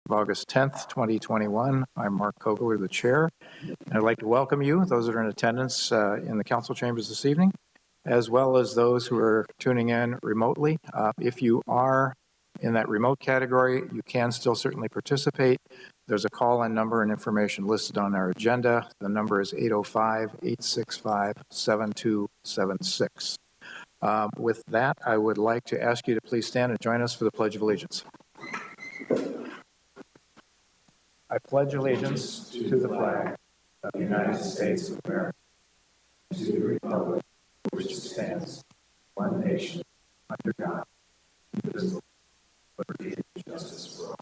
of August 10th, 2021. I'm Mark Kogler, the chair. And I'd like to welcome you, those that are in attendance in the council chambers this evening, as well as those who are tuning in remotely. If you are in that remote category, you can still certainly participate. There's a call-in number and information listed on our agenda. The number is 805-865-7276. With that, I would like to ask you to please stand and join us for the Pledge of Allegiance. I pledge allegiance to the flag of the United States of America, to the republic for which it stands, one nation, under God, indivisible, with liberty and justice for all.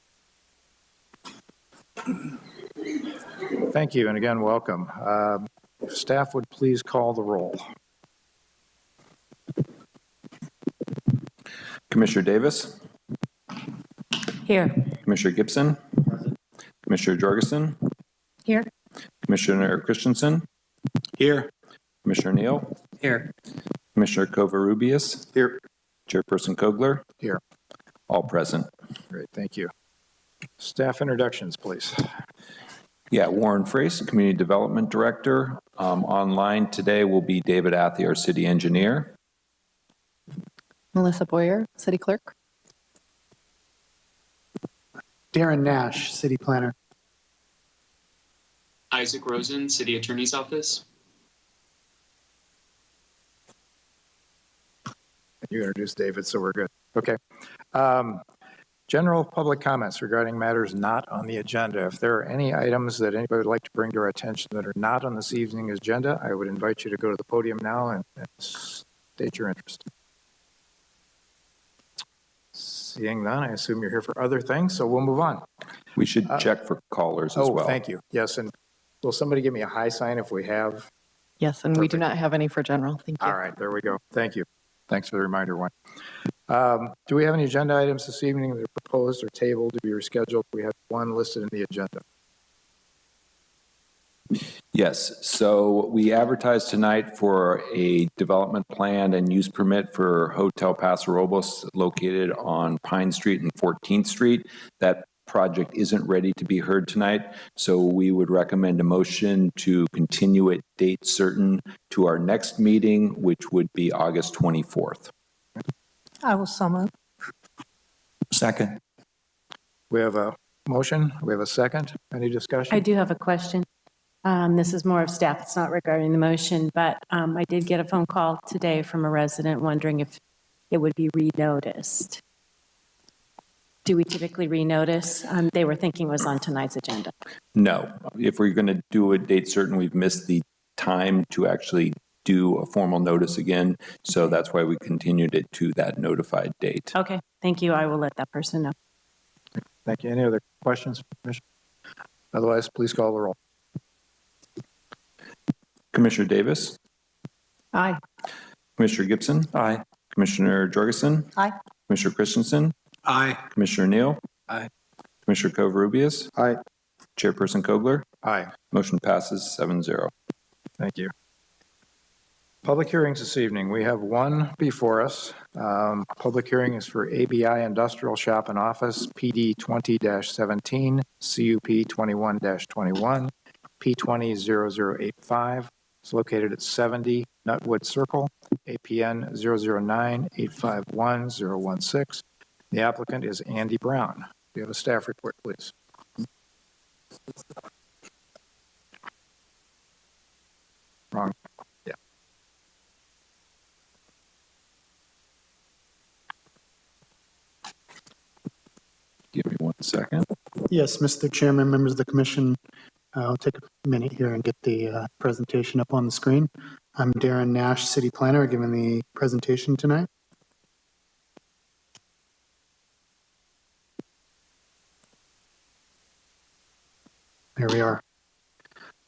Thank you, and again, welcome. If staff would please call the roll. Commissioner Davis. Here. Commissioner Gibson. Commissioner Jorgensen. Here. Commissioner Christensen. Here. Commissioner Neal. Here. Commissioner Covarrubias. Here. Chairperson Kogler. Here. All present. Great, thank you. Staff introductions, please. Yeah, Warren Frace, Community Development Director. Online today will be David Athey, our City Engineer. Melissa Boyer, City Clerk. Darren Nash, City Planner. Isaac Rosen, City Attorney's Office. You introduced David, so we're good. Okay. General public comments regarding matters not on the agenda. If there are any items that anybody would like to bring to our attention that are not on this evening's agenda, I would invite you to go to the podium now and state your interest. Seeing none, I assume you're here for other things, so we'll move on. We should check for callers as well. Oh, thank you. Yes, and will somebody give me a high sign if we have? Yes, and Perfect. We do not have any for general. Thank you. All right, there we go. Thank you. Thanks for the reminder, one. Do we have any agenda items this evening that are proposed or tabled to be rescheduled? We have one listed in the agenda. Yes, so we advertised tonight for a development plan and use permit for Hotel Paso Robles located on Pine Street and 14th Street. That project isn't ready to be heard tonight, so we would recommend a motion to continue it date certain to our next meeting, which would be August 24th. I will so move. Second. We have a motion. We have a second. Any discussion? I do have a question. This is more of staff. It's not regarding the motion, but I did get a phone call today from a resident wondering if it would be renoticed. Do we typically renotice? They were thinking it was on tonight's agenda. No. If we're going to do a date certain, we've missed the time to actually do a formal notice again. So that's why we continued it to that notified date. Okay. Thank you. I will let that person know. Thank you. Any other questions, Commissioner? Otherwise, please call the roll. Commissioner Davis. Aye. Commissioner Gibson. Aye. Commissioner Jorgensen. Aye. Commissioner Christensen. Aye. Commissioner Neal. Aye. Commissioner Covarrubias. Aye. Chairperson Kogler. Aye. Motion passes 7-0. Thank you. Public hearings this evening. We have one before us. Public hearing is for ABI Industrial Shop and Office, PD 20-17, CUP 21-21, P200085. It's located at 70 Nutwood Circle, APN 009-851-016. The applicant is Andy Brown. Do you have a staff report, please? Wrong. Yeah. Give me 1 second. Yes, Mr. Chairman, members of the commission, I'll take a minute here and get the presentation up on the screen. I'm Darren Nash, City Planner, giving the presentation tonight. There we are.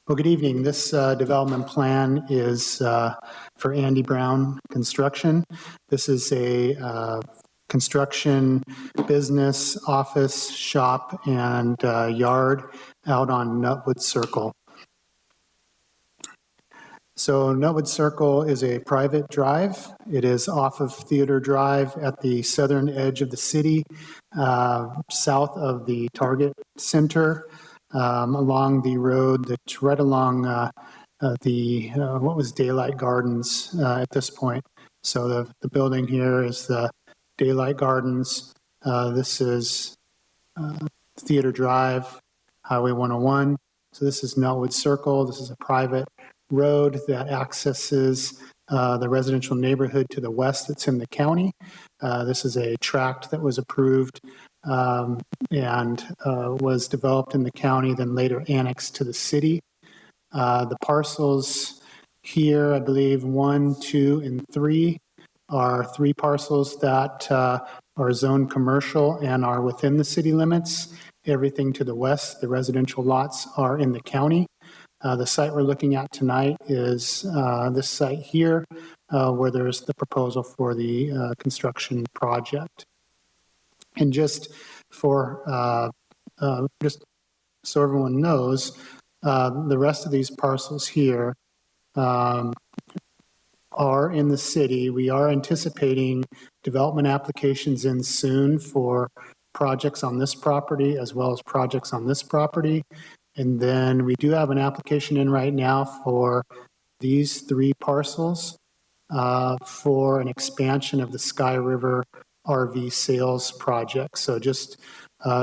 Well, good evening. This development plan is for Andy Brown Construction. This is a construction business, office, shop, and yard out on Nutwood Circle. So Nutwood Circle is a private drive. It is off of Theater Drive at the southern edge of the city, south of the Target Center, along the road that's right along what was Daylight Gardens at this point. So the building here is the Daylight Gardens. This is Theater Drive, Highway 101. So this is Nutwood Circle. This is a private road that accesses the residential neighborhood to the west that's in the county. This is a tract that was approved and was developed in the county, then later annexed to the city. The parcels here, I believe 1, 2, and 3 are 3 parcels that are zoned commercial and are within the city limits. Everything to the west, the residential lots, are in the county. The site we're looking at tonight is this site here, where there's the proposal for the construction project. And just for, just so everyone knows, the rest of these parcels here are in the city. We are anticipating development applications in soon for projects on this property as well as projects on this property. And then we do have an application in right now for these 3 parcels for an expansion of the Sky River RV sales project. So just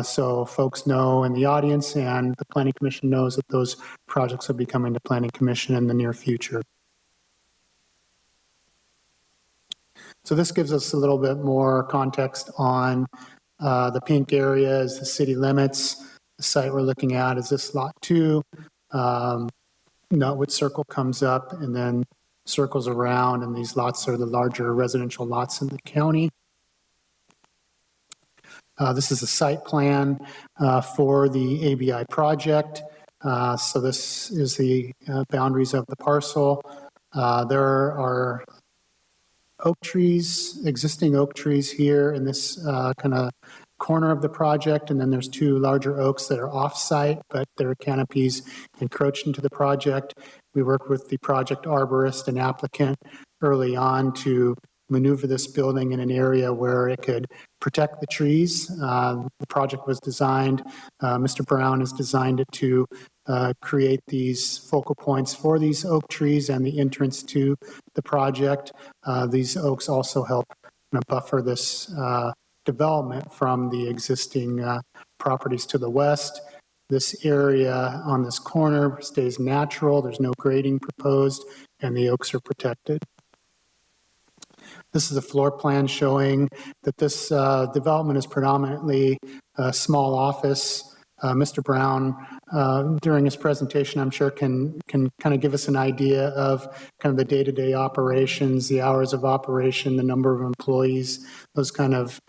so folks know in the audience and the Planning Commission knows that those projects will be coming to Planning Commission in the near future. So this gives us a little bit more context on the pink area is the city limits. The site we're looking at is this lot 2. Nutwood Circle comes up and then circles around, and these lots are the larger residential lots in the county. This is a site plan for the ABI project. So this is the boundaries of the parcel. There are oak trees, existing oak trees here in this kind of corner of the project, and then there's 2 larger oaks that are off-site, but their canopies encroach into the project. We worked with the project arborist and applicant early on to maneuver this building in an area where it could protect the trees. The project was designed, Mr. Brown has designed it to create these focal points for these oak trees and the entrance to the project. These oaks also help buffer this development from the existing properties to the west. This area on this corner stays natural. There's no grading proposed, and the oaks are protected. This is a floor plan showing that this development is predominantly a small office. Mr. Brown, during his presentation, I'm sure can kind of give us an idea of kind of the day-to-day operations, the hours of operation, the number of employees, those kind of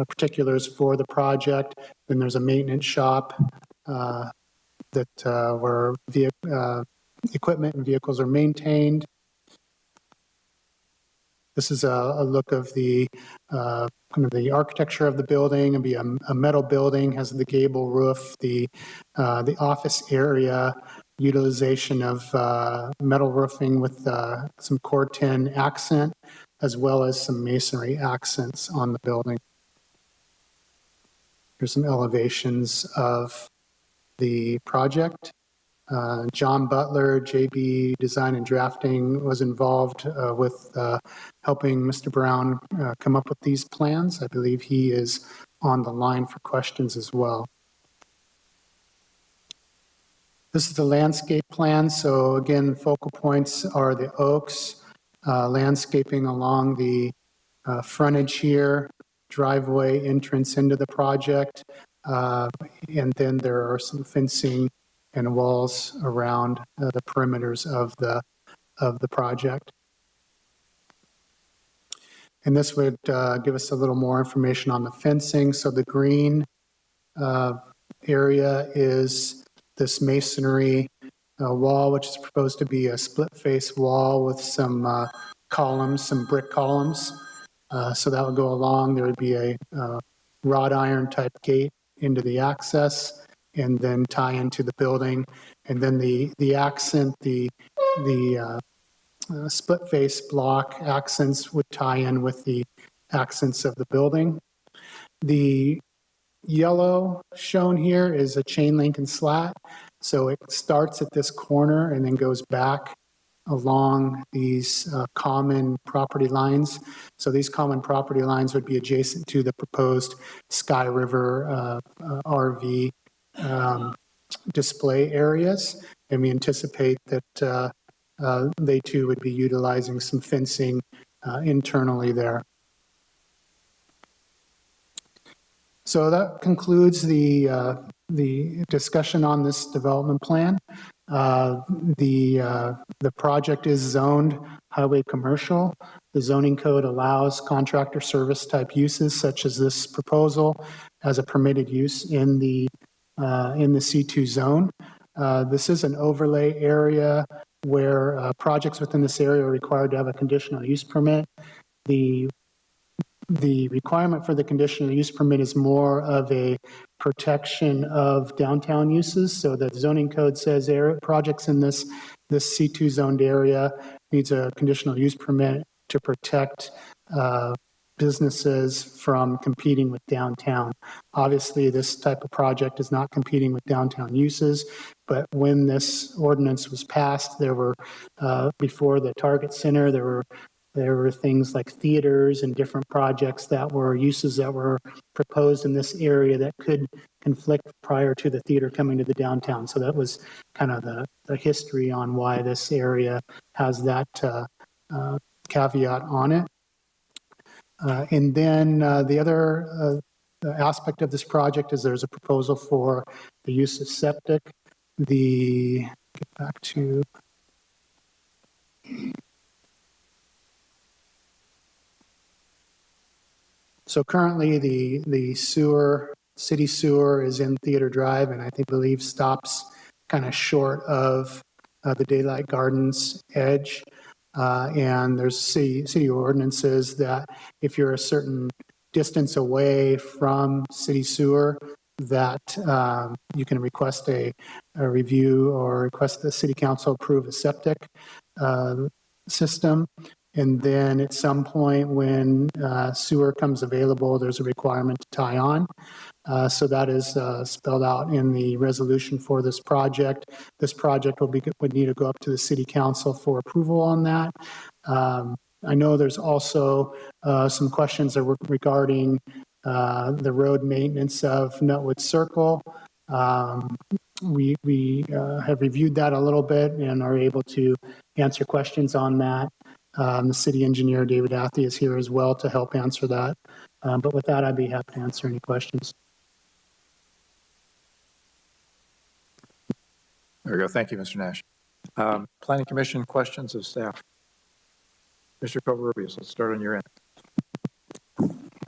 particulars for the project. Then there's a maintenance shop where equipment and vehicles are maintained. This is a look of the kind of the architecture of the building. It'll be a metal building, has the gable roof, the office area, utilization of metal roofing with some core tin accent, as well as some masonry accents on the building. Here's some elevations of the project. John Butler, JB Design and Drafting, was involved with helping Mr. Brown come up with these plans. I believe he is on the line for questions as well. This is the landscape plan. So again, focal points are the oaks, landscaping along the frontage here, driveway entrance into the project, and then there are some fencing and walls around the perimeters of the project. And this would give us a little more information on the fencing. So the green area is this masonry wall, which is proposed to be a split face wall with some columns, some brick columns. So that would go along. There would be a wrought iron type gate into the access, and then tie into the building. And then the accent, the the split face block accents would tie in with the accents of the building. The yellow shown here is a chain link and slat. So it starts at this corner and then goes back along these common property lines. So these common property lines would be adjacent to the proposed Sky River RV display areas. And we anticipate that they too would be utilizing some fencing internally there. So that concludes the discussion on this development plan. The project is zoned highway commercial. The zoning code allows contractor service type uses such as this proposal as a permitted use in the C2 zone. This is an overlay area where projects within this area are required to have a conditional use permit. The requirement for the conditional use permit is more of a protection of downtown uses. So the zoning code says projects in this C2 zoned area needs a conditional use permit to protect businesses from competing with downtown. Obviously, this type of project is not competing with downtown uses, but when this ordinance was passed, there were, before the Target Center, there were things like theaters and different projects that were uses that were proposed in this area that could conflict prior to the theater coming to the downtown. So that was kind of the history on why this area has that caveat on it. And then the other aspect of this project is there's a proposal for the use of septic. Get back to. So currently the city sewer is in Theater Drive, and I believe stops kind of short of the Daylight Gardens edge. And there's city ordinances that if you're a certain distance away from city sewer, that you can request a review or request the city council approve a septic system. And then at some point when sewer comes available, there's a requirement to tie on. So that is spelled out in the resolution for this project. This project would need to go up to the city council for approval on that. I know there's also some questions that were regarding the road maintenance of Nutwood Circle. We have reviewed that a little bit and are able to answer questions on that. The city engineer, David Athey, is here as well to help answer that. But with that, I'd be happy to answer any questions. There we go. Thank you, Mr. Nash. Planning Commission questions of staff. Mr. Covarrubias, let's start on your end.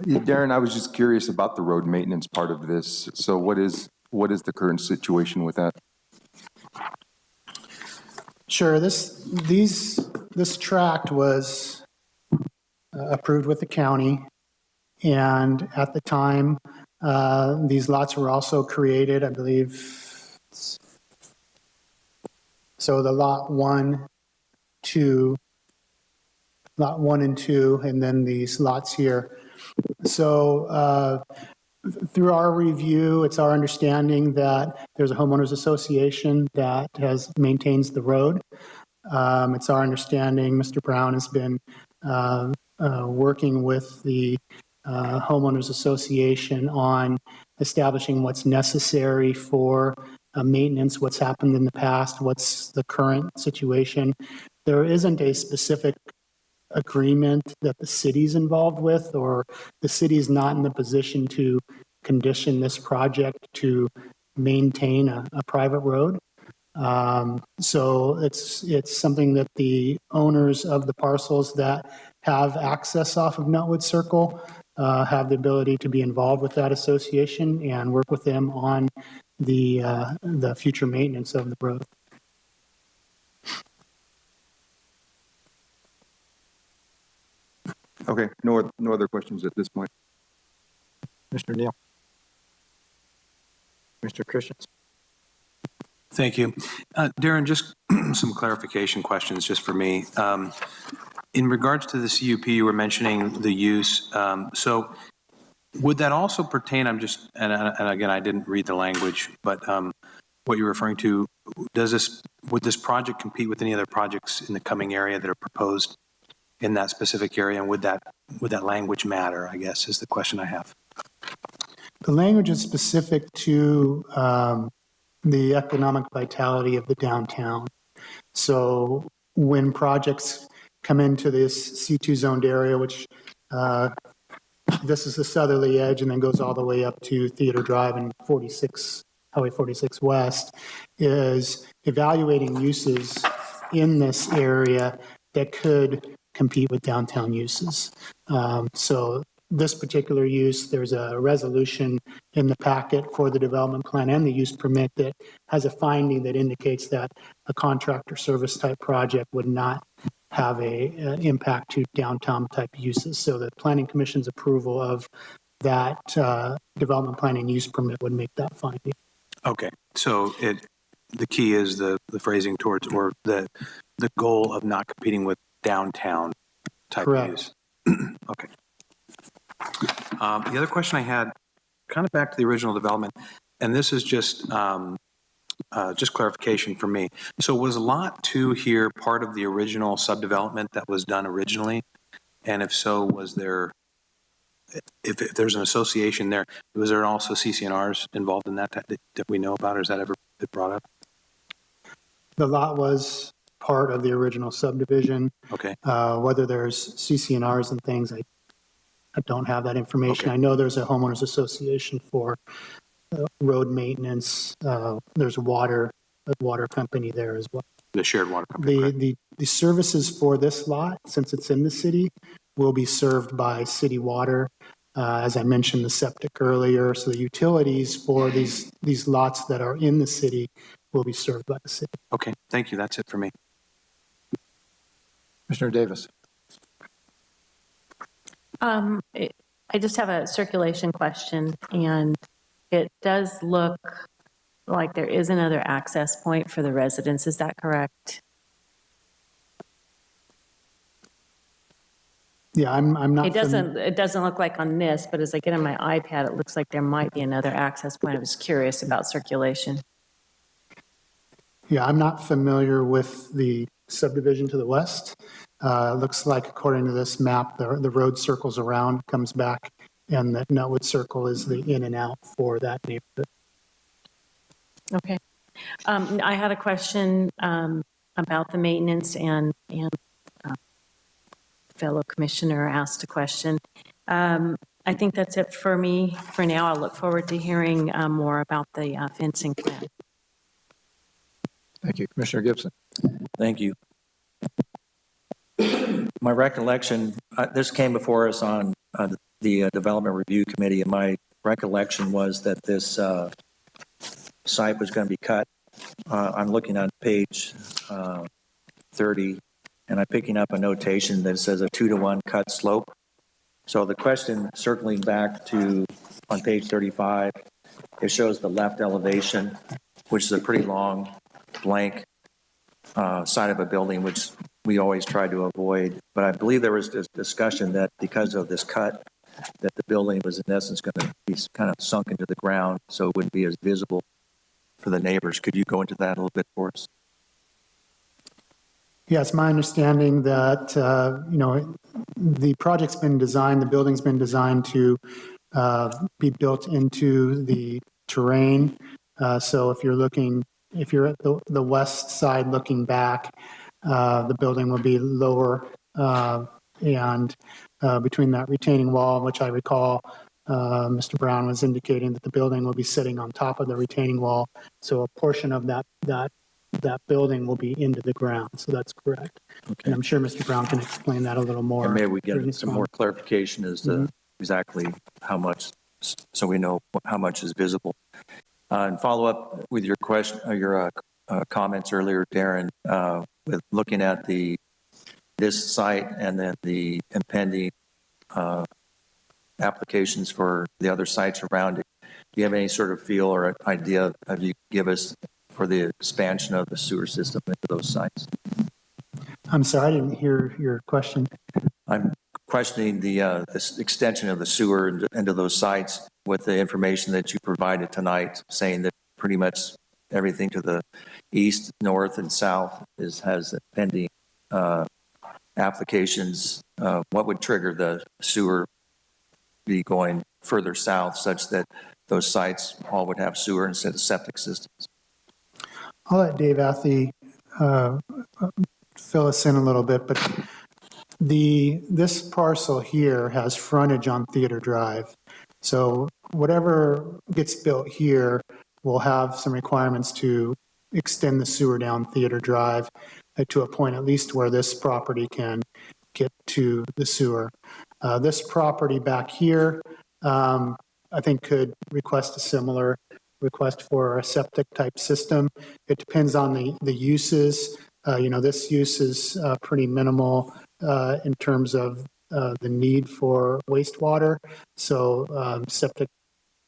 Darren, I was just curious about the road maintenance part of this. So what is the current situation with that? Sure. This tract was approved with the county, and at the time, these lots were also created, I believe. So the lot 1 and 2, and then these lots here. So through our review, it's our understanding that there's a homeowners association that maintains the road. It's our understanding Mr. Brown has been working with the homeowners association on establishing what's necessary for maintenance, what's happened in the past, what's the current situation. There isn't a specific agreement that the city's involved with, or the city's not in the position to condition this project to maintain a private road. So it's something that the owners of the parcels that have access off of Nutwood Circle have the ability to be involved with that association and work with them on the future maintenance of the road. Okay, no other questions at this point. Mr. Neal. Mr. Christensen. Thank you. Darren, just some clarification questions just for me. In regards to the CUP, you were mentioning the use. So would that also pertain, and again, I didn't read the language, but what you're referring to, would this project compete with any other projects in the coming area that are proposed in that specific area? And would that language matter, I guess, is the question I have. The language is specific to the economic vitality of the downtown. So when projects come into this C2 zoned area, which this is the southerly edge and then goes all the way up to Theater Drive and Highway 46 West, is evaluating uses in this area that could compete with downtown uses. So this particular use, there's a resolution in the packet for the development plan and the use permit that has a finding that indicates that a contractor service type project would not have an impact to downtown type uses. So the Planning Commission's approval of that development planning use permit would make that finding. Okay, so the key is the phrasing towards, or the goal of not competing with downtown type Correct. use. Okay. The other question I had, kind of back to the original development, and this is just clarification for me. So was Lot 2 here part of the original subdevelopment that was done originally? And if so, was there, if there's an association there, was there also CCNRs involved in that we know about, or is that ever been brought up? The lot was part of the original subdivision. Okay. Whether there's CCNRs and things, I don't have that information. Okay. I know there's a homeowners association for road maintenance. There's a water company there as well. The shared water company. The services for this lot, since it's in the city, will be served by city water. As I mentioned the septic earlier, so the utilities for these lots that are in the city will be served by the city. Okay, thank you. That's it for me. Commissioner Davis. I just have a circulation question, and it does look like there is another access point for the residents. Is that correct? Yeah, I'm not. It doesn't look like on this, but as I get on my iPad, it looks like there might be another access point. I was curious about circulation. Yeah, I'm not familiar with the subdivision to the west. Looks like, according to this map, the road circles around, comes back, and the Nutwood Circle is the in and out for that neighborhood. Okay. I had a question about the maintenance, and fellow commissioner asked a question. I think that's it for me for now. I'll look forward to hearing more about the fencing plan. Thank you. Commissioner Gibson. Thank you. My recollection, this came before us on the Development Review Committee, and my recollection was that this site was going to be cut. I'm looking on page 30, and I'm picking up a notation that says a 2-to-1 cut slope. So the question, circling back to on page 35, it shows the left elevation, which is a pretty long blank side of a building, which we always try to avoid. But I believe there was this discussion that because of this cut, that the building was in essence going to be kind of sunk into the ground, so it wouldn't be as visible for the neighbors. Could you go into that a little bit for us? Yeah, it's my understanding that, the project's been designed, the building's been designed to be built into the terrain. So if you're at the west side looking back, the building will be lower, and between that retaining wall, which I recall Mr. Brown was indicating that the building will be sitting on top of the retaining wall. So a portion of that building will be into the ground. So that's correct. Okay. And I'm sure Mr. Brown can explain that a little more. And maybe we get some more clarification as to exactly how much, so we know how much is visible. And follow up with your question, your comments earlier, Darren, with looking at this site and then the impending applications for the other sites around it. Do you have any sort of feel or idea of you give us for the expansion of the sewer system into those sites. I'm sorry, I didn't hear your question. I'm questioning this extension of the sewer into those sites with the information that you provided tonight, saying that pretty much everything to the east, north, and south has pending applications. What would trigger the sewer be going further south such that those sites all would have sewer instead of septic systems? I'll let Dave Athy fill us in a little bit, but this parcel here has frontage on Theater Drive. So whatever gets built here will have some requirements to extend the sewer down Theater Drive to a point at least where this property can get to the sewer. This property back here, I think could request a similar request for a septic type system. It depends on the uses. This use is pretty minimal in terms of the need for wastewater. So septic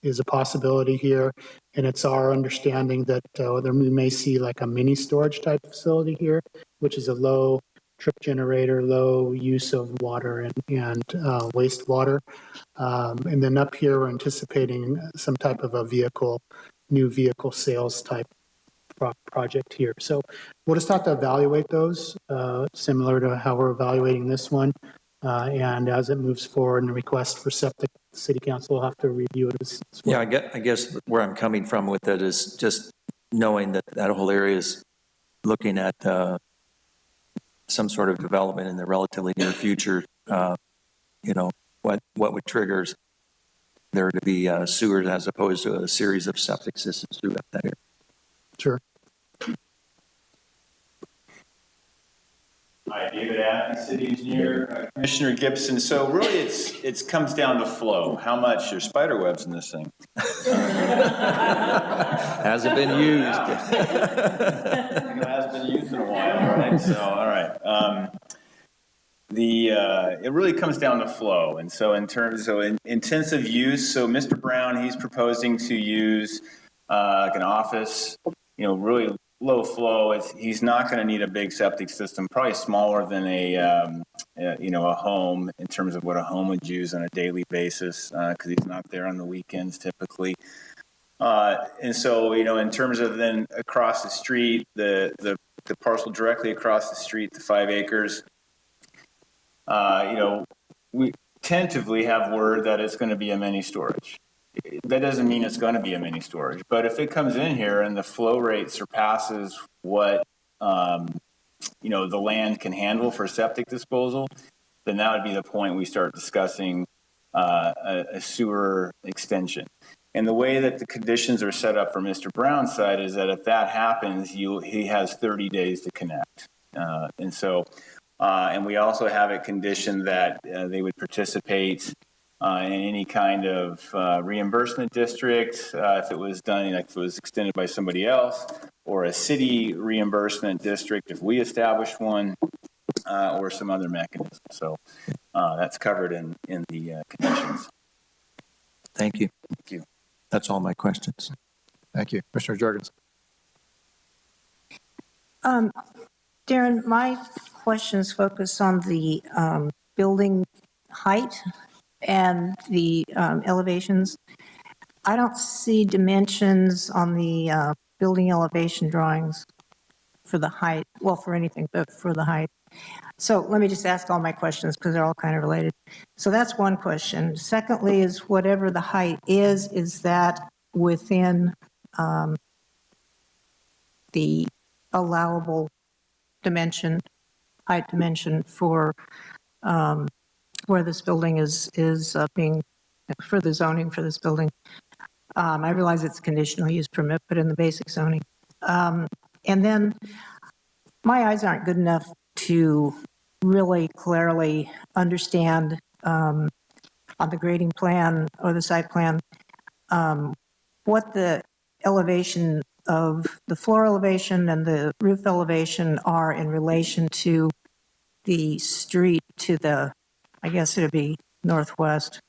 is a possibility here. And it's our understanding that we may see like a mini storage type facility here, which is a low trip generator, low use of water and wastewater. And then up here, we're anticipating some type of a new vehicle sales type project here. So we'll just have to evaluate those, similar to how we're evaluating this one. And as it moves forward and the request for septic, the city council will have to review it as well. Yeah, I guess where I'm coming from with it is just knowing that that whole area is looking at some sort of development in the relatively near future. What would trigger there to be sewers as opposed to a series of septic systems throughout that area? Sure. Hi, David Athy, City Engineer. Commissioner Gibson, so really it comes down to flow. How much? There's spider webs in this thing. Hasn't been used. It hasn't been used in a while, right? So, all right. It really comes down to flow. And so in terms of intensive use, so Mr. Brown, he's proposing to use like an office, really low flow. He's not going to need a big septic system, probably smaller than a home in terms of what a home would use on a daily basis, because he's not there on the weekends typically. And so, in terms of then across the street, the parcel directly across the street, the 5 acres, we tentatively have word that it's going to be a mini storage. That doesn't mean it's going to be a mini storage, but if it comes in here and the flow rate surpasses what the land can handle for septic disposal, then that would be the point we start discussing a sewer extension. And the way that the conditions are set up for Mr. Brown's side is that if that happens, he has 30 days to connect. And we also have it conditioned that they would participate in any kind of reimbursement district if it was done, like if it was extended by somebody else, or a city reimbursement district if we established one, or some other mechanism. So that's covered in the conditions. Thank you. Thank you. That's all my questions. Thank you. Commissioner Jorgens. Darren, my questions focus on the building height and the elevations. I don't see dimensions on the building elevation drawings for the height, well, for anything, but for the height. So let me just ask all my questions because they're all kind of related. So that's one question. Secondly is whatever the height is that within the allowable dimension, height dimension for where this building is being, for the zoning for this building? I realize it's a conditional use permit, but in the basic zoning. And then my eyes aren't good enough to really clearly understand on the grading plan or the site plan what the elevation of the floor elevation and the roof elevation are in relation to the street to the, I guess it would be northwest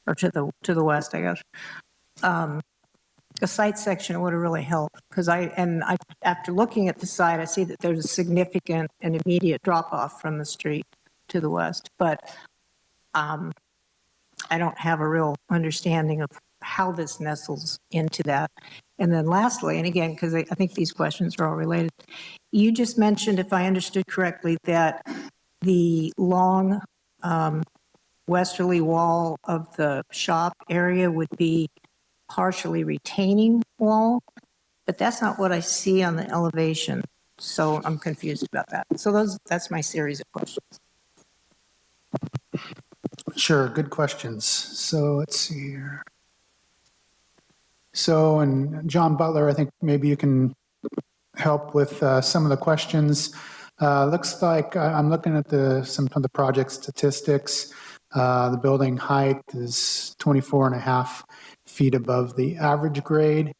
or to the west, I guess. a site section would have really helped, because after looking at the site, I see that there's a significant and immediate drop-off from the street to the west, but I don't have a real understanding of how this nestles into that. And then lastly, and again, because I think these questions are all related, you just mentioned, if I understood correctly, that the long westerly wall of the shop area would be partially retaining wall, but that's not what I see on the elevation. So I'm confused about that. So that's my series of questions. Sure, good questions. So let's see here. So, and John Butler, I think maybe you can help with some of the questions. Looks like I'm looking at some of the project statistics. The building height is 24 and a half feet above the average grade.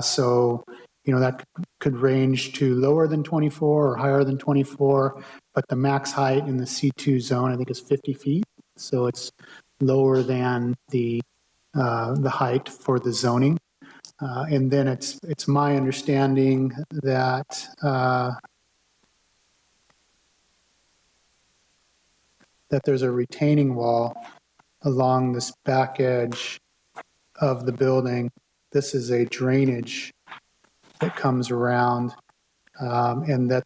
So, that could range to lower than 24 or higher than 24, but the max height in the C2 zone, I think, is 50 feet. So it's lower than the height for the zoning. And then it's my understanding that that there's a retaining wall along this back edge of the building. This is a drainage that comes around, and that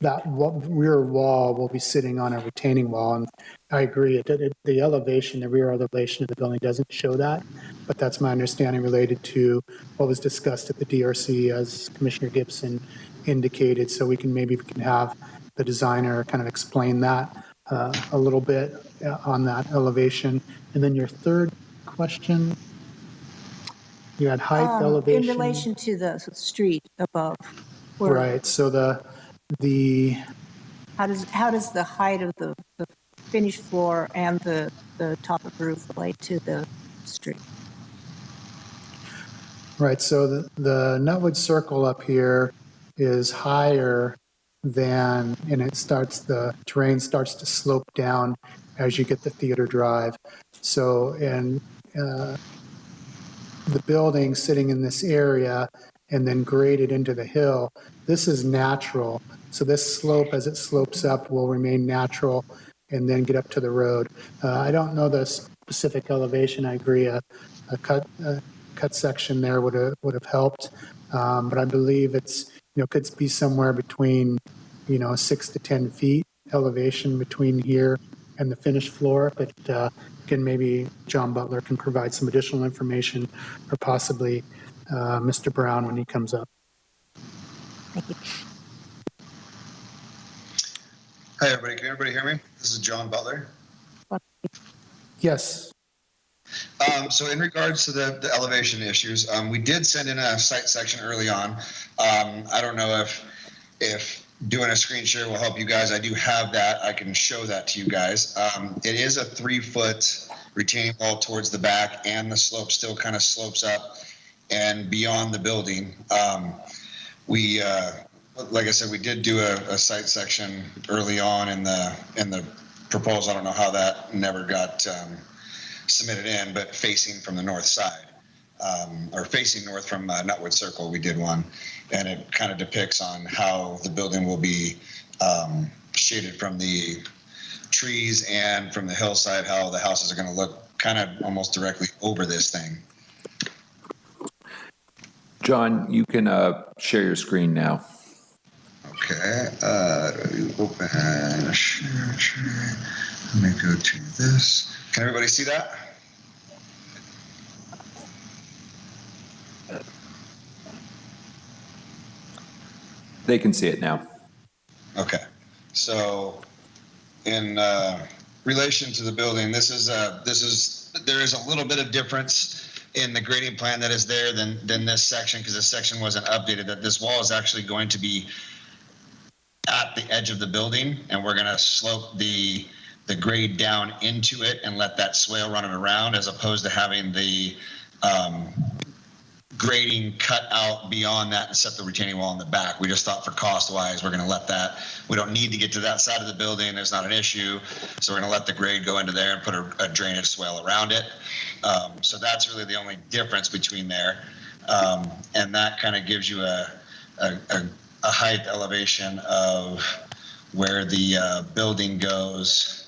that rear wall will be sitting on a retaining wall. And I agree, the elevation, the rear elevation of the building doesn't show that, but that's my understanding related to what was discussed at the DRC, as Commissioner Gibson indicated. So we can have the designer kind of explain that a little bit on that elevation. And then your third question, you had height, elevation. In relation to the street above. Right, so how does the height of the finished floor and the top of the roof relate to the street? Right, so the Nutwood Circle up here is higher than, and the terrain starts to slope down as you get the Theater Drive. So, and the building sitting in this area and then graded into the hill, this is natural. So this slope, as it slopes up, will remain natural and then get up to the road. I don't know the specific elevation. I agree, a cut section there would have helped, but I believe it's could be somewhere between 6 to 10 feet elevation between here and the finished floor. But again, maybe John Butler can provide some additional information, or possibly Mr. Brown when he comes up. Thank you. Hi, everybody. Can everybody hear me? This is John Butler. Yes. So in regards to the elevation issues, we did send in a site section early on. I don't know if doing a screen share will help you guys. I do have that. I can show that to you guys. It is a 3-foot retaining wall towards the back, and the slope still kind of slopes up and beyond the building. Like I said, we did do a site section early on in the proposal. I don't know how that never got submitted in, but facing from the north side, or facing north from Nutwood Circle, we did one, and it kind of depicts on how the building will be shaded from the trees and from the hillside, how the houses are going to look kind of almost directly over this thing. John, you can share your screen now. Okay, open, share. Let me go to this. Can everybody see that? They can see it now. Okay, so in relation to the building, there is a little bit of difference in the grading plan that is there than this section, because this section wasn't updated, that this wall is actually going to be at the edge of the building, and we're going to slope the grade down into it and let that swale run it around, as opposed to having the grading cut out beyond that and set the retaining wall in the back. We just thought for cost wise, we're going to let that, we don't need to get to that side of the building. There's not an issue. So we're going to let the grade go into there and put a drainage swale around it. So that's really the only difference between there. And that kind of gives you a height elevation of where the building goes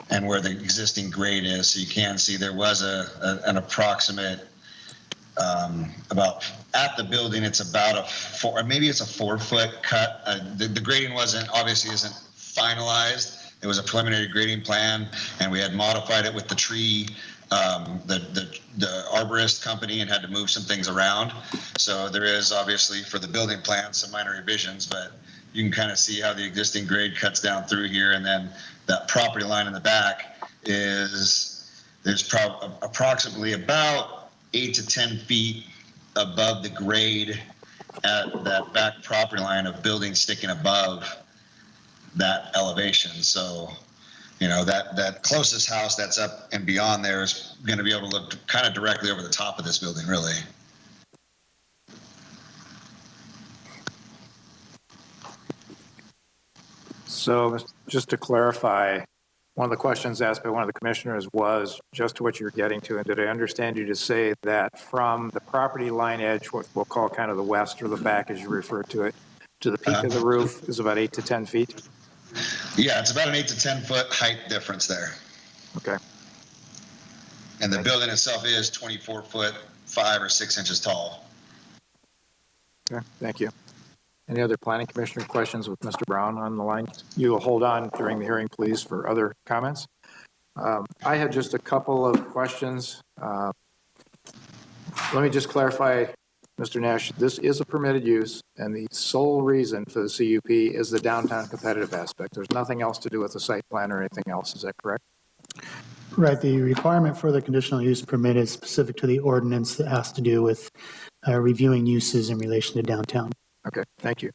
and where the existing grade is. So you can see there was an approximate about at the building, it's about maybe it's a 4-foot cut. The grading obviously isn't finalized. It was a preliminary grading plan, and we had modified it with the tree, the arborist company, and had to move some things around. So there is obviously for the building plan some minor revisions, but you can kind of see how the existing grade cuts down through here, and then that property line in the back there's approximately about 8 to 10 feet above the grade at that back property line of buildings sticking above that elevation. So, that closest house that's up and beyond there is going to be able to look kind of directly over the top of this building, really. So just to clarify, one of the questions asked by one of the commissioners was just to what you're getting to. And did I understand you to say that from the property line edge, what we'll call kind of the west or the back as you refer to it, to the peak of the roof is about 8 to 10 feet? Yeah, it's about an 8 to 10 foot height difference there. Okay. And the building itself is 24 foot 5 or 6 inches tall. Okay, thank you. Any other planning commissioner questions with Mr. Brown on the line? You will hold on during the hearing, please, for other comments. I had just a couple of questions. Let me just clarify, Mr. Nash, this is a permitted use, and the sole reason for the CUP is the downtown competitive aspect. There's nothing else to do with the site plan or anything else. Is that correct? Right. The requirement for the conditional use permit is specific to the ordinance that has to do with reviewing uses in relation to downtown. Okay, thank you.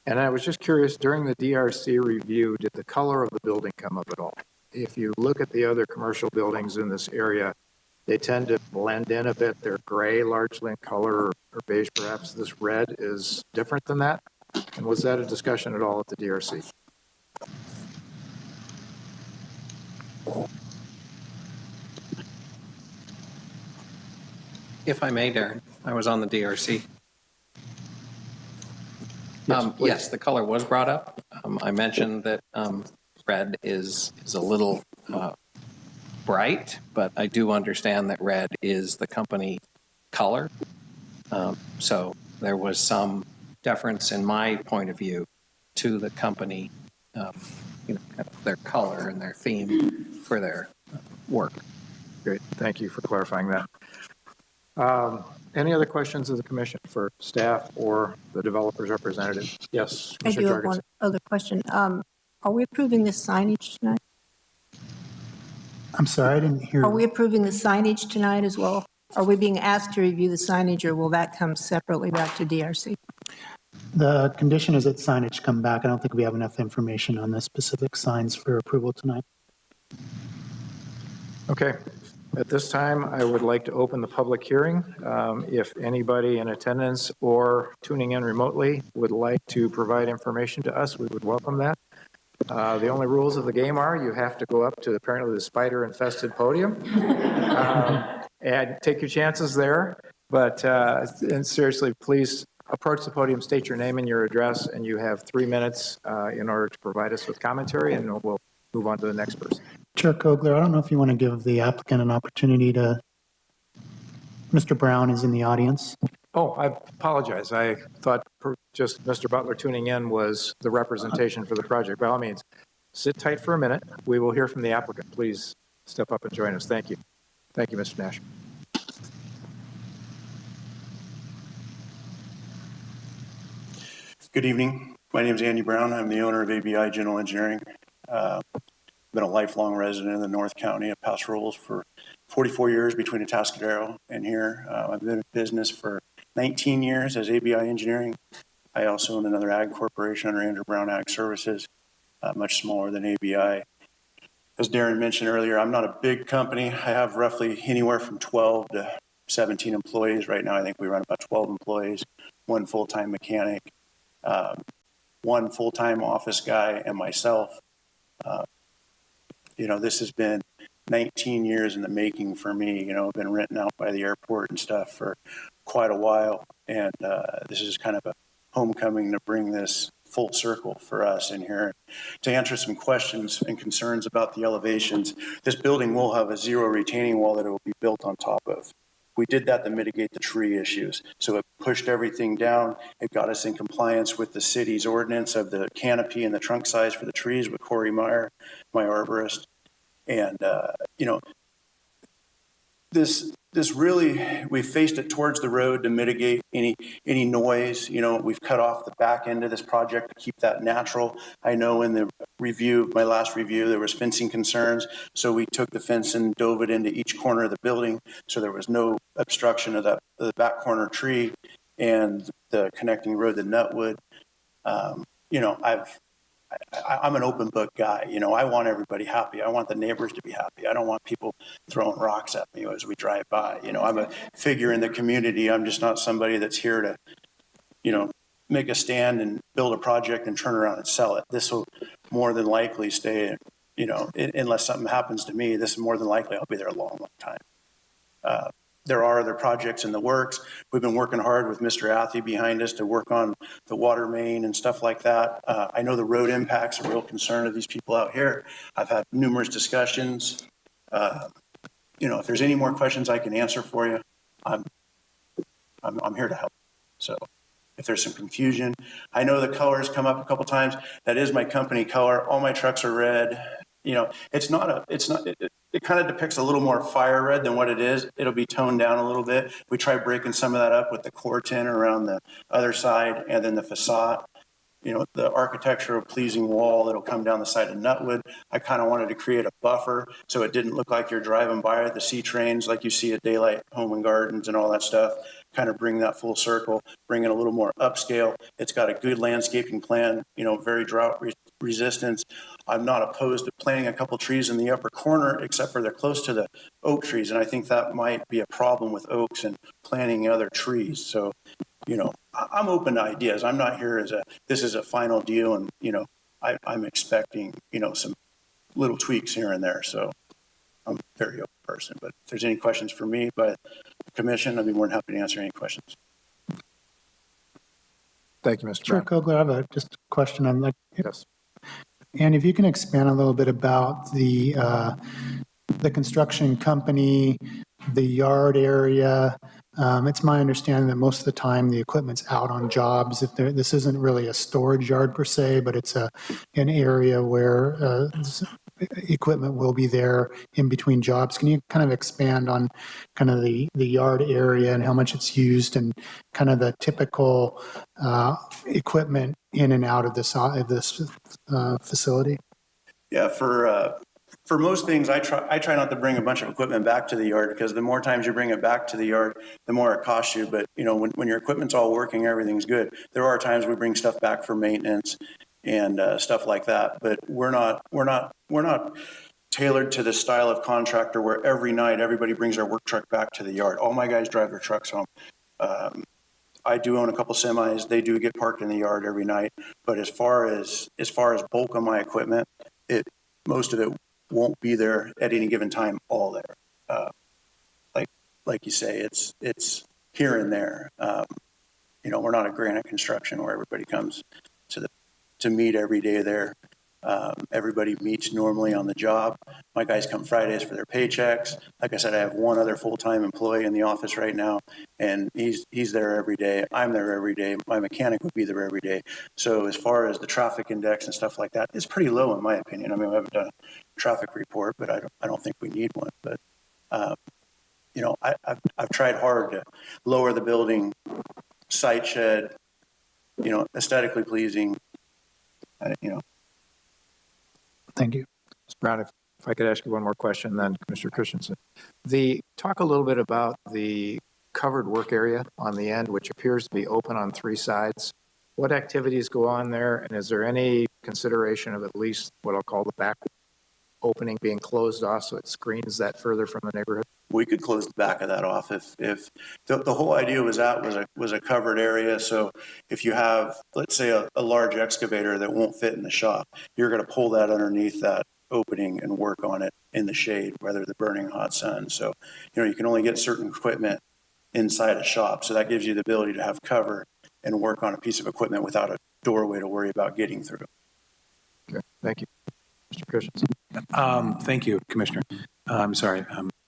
And I was just curious, during the DRC review, did the color of the building come up at all? If you look at the other commercial buildings in this area, they tend to blend in a bit. They're gray largely in color, or beige perhaps. This red is different than that. And was that a discussion at all at the DRC? If I may, Darren, I was on the DRC. Yes, the color was brought up. I mentioned that red is a little bright, but I do understand that red is the company color. So there was some deference in my point of view to the company, kind of their color and their theme for their work. Great, thank you for clarifying that. Any other questions of the commission for staff or the developer's representative? Yes, I Mr. do have Jorgensen. one other question. Are we approving this signage tonight? I'm sorry, I didn't hear. Are we approving the signage tonight as well? Are we being asked to review the signage, or will that come separately back to DRC? The condition is that signage come back. I don't think we have enough information on the specific signs for approval tonight. Okay. At this time, I would like to open the public hearing. If anybody in attendance or tuning in remotely would like to provide information to us, we would welcome that. The only rules of the game are you have to go up to apparently the spider-infested podium and take your chances there. But and seriously, please approach the podium, state your name and your address, and you have 3 minutes in order to provide us with commentary, and we'll move on to the next person. Chair Kogler, I don't know if you want to give the applicant an opportunity to, Mr. Brown is in the audience. Oh, I apologize. I thought just Mr. Butler tuning in was the representation for the project. By all means, sit tight for a minute. We will hear from the applicant. Please step up and join us. Thank you. Thank you, Mr. Nash. Good evening. My name is Andy Brown. I'm the owner of ABI General Engineering. Been a lifelong resident in the North County of Paso Robles for 44 years between Atascadero and here. I've been in business for 19 years as ABI Engineering. I also own another ag corporation under Andrew Brown Ag Services, much smaller than ABI. As Darren mentioned earlier, I'm not a big company. I have roughly anywhere from 12 to 17 employees. Right now, I think we run about 12 employees, one full-time mechanic, one full-time office guy, and myself. This has been 19 years in the making for me. I've been renting out by the airport and stuff for quite a while. And this is kind of a homecoming to bring this full circle for us in here. To answer some questions and concerns about the elevations, this building will have a zero retaining wall that it will be built on top of. We did that to mitigate the tree issues. So it pushed everything down. It got us in compliance with the city's ordinance of the canopy and the trunk size for the trees with Corey Meyer, my arborist. And, this really, we faced it towards the road to mitigate any noise. We've cut off the back end of this project to keep that natural. I know in the review, my last review, there was fencing concerns. So we took the fence and dove it into each corner of the building. So there was no obstruction of the back corner tree and the connecting road to Nutwood. I'm an open book guy. I want everybody happy. I want the neighbors to be happy. I don't want people throwing rocks at me as we drive by. I'm a figure in the community. I'm just not somebody that's here to, make a stand and build a project and turn around and sell it. This will more than likely stay, unless something happens to me, this is more than likely I'll be there a long, long time. There are other projects in the works. We've been working hard with Mr. Athy behind us to work on the water main and stuff like that. I know the road impacts are a real concern of these people out here. I've had numerous discussions. If there's any more questions I can answer for you, I'm here to help. So if there's some confusion, I know the colors come up a couple times. That is my company color. All my trucks are red. It kind of depicts a little more fire red than what it is. It'll be toned down a little bit. We try breaking some of that up with the core tin around the other side and then the facade. The architectural pleasing wall that'll come down the side of Nutwood. I kind of wanted to create a buffer so it didn't look like you're driving by the C trains like you see at Daylight Home and Gardens and all that stuff. Kind of bring that full circle, bring it a little more upscale. It's got a good landscaping plan, very drought resistance. I'm not opposed to planting a couple trees in the upper corner, except for they're close to the oak trees. And I think that might be a problem with oaks and planting other trees. So, I'm open to ideas. I'm not here this is a final deal. And, I'm expecting, some little tweaks here and there. So I'm a very open person, but if there's any questions for me by the commission, I'd be more than happy to answer any questions. Thank you, Mr. Chair Brown. Kogler, I have just a question on that. Yes. And if you can expand a little bit about the construction company, the yard area. It's my understanding that most of the time the equipment's out on jobs. This isn't really a storage yard per se, but it's an area where equipment will be there in between jobs. Can you kind of expand on kind of the yard area and how much it's used and kind of the typical equipment in and out of this facility? Yeah, for most things, I try not to bring a bunch of equipment back to the yard, because the more times you bring it back to the yard, the more it costs you. But when your equipment's all working, everything's good. There are times we bring stuff back for maintenance and stuff like that. But we're not tailored to the style of contractor where every night everybody brings their work truck back to the yard. All my guys drive their trucks home. I do own a couple semis. They do get parked in the yard every night. But as far as bulk of my equipment, most of it won't be there at any given time, all there. Like you say, it's here and there. We're not a granite construction where everybody comes to meet every day there. Everybody meets normally on the job. My guys come Fridays for their paychecks. Like I said, I have one other full-time employee in the office right now, and he's there every day. I'm there every day. My mechanic would be there every day. So as far as the traffic index and stuff like that, it's pretty low in my opinion. I mean, we haven't done a traffic report, but I don't think we need one. But I've tried hard to lower the building, site shed, aesthetically pleasing. Thank you. Mr. Brown, if I could ask you one more question, then Commissioner Christensen. Talk a little bit about the covered work area on the end, which appears to be open on three sides. What activities go on there, and is there any consideration of at least what I'll call the back opening being closed off so it screens that further from the neighborhood? we could close the back of that off if the whole idea was a covered area. So if you have, let's say, a large excavator that won't fit in the shop, you're going to pull that underneath that opening and work on it in the shade, whether the burning hot sun. So, you can only get certain equipment inside a shop. So that gives you the ability to have cover and work on a piece of equipment without a doorway to worry about getting through. Okay, thank you. Mr. Christensen. Thank you, Commissioner. I'm sorry,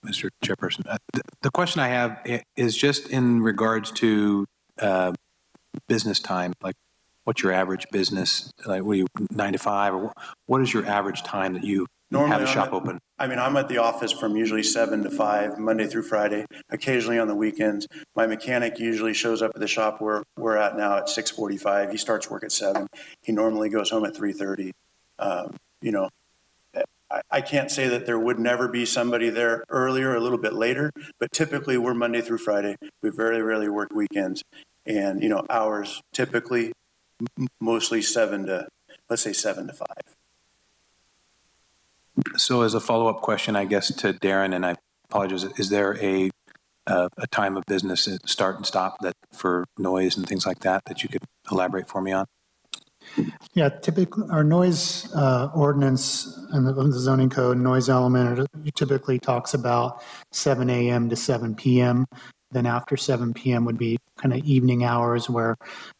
Mr. Chairperson. The question I have is just in regards to business time, like what's your average business, like were you 9 to 5, or what is your average time that you have a shop open? I'm at the office from usually 7 to 5, Monday through Friday, occasionally on the weekends. My mechanic usually shows up at the shop where we're at now at 6:45. He starts work at 7. He normally goes home at 3:30. I can't say that there would never be somebody there earlier, a little bit later, but typically we're Monday through Friday. We very rarely work weekends. And, hours typically mostly 7 to 5. So as a follow-up question, I guess, to Darren, and I apologize, is there a time of business, start and stop, that for noise and things like that you could elaborate for me on? Yeah, typically our noise ordinance and the zoning code noise element typically talks about 7 a.m. to 7 p.m. Then after 7 p.m. would be kind of evening hours where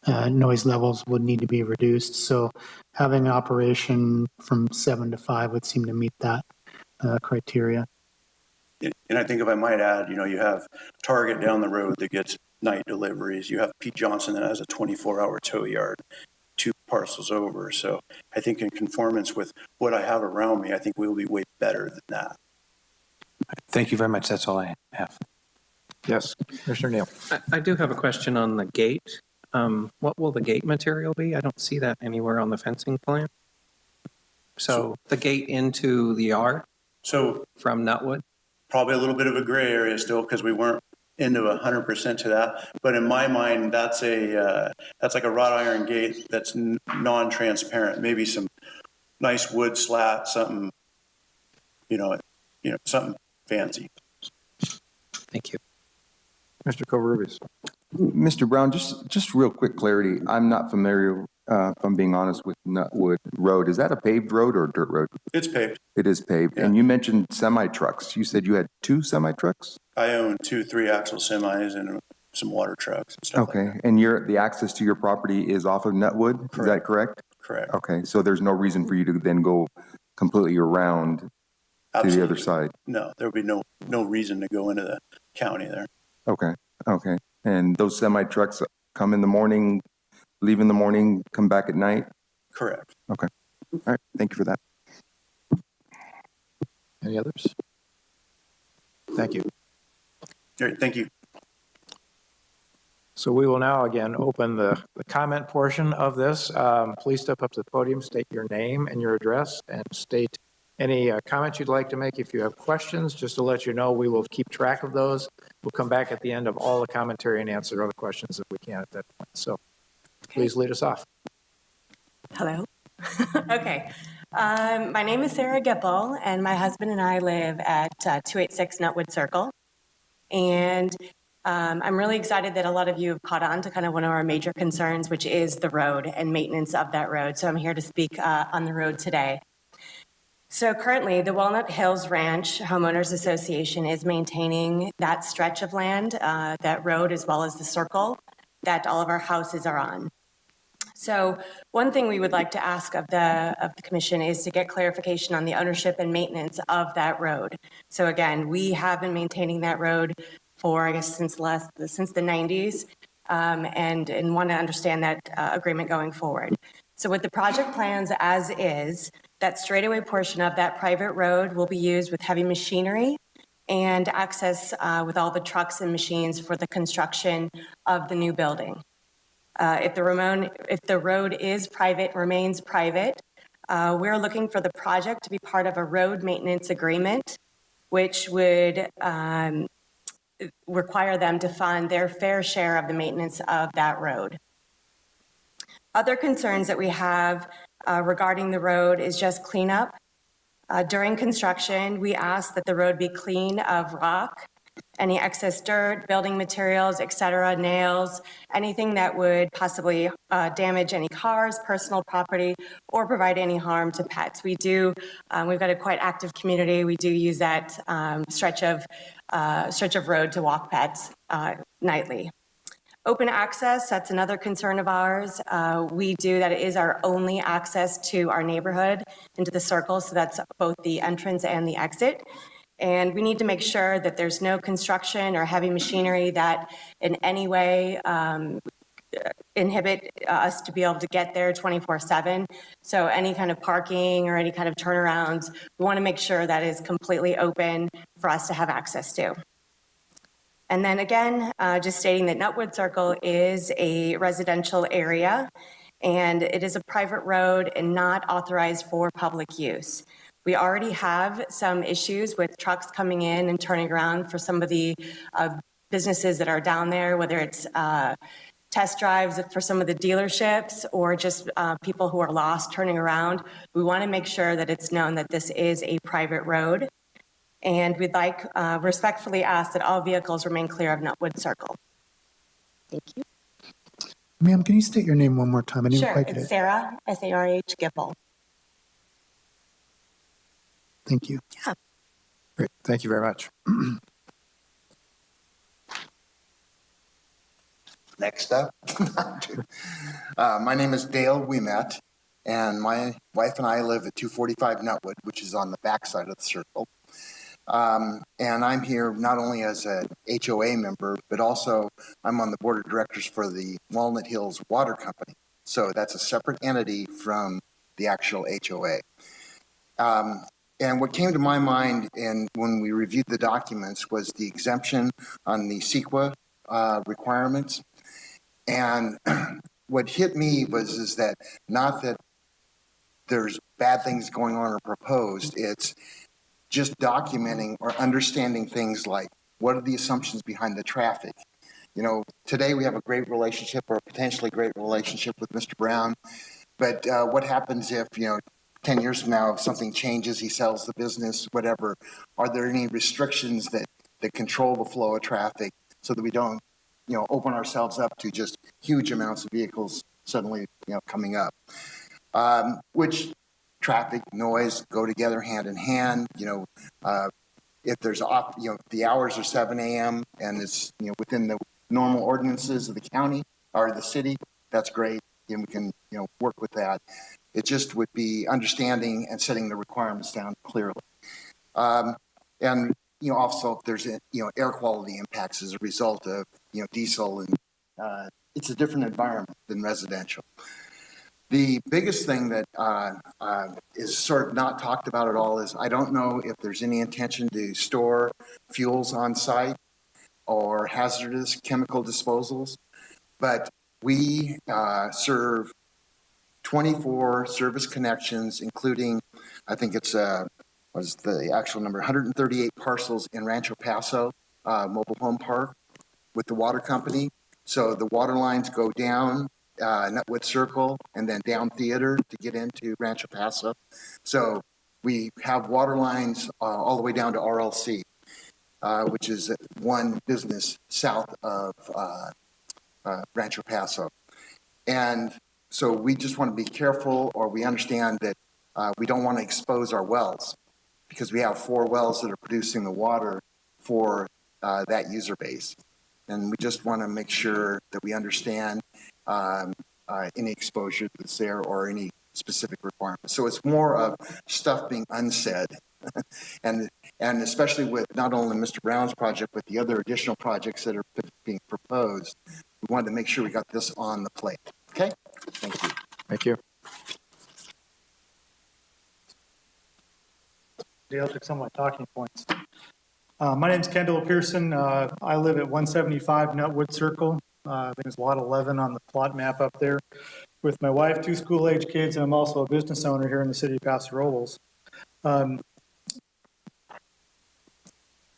noise levels would need to be reduced. So having an operation from 7 to 5 would seem to meet that criteria. And I think if I might add, you have Target down the road that gets night deliveries. You have Pete Johnson that has a 24-hour tow yard 2 parcels over. So I think in conformance with what I have around me, I think we'll be way better than that. Thank you very much. That's all I have. Yes, Commissioner Neal. I do have a question on the gate. What will the gate material be? I don't see that anywhere on the fencing plan. So the gate into the yard? So from Nutwood? Probably a little bit of a gray area still because we weren't into 100% to that. But in my mind, that's like a wrought iron gate that's non-transparent. Maybe some nice wood slat, something, something fancy. Thank you. Mr. Covarrubias. Mr. Brown, just real quick clarity. I'm not familiar, if I'm being honest, with Nutwood Road. Is that a paved road or a dirt road? It's paved. It is paved. Yeah. And you mentioned semi-trucks. You said you had 2 semi-trucks? I own 2 3-axle semis and some water trucks and stuff. Okay. Like that. And the access to your property is off of Nutwood? Correct. Is that correct? Correct. Okay. So there's no reason for you to then go completely around to the other side? No, there would be no reason to go into the county there. Okay. Okay. And those semi-trucks come in the morning, leave in the morning, come back at night? Correct. Okay. All right. Thank you for that. Any others? Thank you. All right. Thank you. So we will now again open the comment portion of this. Please step up to the podium, state your name and your address, and state any comments you'd like to make. If you have questions, just to let you know, we will keep track of those. We'll come back at the end of all the commentary and answer other questions if we can at that point. So please lead us off. Hello. Okay. My name is Sarah Gipple, and my husband and I live at 286 Nutwood Circle. And I'm really excited that a lot of you have caught on to kind of one of our major concerns, which is the road and maintenance of that road. So I'm here to speak on the road today. So currently, the Walnut Hills Ranch Homeowners Association is maintaining that stretch of land, that road, as well as the circle that all of our houses are on. So one thing we would like to ask of the commission is to get clarification on the ownership and maintenance of that road. So again, we have been maintaining that road for, I guess, since the 90s, and want to understand that agreement going forward. So with the project plans as is, that straightaway portion of that private road will be used with heavy machinery and access with all the trucks and machines for the construction of the new building. If the road is private, remains private, we're looking for the project to be part of a road maintenance agreement, which would require them to fund their fair share of the maintenance of that road. Other concerns that we have regarding the road is just cleanup. During construction, we ask that the road be clean of rock, any excess dirt, building materials, et cetera, nails, anything that would possibly damage any cars, personal property, or provide any harm to pets. We've got a quite active community. We do use that stretch of road to walk pets nightly. Open access, that's another concern of ours. That is our only access to our neighborhood into the circle, so that's both the entrance and the exit. And we need to make sure that there's no construction or heavy machinery that in any way inhibit us to be able to get there 24/7. So any kind of parking or any kind of turnarounds, we want to make sure that is completely open for us to have access to. And then again, just stating that Nutwood Circle is a residential area and it is a private road and not authorized for public use. We already have some issues with trucks coming in and turning around for some of the businesses that are down there, whether it's test drives for some of the dealerships or just people who are lost turning around. We want to make sure that it's known that this is a private road. And we'd like respectfully ask that all vehicles remain clear of Nutwood Circle. Thank you. Ma'am, can you state your name one more time? I didn't Sure, quite get it's it. Sarah, S-A-R-H, Gipple. Thank you. Yeah. Great. Thank you very much. Next up, my name is Dale Ouimet, and my wife and I live at 245 Nutwood, which is on the backside of the circle. And I'm here not only as an HOA member, but also I'm on the board of directors for the Walnut Hills Water Company. So that's a separate entity from the actual HOA. And what came to my mind when we reviewed the documents was the exemption on the CEQA requirements. And what hit me is that not that there's bad things going on or proposed, it's just documenting or understanding things like what are the assumptions behind the traffic. You know, today we have a great relationship or a potentially great relationship with Mr. Brown, but what happens if, 10 years from now, if something changes, he sells the business, whatever, are there any restrictions that control the flow of traffic so that we don't, open ourselves up to just huge amounts of vehicles suddenly, coming up? Which traffic, noise go together hand in hand. If there's the hours are 7 a.m. and it's within the normal ordinances of the county or the city, that's great, and we can work with that. It just would be understanding and setting the requirements down clearly. And also if there's air quality impacts as a result of diesel, and it's a different environment than residential. The biggest thing that is sort of not talked about at all is I don't know if there's any intention to store fuels on site or hazardous chemical disposals, but we serve 24 service connections, including, I think it's, what's the actual number, 138 parcels in Rancho Paso Mobile Home Park with the water company. So the water lines go down Nutwood Circle and then down Theater to get into Rancho Paso. So we have water lines all the way down to RLC, which is one business south of Rancho Paso. And so we just want to be careful, or we understand that we don't want to expose our wells because we have 4 wells that are producing the water for that user base. And we just want to make sure that we understand any exposure that's there or any specific requirements. So it's more of stuff being unsaid. and especially with not only Mr. Brown's project, but the other additional projects that are being proposed, we wanted to make sure we got this on the plate. Okay? Thank you. Thank you. Dale took some of my talking points. My name's Kendall Pearson. I live at 175 Nutwood Circle. I think it's lot 11 on the plot map up there. With my wife, 2 school-age kids, and I'm also a business owner here in the city of Paso Robles.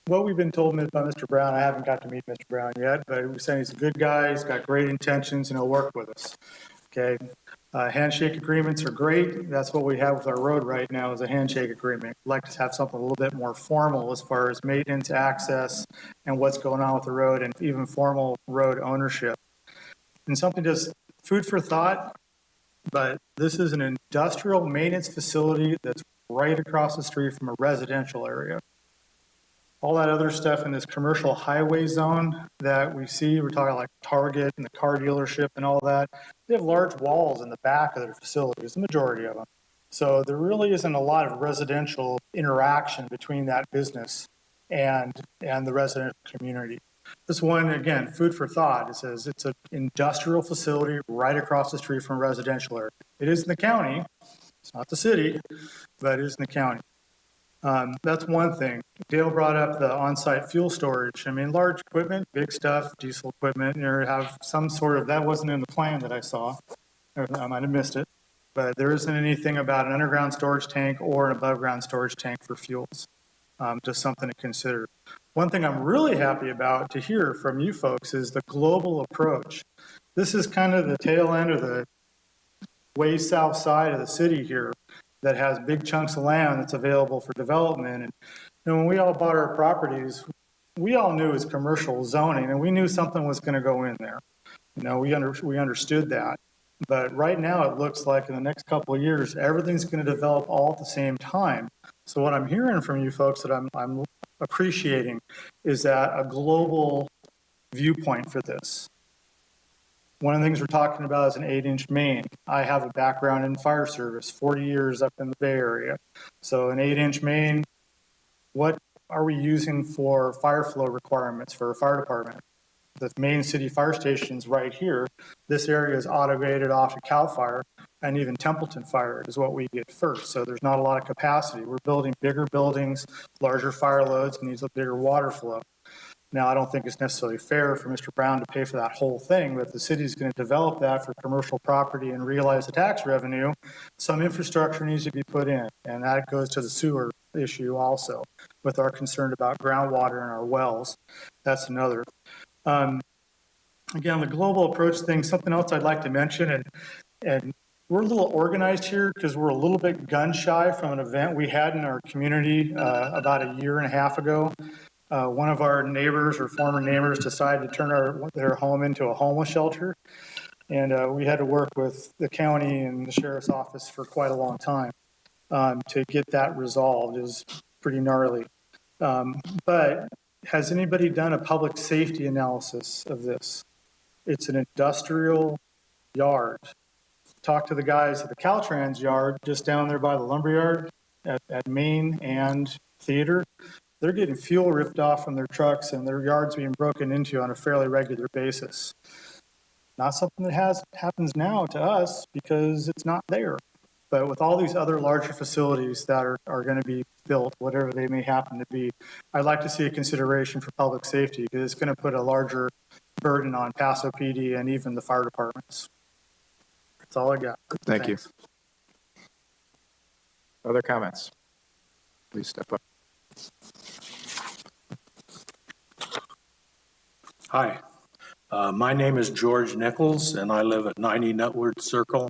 What we've been told by Mr. Brown, I haven't got to meet Mr. Brown yet, but we're saying he's a good guy, he's got great intentions, and he'll work with us. Okay. Handshake agreements are great. That's what we have with our road right now is a handshake agreement. I'd like to have something a little bit more formal as far as maintenance, access, and what's going on with the road, and even formal road ownership. And something just food for thought, but this is an industrial maintenance facility that's right across the street from a residential area. All that other stuff in this commercial highway zone that we see, we're talking like Target and the car dealership and all that, they have large walls in the back of their facilities, the majority of them. So there really isn't a lot of residential interaction between that business and the resident community. This one, again, food for thought. It says it's an industrial facility right across the street from a residential area. It is in the county. It's not the city, but it is in the county. That's one thing. Dale brought up the on-site fuel storage. I mean, large equipment, big stuff, diesel equipment, you have some sort of, that wasn't in the plan that I saw. I might have missed it, but there isn't anything about an underground storage tank or an above-ground storage tank for fuels. Just something to consider. One thing I'm really happy about to hear from you folks is the global approach. This is kind of the tail end of the way south side of the city here that has big chunks of land that's available for development. And when we all bought our properties, we all knew it was commercial zoning, and we knew something was going to go in there. We understood that. But right now, it looks like in the next couple of years, everything's going to develop all at the same time. So what I'm hearing from you folks that I'm appreciating is that a global viewpoint for this. One of the things we're talking about is an 8-inch main. I have a background in fire service, 40 years up in the Bay Area. So an 8-inch main, what are we using for fire flow requirements for a fire department? The main city fire station's right here. This area is automated off to CAL FIRE, and even Templeton Fire is what we get first. So there's not a lot of capacity. We're building bigger buildings, larger fire loads, needs a bigger water flow. Now, I don't think it's necessarily fair for Mr. Brown to pay for that whole thing, but if the city's going to develop that for commercial property and realize the tax revenue, some infrastructure needs to be put in. And that goes to the sewer issue also, with our concern about groundwater in our wells. That's another. Again, the global approach thing, something else I'd like to mention, and we're a little organized here because we're a little bit gun shy from an event we had in our community about a year and a half ago. One of our neighbors or former neighbors decided to turn their home into a homeless shelter. And we had to work with the county and the sheriff's office for quite a long time to get that resolved. It was pretty gnarly. But has anybody done a public safety analysis of this? It's an industrial yard. Talk to the guys at the Caltrans yard just down there by the lumberyard at Main and Theater. They're getting fuel ripped off from their trucks and their yards being broken into on a fairly regular basis. Not something that happens now to us because it's not there. But with all these other larger facilities that are going to be built, whatever they may happen to be, I'd like to see a consideration for public safety because it's going to put a larger burden on Paso PD and even the fire departments. That's all I got. Thank Thanks. you. Other comments? Please step up. Hi, my name is George Nichols, and I live at 90 Nutwood Circle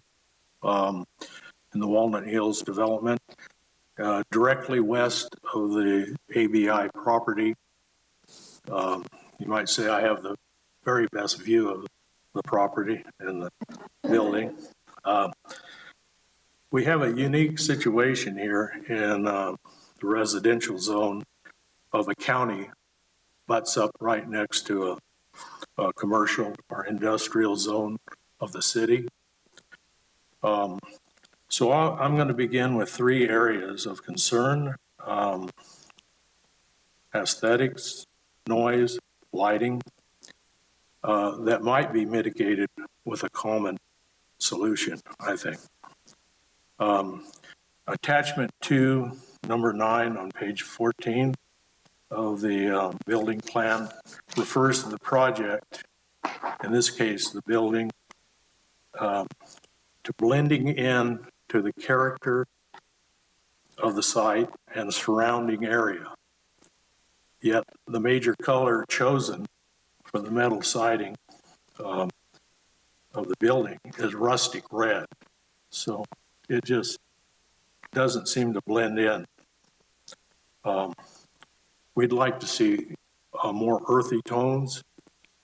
in the Walnut Hills development, directly west of the ABI property. You might say I have the very best view of the property and the building. We have a unique situation here in the residential zone of a county butts up right next to a commercial or industrial zone of the city. So I'm going to begin with 3 areas of concern: aesthetics, noise, lighting, that might be mitigated with a common solution, I think. Attachment 2, number 9 on page 14 of the building plan refers to the project, in this case the building, to blending in to the character of the site and the surrounding area. Yet the major color chosen for the metal siding of the building is rustic red. So it just doesn't seem to blend in. We'd like to see more earthy tones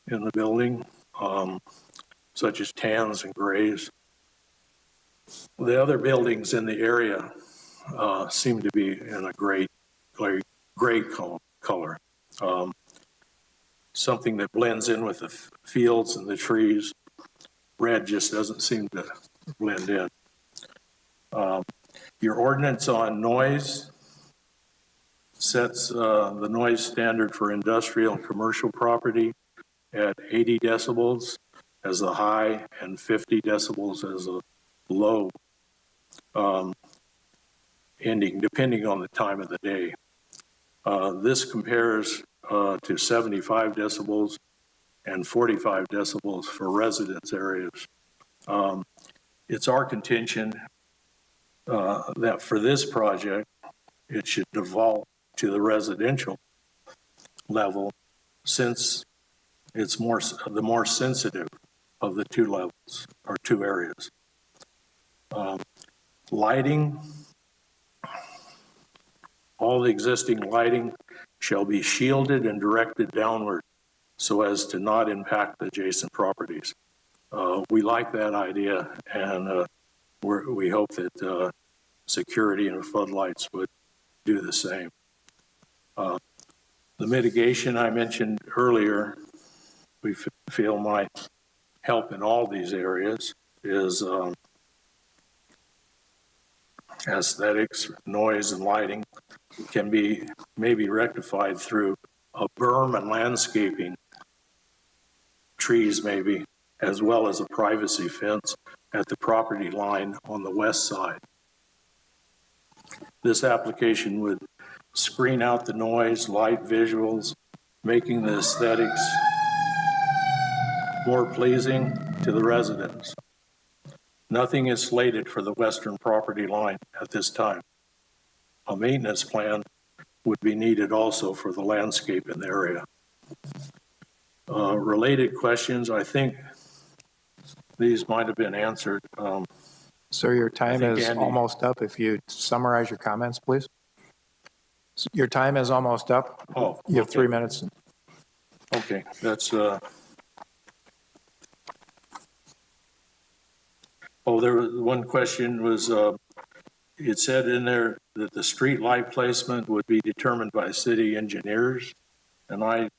in the building, such as tans and grays. The other buildings in the area seem to be in a gray color. Something that blends in with the fields and the trees. Red just doesn't seem to blend in. Your ordinance on noise sets the noise standard for industrial and commercial property at 80 decibels as the high and 50 decibels as a low ending, depending on the time of the day. This compares to 75 decibels and 45 decibels for residence areas. It's our contention that for this project, it should default to the residential level since it's the more sensitive of the two levels or two areas. Lighting, all the existing lighting shall be shielded and directed downward so as to not impact adjacent properties. We like that idea, and we hope that security and floodlights would do the same. The mitigation I mentioned earlier, we feel might help in all these areas is aesthetics, noise, and lighting can be maybe rectified through a berm and landscaping, trees maybe, as well as a privacy fence at the property line on the west side. This application would screen out the noise, light visuals, making the aesthetics more pleasing to the residents. Nothing is slated for the western property line at this time. A maintenance plan would be needed also for the landscape in the area. Related questions, I think these might have been answered. Sir, your time is Andy, almost up. If you summarize your comments, please. Your time is almost up. Oh, you have 3 minutes. Okay, that's there was one question was, it said in there that the street light placement would be determined by city engineers. And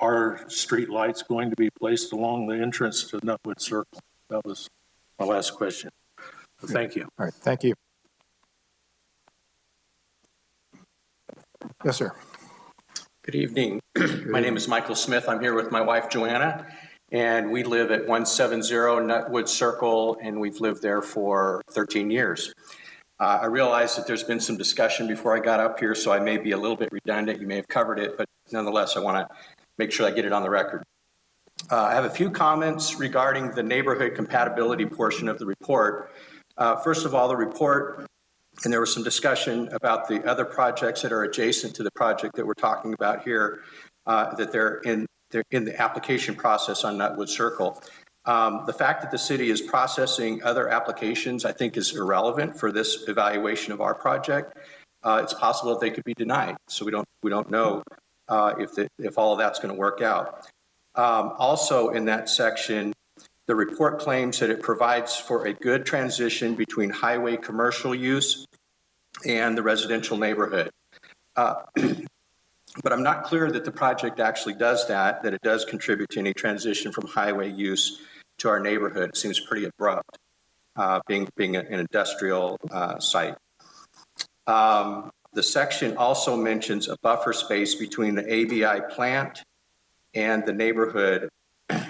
are street lights going to be placed along the entrance to Nutwood Circle? That was my last question. Thank you. All right, thank you. Yes, sir. Good evening. My name is Michael Smith. I'm here with my wife, Joanna, and we live at 170 Nutwood Circle, and we've lived there for 13 years. I realize that there's been some discussion before I got up here, so I may be a little bit redundant. You may have covered it, but nonetheless, I want to make sure I get it on the record. I have a few comments regarding the neighborhood compatibility portion of the report. First of all, the report, and there was some discussion about the other projects that are adjacent to the project that we're talking about here, that they're in the application process on Nutwood Circle. The fact that the city is processing other applications, I think, is irrelevant for this evaluation of our project. It's possible that they could be denied, so we don't know if all of that's going to work out. Also, in that section, the report claims that it provides for a good transition between highway commercial use and the residential neighborhood. But I'm not clear that the project actually does that it does contribute to any transition from highway use to our neighborhood. It seems pretty abrupt, being an industrial site. The section also mentions a buffer space between the ABI plant and the neighborhood,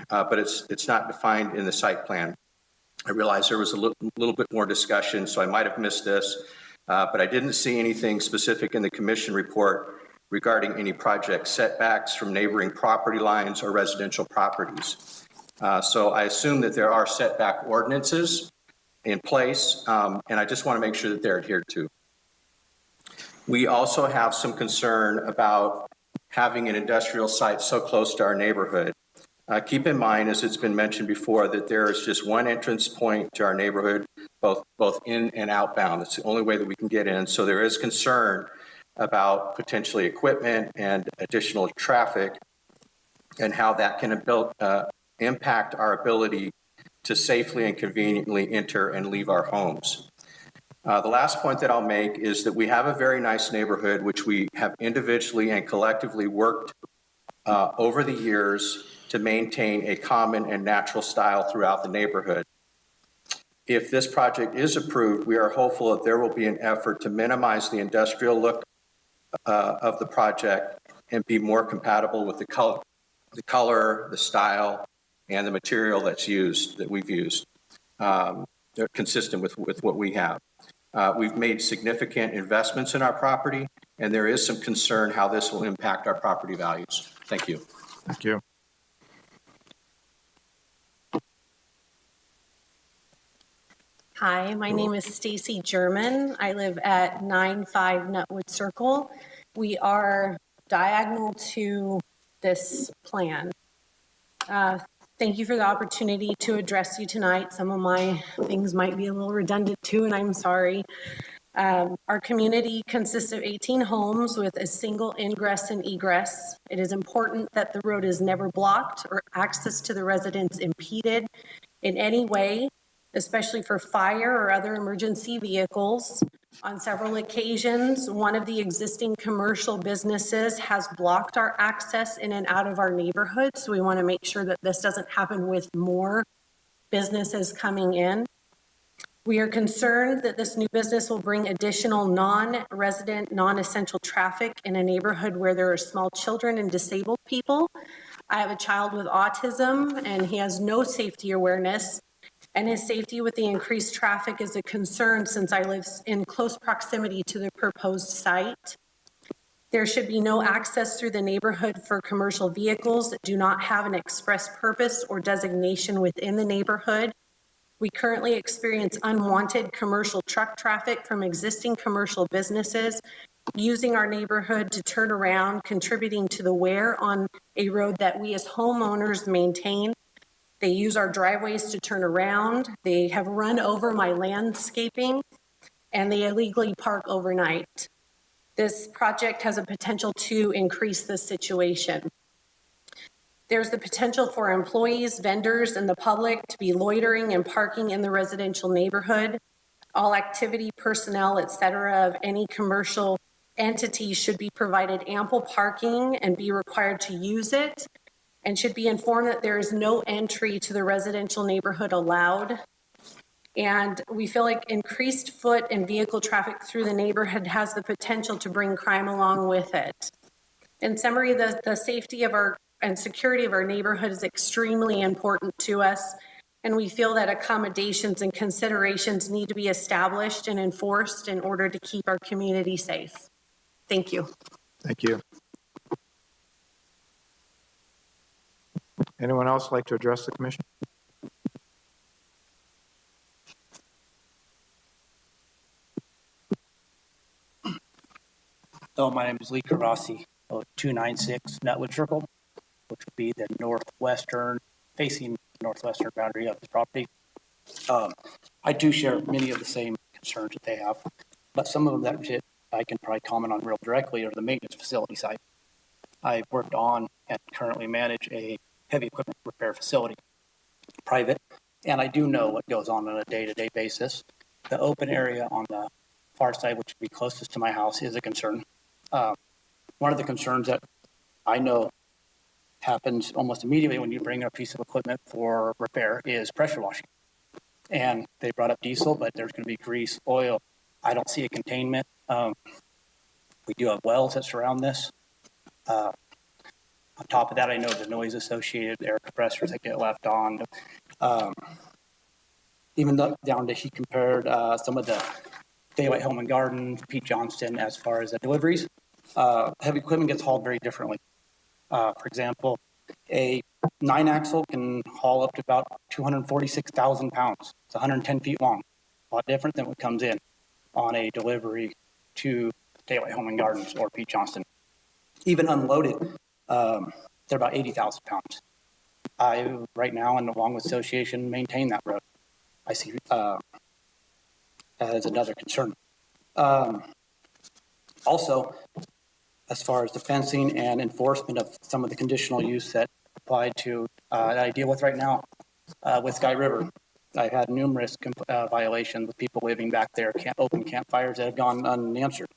but it's not defined in the site plan. I realize there was a little bit more discussion, so I might have missed this, but I didn't see anything specific in the commission report regarding any project setbacks from neighboring property lines or residential properties. So I assume that there are setback ordinances in place, and I just want to make sure that they're adhered to. We also have some concern about having an industrial site so close to our neighborhood. Keep in mind, as it's been mentioned before, that there is just one entrance point to our neighborhood, both in and outbound. It's the only way that we can get in. So there is concern about potentially equipment and additional traffic and how that can impact our ability to safely and conveniently enter and leave our homes. The last point that I'll make is that we have a very nice neighborhood, which we have individually and collectively worked over the years to maintain a common and natural style throughout the neighborhood. If this project is approved, we are hopeful that there will be an effort to minimize the industrial look of the project and be more compatible with the color, the style, and the material that we've used, consistent with what we have. We've made significant investments in our property, and there is some concern how this will impact our property values. Thank you. Thank you. Hi, my name is Stacy German. I live at 95 Nutwood Circle. We are diagonal to this plan. Thank you for the opportunity to address you tonight. Some of my things might be a little redundant too, and I'm sorry. Our community consists of 18 homes with a single ingress and egress. It is important that the road is never blocked or access to the residents impeded in any way, especially for fire or other emergency vehicles. On several occasions, one of the existing commercial businesses has blocked our access in and out of our neighborhood, so we want to make sure that this doesn't happen with more businesses coming in. We are concerned that this new business will bring additional non-resident, non-essential traffic in a neighborhood where there are small children and disabled people. I have a child with autism, and he has no safety awareness. And his safety with the increased traffic is a concern since I live in close proximity to the proposed site. There should be no access through the neighborhood for commercial vehicles that do not have an express purpose or designation within the neighborhood. We currently experience unwanted commercial truck traffic from existing commercial businesses using our neighborhood to turn around, contributing to the wear on a road that we as homeowners maintain. They use our driveways to turn around. They have run over my landscaping, and they illegally park overnight. This project has a potential to increase this situation. There's the potential for employees, vendors, and the public to be loitering and parking in the residential neighborhood. All activity, personnel, et cetera, of any commercial entity should be provided ample parking and be required to use it, and should be informed that there is no entry to the residential neighborhood allowed. And we feel like increased foot and vehicle traffic through the neighborhood has the potential to bring crime along with it. In summary, the safety of our and security of our neighborhood is extremely important to us, and we feel that accommodations and considerations need to be established and enforced in order to keep our community safe. Thank you. Thank you. Anyone else like to address the commission? So my name is Lee Carrassi of 296 Nutwood Circle, which would be the facing northwestern boundary of the property. I do share many of the same concerns that they have, but some of them that I can probably comment on real directly are the maintenance facility side. I've worked on and currentally manage a heavy equipment repair facility, private, and I do know what goes on a day-to-day basis. The open area on the far side, which would be closest to my house, is a concern. One of the concerns that I know happens almost immediately when you bring a piece of equipment for repair is pressure washing. And they brought up diesel, but there's going to be grease, oil. I don't see a containment. We do have wells that surround this. On top of that, I know the noise associated, air compressors that get left on. Even down to, he compared some of the Daylight Home and Garden, Pete Johnston, as far as the deliveries. Heavy equipment gets hauled very differently. For example, a 9-axle can haul up to about 246,000 pounds. It's 110 feet long, a lot different than what comes in on a delivery to Daylight Home and Gardens or Pete Johnston. Even unloaded, they're about 80,000 pounds. I, right now, and along with association, maintain that road. I see that as another concern. Also, as far as the fencing and enforcement of some of the conditional use that apply to, that I deal with right now with Sky River. I've had numerous violations with people living back there, open campfires that have gone unanswered.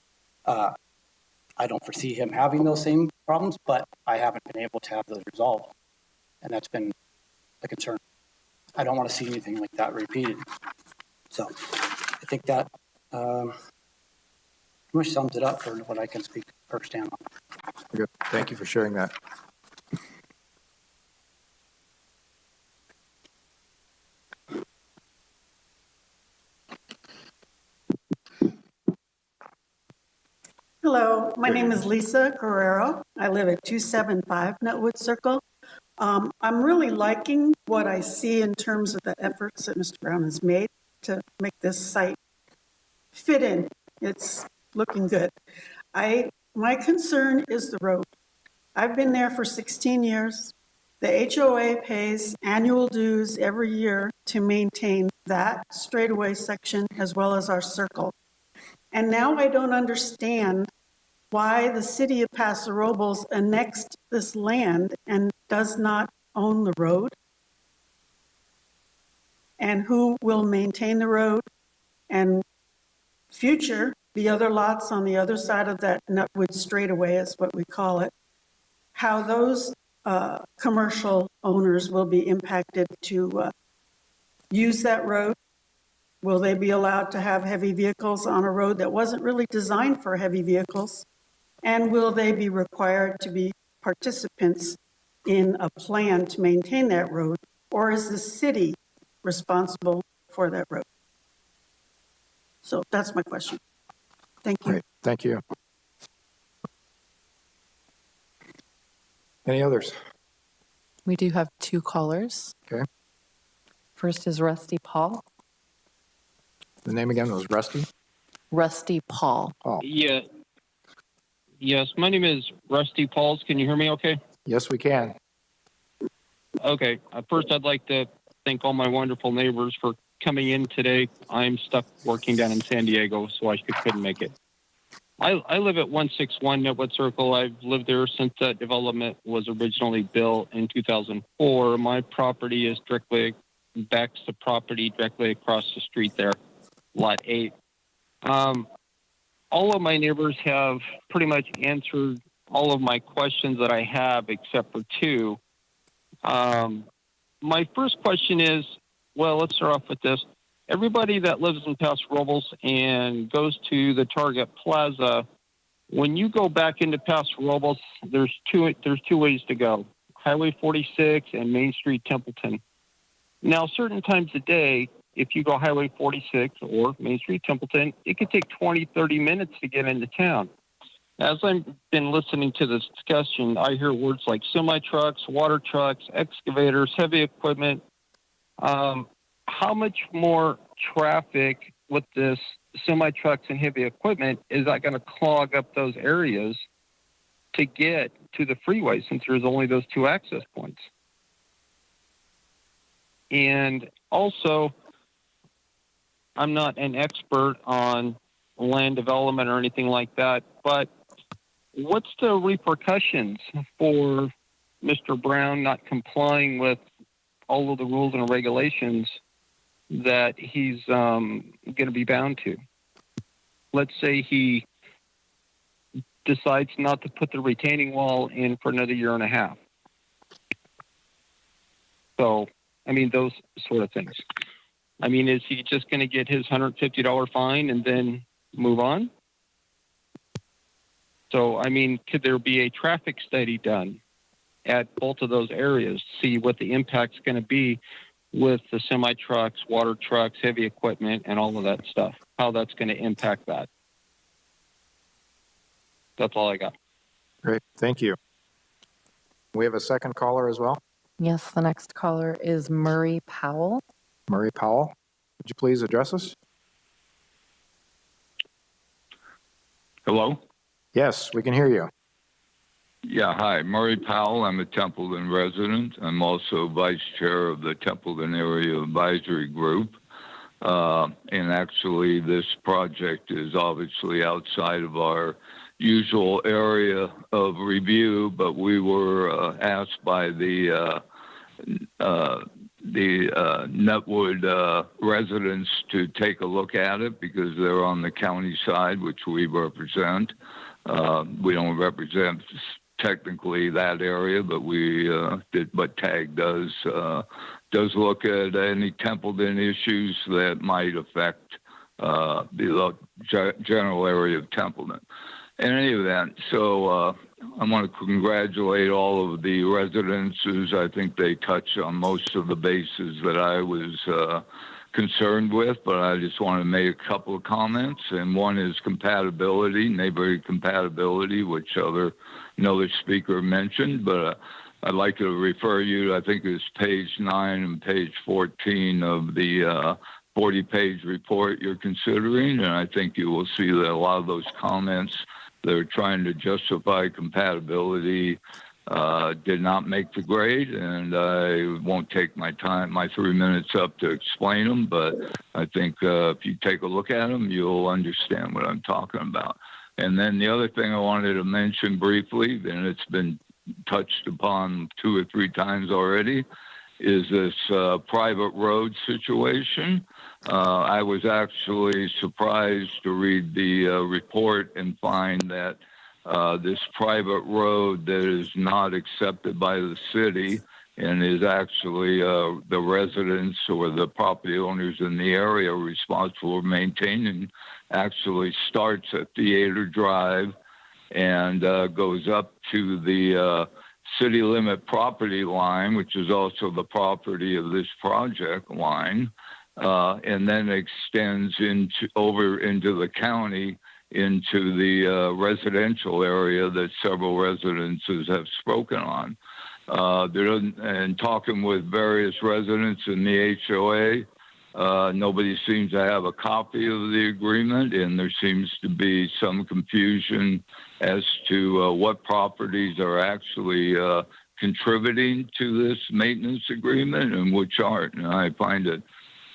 I don't foresee him having those same problems, but I haven't been able to have those resolved. And that's been a concern. I don't want to see anything like that repeated. So I think that pretty much sums it up for what I can speak firsthand on. Good. Thank you for sharing that. Hello, my name is Lisa Guerrero. I live at 275 Nutwood Circle. I'm really liking what I see in terms of the efforts that Mr. Brown has made to make this site fit in. It's looking good. My concern is the road. I've been there for 16 years. The HOA pays annual dues every year to maintain that straightaway section as well as our circle. And now I don't understand why the city of Paso Robles annexed this land and does not own the road, and who will maintain the road, and future, the other lots on the other side of that Nutwood straightaway is what we call it, how those commercial owners will be impacted to use that road. Will they be allowed to have heavy vehicles on a road that wasn't really designed for heavy vehicles? And will they be required to be participants in a plan to maintain that road? Or is the city responsible for that road? So that's my question. Thank you. Great. Thank you. Any others? We do have two callers. Okay. First is Rusty Paul. The name again was Rusty? Rusty Paul. Paul. Yeah. Yes, my name is Rusty Pauls. Can you hear me okay? Yes, we can. Okay. First, I'd like to thank all my wonderful neighbors for coming in today. I'm stuck working down in San Diego, so I couldn't make it. I live at 161 Nutwood Circle. I've lived there since that development was originally built in 2004. My property is directly backs the property directly across the street there, Lot 8. All of my neighbors have pretty much answered all of my questions that I have except for two. My first question is, well, let's start off with this. Everybody that lives in Paso Robles and goes to the Target Plaza, when you go back into Paso Robles, there's two ways to go, Highway 46 and Main Street Templeton. Now, certain times of day, if you go Highway 46 or Main Street Templeton, it could take 20, 30 minutes to get into town. As I've been listening to this discussion, I hear words like semi-trucks, water trucks, excavators, heavy equipment. How much more traffic with this semi-trucks and heavy equipment is that going to clog up those areas to get to the freeway, since there's only those two access points? And also, I'm not an expert on land development or anything like that, but what's the repercussions for Mr. Brown not complying with all of the rules and regulations that he's going to be bound to? Let's say he decides not to put the retaining wall in for another year and a half. So, I mean, those sort of things. I mean, is he just going to get his $150 fine and then move on? So, I mean, could there be a traffic study done at both of those areas, see what the impact's going to be with the semi-trucks, water trucks, heavy equipment, and all of that stuff, how that's going to impact that? That's all I got. Great. Thank you. We have a second caller as well. Yes, the next caller is Murray Powell. Murray Powell, would you please address us? Hello? Yes, we can hear you. Yeah, hi, Murray Powell. I'm a Templeton resident. I'm also vice chair of the Templeton Area Advisory Group. And actually, this project is obviously outside of our usual area of review, but we were asked by the Nutwood residents to take a look at it because they're on the county side, which we represent. We don't represent technically that area, but but TAG does look at any Templeton issues that might affect the general area of Templeton. In any event, so I want to congratulate all of the residences. I think they touch on most of the bases that I was concerned with, but I just want to make a couple of comments. And one is compatibility, neighborhood compatibility, which another speaker mentioned, but I'd like to refer you, I think it's page 9 and page 14 of the 40-page report you're considering, and I think you will see that a lot of those comments that are trying to justify compatibility did not make the grade, and I won't take my 3 minutes up to explain them, but I think if you take a look at them, you'll understand what I'm talking about. And then the other thing I wanted to mention briefly, and it's been touched upon 2 or 3 times already, is this private road situation. I was actually surprised to read the report and find that this private road that is not accepted by the city and is actually the residents or the property owners in the area responsible for maintaining actually starts at Theater Drive and goes up to the city limit property line, which is also the property of this project line, and then extends over into the county into the residential area that several residences have spoken on. And talking with various residents in the HOA, nobody seems to have a copy of the agreement, and there seems to be some confusion as to what properties are actually contributing to this maintenance agreement and which aren't. And I find it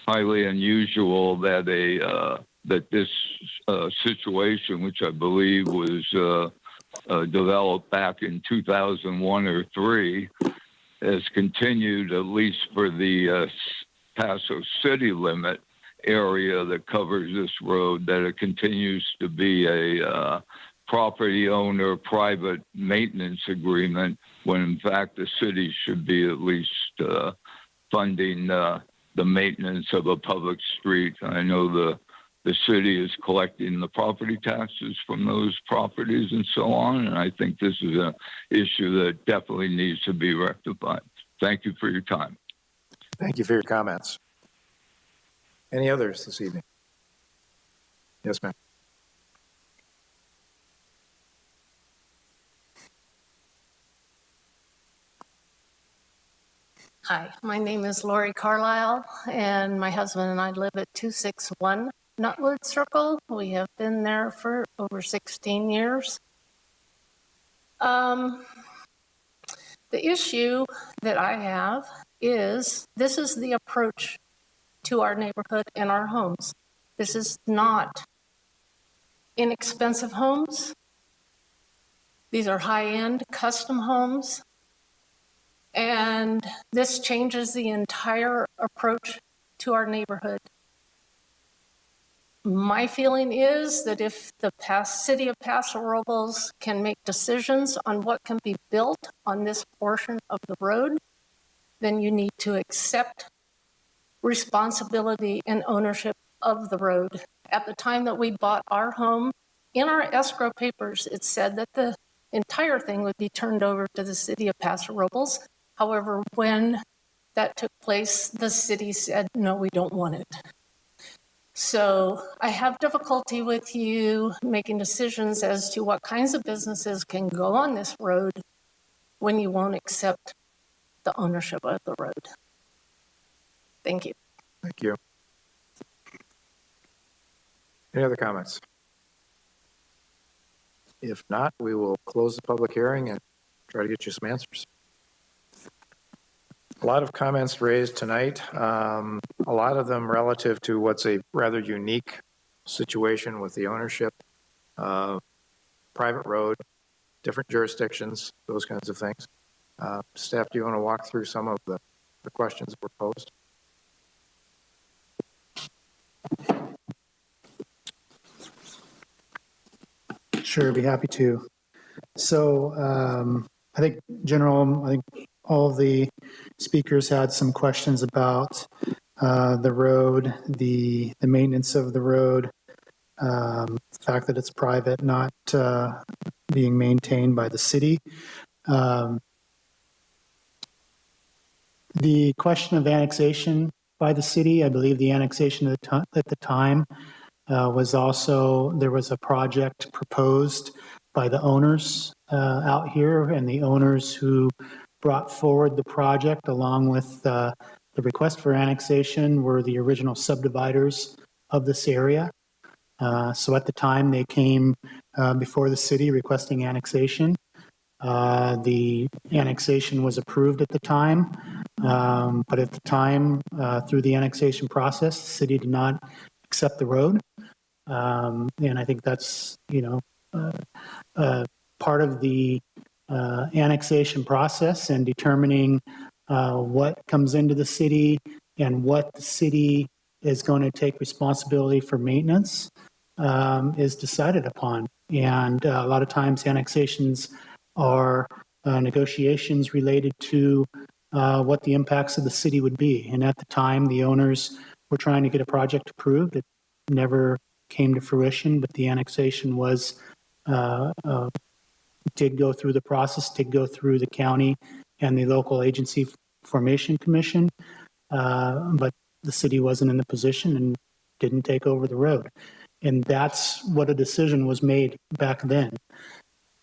highly unusual that this situation, which I believe was developed back in 2001 or 3, has continued, at least for the Paso city limit area that covers this road, that it continues to be a property owner private maintenance agreement, when in fact the city should be at least funding the maintenance of a public street. I know the city is collecting the property taxes from those properties and so on, and I think this is an issue that definitely needs to be rectified. Thank you for your time. Thank you for your comments. Any others this evening? Yes, ma'am. Hi, my name is Lori Carlisle, and my husband and I live at 261 Nutwood Circle. We have been there for over 16 years. The issue that I have is this is the approach to our neighborhood and our homes. This is not inexpensive homes. These are high-end custom homes. And this changes the entire approach to our neighborhood. My feeling is that if the city of Paso Robles can make decisions on what can be built on this portion of the road, then you need to accept responsibility and ownership of the road. At the time that we bought our home, in our escrow papers, it said that the entire thing would be turned over to the city of Paso Robles. However, when that took place, the city said, no, we don't want it. So I have difficulty with you making decisions as to what kinds of businesses can go on this road when you won't accept the ownership of the road. Thank you. Thank you. Any other comments? If not, we will close the public hearing and try to get you some answers. A lot of comments raised tonight, a lot of them relative to what's a rather unique situation with the ownership, private road, different jurisdictions, those kinds of things. Staff, do you want to walk through some of the questions that were posed? Sure, I'd be happy to. So I think all of the speakers had some questions about the road, the maintenance of the road, the fact that it's private, not being maintained by the city. The question of annexation by the city, I believe the annexation at the time was also, there was a project proposed by the owners out here, and the owners who brought forward the project along with the request for annexation were the original subdividers of this area. So at the time they came before the city requesting annexation. The annexation was approved at the time, but at the time, through the annexation process, the city did not accept the road. And I think that's, part of the annexation process and determining what comes into the city and what the city is going to take responsibility for maintenance is decided upon. And a lot of times annexations are negotiations related to what the impacts of the city would be. And at the time, the owners were trying to get a project approved. It never came to fruition, but the annexation was did go through the process, did go through the county and the local agency formation commission, but the city wasn't in the position and didn't take over the road. And that's what a decision was made back then.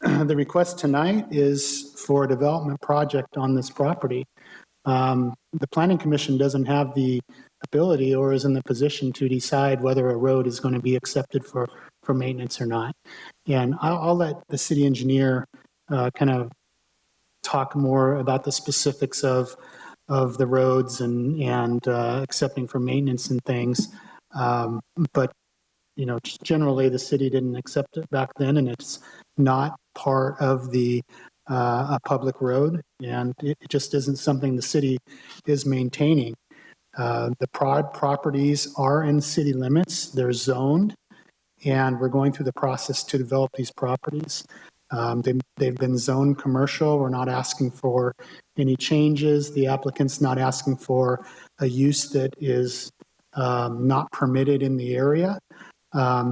The request tonight is for a development project on this property. The Planning Commission doesn't have the ability or is in the position to decide whether a road is going to be accepted for maintenance or not. And I'll let the city engineer kind of talk more about the specifics of the roads and accepting for maintenance and things. But just generally the city didn't accept it back then, and it's not part of the a public road, and it just isn't something the city is maintaining. The properties are in city limits, they're zoned, and we're going through the process to develop these properties. They've been zoned commercial. We're not asking for any changes. The applicant's not asking for a use that is not permitted in the area.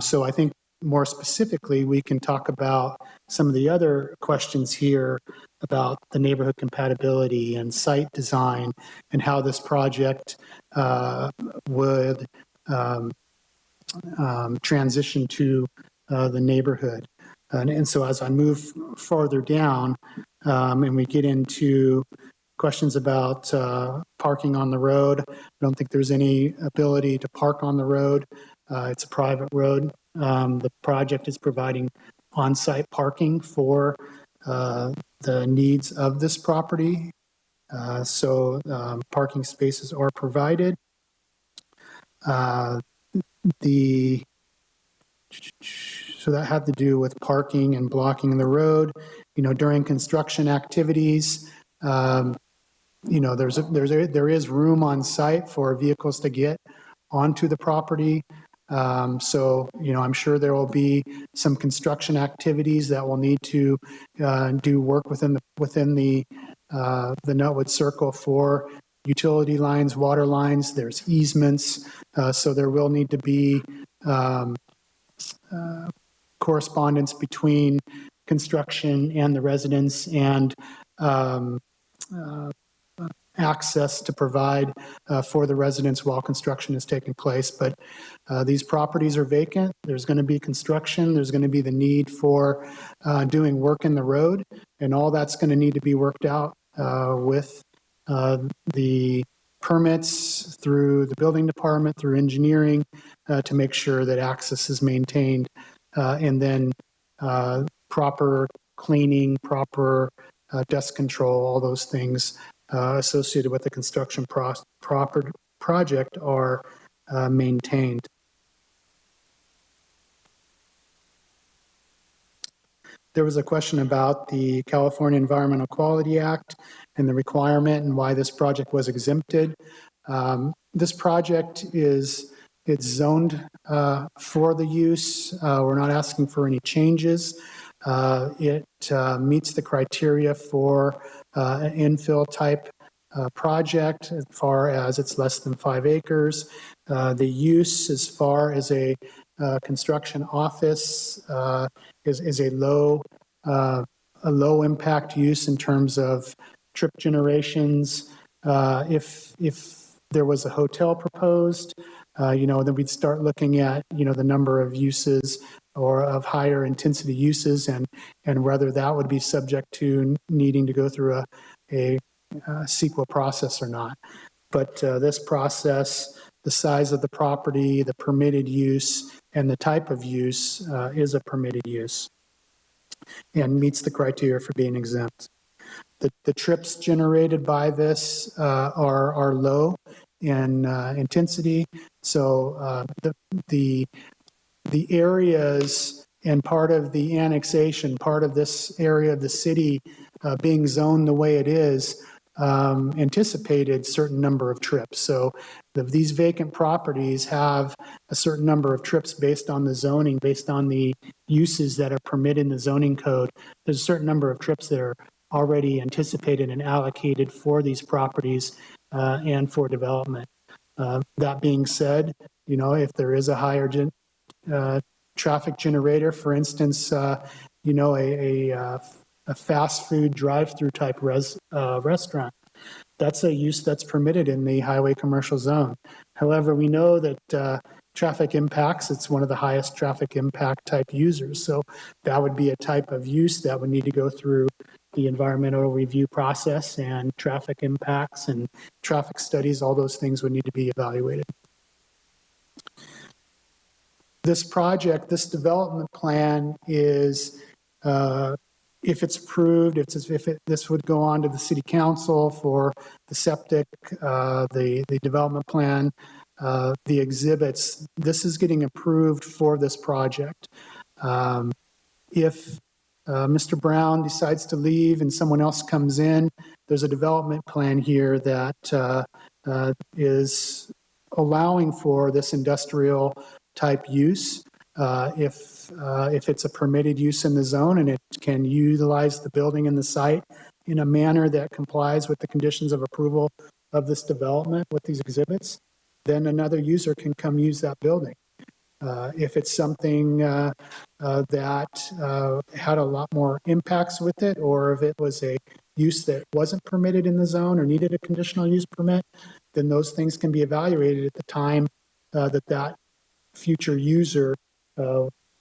So I think more specifically, we can talk about some of the other questions here about the neighborhood compatibility and site design and how this project would transition to the neighborhood. And so as I move farther down and we get into questions about parking on the road, I don't think there's any ability to park on the road. It's a private road. The project is providing on-site parking for the needs of this property. So parking spaces are provided. So that had to do with parking and blocking the road. During construction activities, there is room on site for vehicles to get onto the property. So, I'm sure there will be some construction activities that will need to do work within the Nutwood Circle for utility lines, water lines. There's easements, so there will need to be correspondence between construction and the residents and access to provide for the residents while construction is taking place. But these properties are vacant. There's going to be construction. There's going to be the need for doing work in the road, and all that's going to need to be worked out with the permits through the building department, through engineering, to make sure that access is maintained, and then proper cleaning, proper dust control, all those things associated with the construction project are maintained. There was a question about the California Environmental Quality Act and the requirement and why this project was exempted. This project it's zoned for the use. We're not asking for any changes. It meets the criteria for an infill type project as far as it's less than 5 acres. The use as far as a construction office is a low impact use in terms of trip generations. If there was a hotel proposed, then we'd start looking at the number of uses or of higher intensity uses and whether that would be subject to needing to go through a CEQA process or not. But this process, the size of the property, the permitted use, and the type of use is a permitted use and meets the criteria for being exempt. The trips generated by this are low in intensity, so the areas and part of the annexation, part of this area of the city being zoned the way it is, anticipated certain number of trips. So these vacant properties have a certain number of trips based on the zoning, based on the uses that are permitted in the zoning code. There's a certain number of trips that are already anticipated and allocated for these properties and for development. That being said, if there is a higher traffic generator, for instance, a fast food drive-through type restaurant, that's a use that's permitted in the highway commercial zone. However, we know that traffic impacts, it's one of the highest traffic impact type users. So that would be a type of use that would need to go through the environmental review process, and traffic impacts and traffic studies, all those things would need to be evaluated. This project, this development plan is, if it's approved, this would go on to the city council for the septic, the development plan, the exhibits. This is getting approved for this project. If Mr. Brown decides to leave and someone else comes in, there's a development plan here that is allowing for this industrial type use. If it's a permitted use in the zone and it can utilize the building and the site in a manner that complies with the conditions of approval of this development with these exhibits, then another user can come use that building. If it's something that had a lot more impacts with it, or if it was a use that wasn't permitted in the zone or needed a conditional use permit, then those things can be evaluated at the time that future user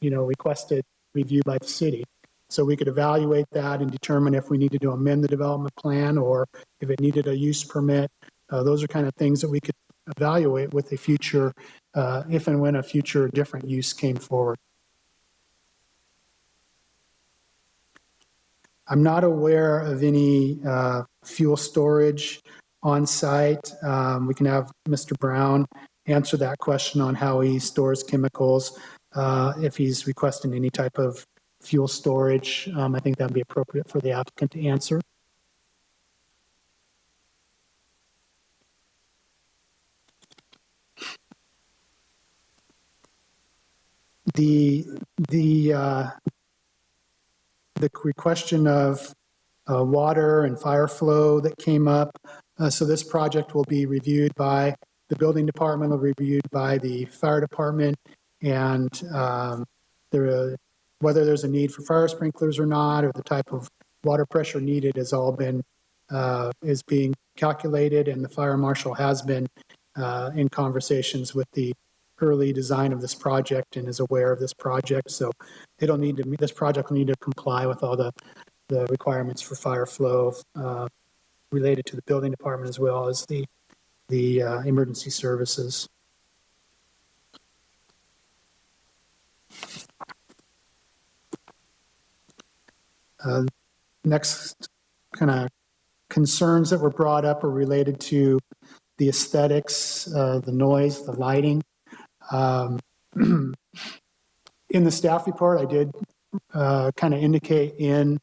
requested review by the city. So we could evaluate that and determine if we needed to amend the development plan or if it needed a use permit. Those are kind of things that we could evaluate with a future, if and when a future different use came forward. I'm not aware of any fuel storage on site. We can have Mr. Brown answer that question on how he stores chemicals. If he's requesting any type of fuel storage, I think that would be appropriate for the applicant to answer. The question of water and fire flow that came up. So this project will be reviewed by the building department, will be reviewed by the fire department, and whether there's a need for fire sprinklers or not, or the type of water pressure needed has all been, is being calculated, and the fire marshal has been in conversations with the early design of this project and is aware of this project. So it'll need to, this project will need to comply with all the requirements for fire flow related to the building department as well as the emergency services. Next kind of concerns that were brought up are related to the aesthetics, the noise, the lighting. In the staff report, I did kind of indicate in